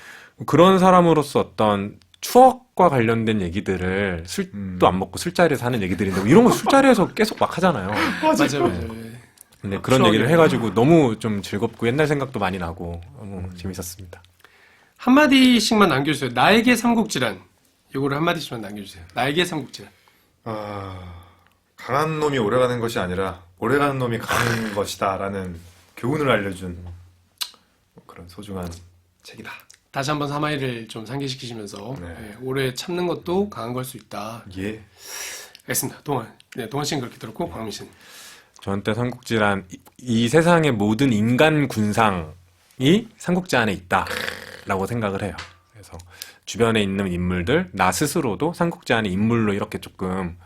C: 그런 사람으로서 어떤 추억과 관련된 얘기들을 술도 안 먹고 술자리에서 하는 얘기들인데 뭐 이런 거 술자리에서 계속 막 하잖아요.
A: 맞아요. 예.
C: 근데 그런 얘기를 해가지고 너무 좀 즐겁고 옛날 생각도 많이 나고 너무 재밌었습니다.
A: 한마디씩만 남겨주세요. 나에게 삼국지란. 요거를 한마디씩만 남겨주세요. 나에게 삼국지란.
B: 강한 놈이 오래가는 것이 아니라 오래가는 놈이 강한 것이다라는 교훈을 알려준 그런 소중한 책이다.
A: 다시 한번 사마이를 좀 상기시키시면서
B: 네.
A: 예, 오래 참는 것도 강한 걸 수 있다.
B: 예.
A: 알겠습니다. 동환 씨는 그렇게 들었고 광민 씨는.
C: 저한테 삼국지란 이 세상의 모든 인간 군상이 삼국지 안에 있다라고 생각을 해요. 그래서 주변에 있는 인물들, 나 스스로도 삼국지 안에 인물로 이렇게 조금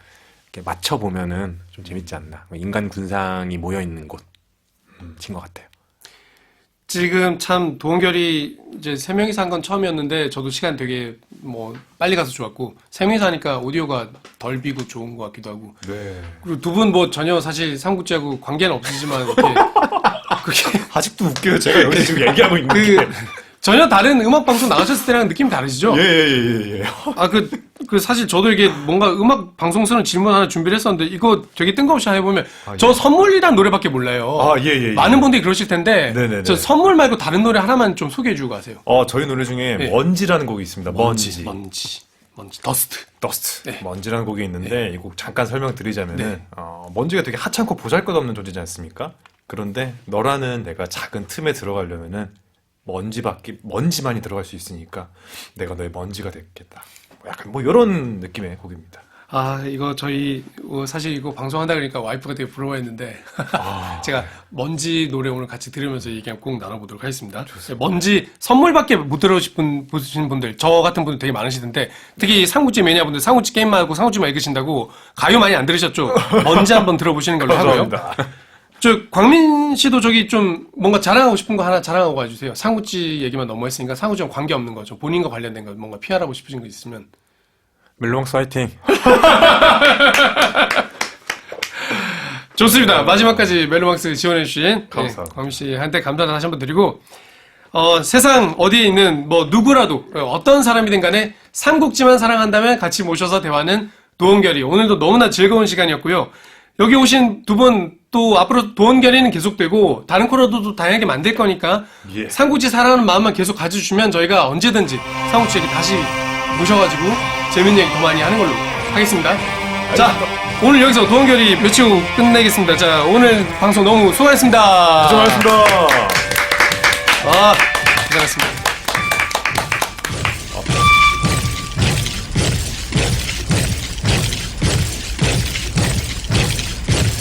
C: 이렇게 맞춰보면은 좀 재밌지 않나. 인간 군상이 모여있는 곳인 것 같아요.
A: 지금 참 도원결이 이제 3명이서 한 건 처음이었는데 저도 시간 되게 뭐 빨리 가서 좋았고 3명이서 하니까 오디오가 덜 비고 좋은 것 같기도 하고
B: 네.
A: 그리고 두 분 뭐 전혀 사실 삼국지하고 관계는 없으시지만 이렇게 그게
B: 아직도 웃겨요. 제가 여기서 지금 얘기하고 있는 게.
A: 전혀 다른 음악 방송 나가셨을 때랑 느낌이 다르시죠?
B: 예.
A: 아, 사실 저도 이게 뭔가 음악 방송스러운 질문 하나 준비를 했었는데, 이거 되게 뜬금없이 해보면, 저 선물이란 노래밖에 몰라요.
B: 예.
A: 많은 분들이 그러실 텐데,
B: 네네네.
A: 저 선물 말고 다른 노래 하나만 좀 소개해주고 가세요.
B: 저희 노래 중에
A: 네.
B: 먼지라는 곡이 있습니다. 먼지.
A: 더스트.
B: 더스트.
A: 네.
B: 먼지라는 곡이 있는데 이 곡 잠깐 설명드리자면은
A: 네.
B: 먼지가 되게 하찮고 보잘것없는 존재지 않습니까? 그런데 너라는 내가 작은 틈에 들어가려면은 먼지만이 들어갈 수 있으니까 내가 너의 먼지가 됐겠다. 약간 뭐 이런 느낌의 곡입니다.
A: 아, 이거 저희 사실 이거 방송한다 그러니까 와이프가 되게 부러워했는데 제가 먼지 노래 오늘 같이 들으면서 얘기 꼭 나눠보도록 하겠습니다. 먼지 선물밖에 못 들어보신 분들, 저 같은 분들 되게 많으시던데 특히 삼국지 매니아분들 삼국지 게임만 하고 삼국지만 읽으신다고 가요 많이 안 들으셨죠? 먼지 한번 들어보시는 걸로 하고요. 저 광민 씨도 저기 좀 뭔가 자랑하고 싶은 거 하나 자랑하고 가주세요. 삼국지 얘기만 너무 했으니까 삼국지랑 관계 없는 거, 좀 본인과 관련된 거 뭔가 피하라고 싶으신 거 있으면.
C: 멜로망스 화이팅!
A: 좋습니다. 마지막까지 멜로망스 지원해주신
B: 감사합니다.
A: 광민 씨한테 감사 다시 한번 드리고, 세상 어디에 있는 뭐 누구라도 어떤 사람이든 간에 삼국지만 사랑한다면 같이 모셔서 대화하는 도원결의. 오늘도 너무나 즐거운 시간이었고요. 여기 오신 두 분 또 앞으로 도원결의는 계속되고 다른 코너도 다양하게 만들 거니까
B: 예.
A: 삼국지 사랑하는 마음만 계속 가져주시면 저희가 언제든지 삼국지 얘기 다시 모셔가지고 재밌는 얘기 더 많이 하는 걸로 하겠습니다. 자, 오늘 여기서 도원결의 며칠 끝내겠습니다. 자, 오늘 방송 너무 수고하셨습니다.
B: 수고하셨습니다.
A: 아, 고생하셨습니다.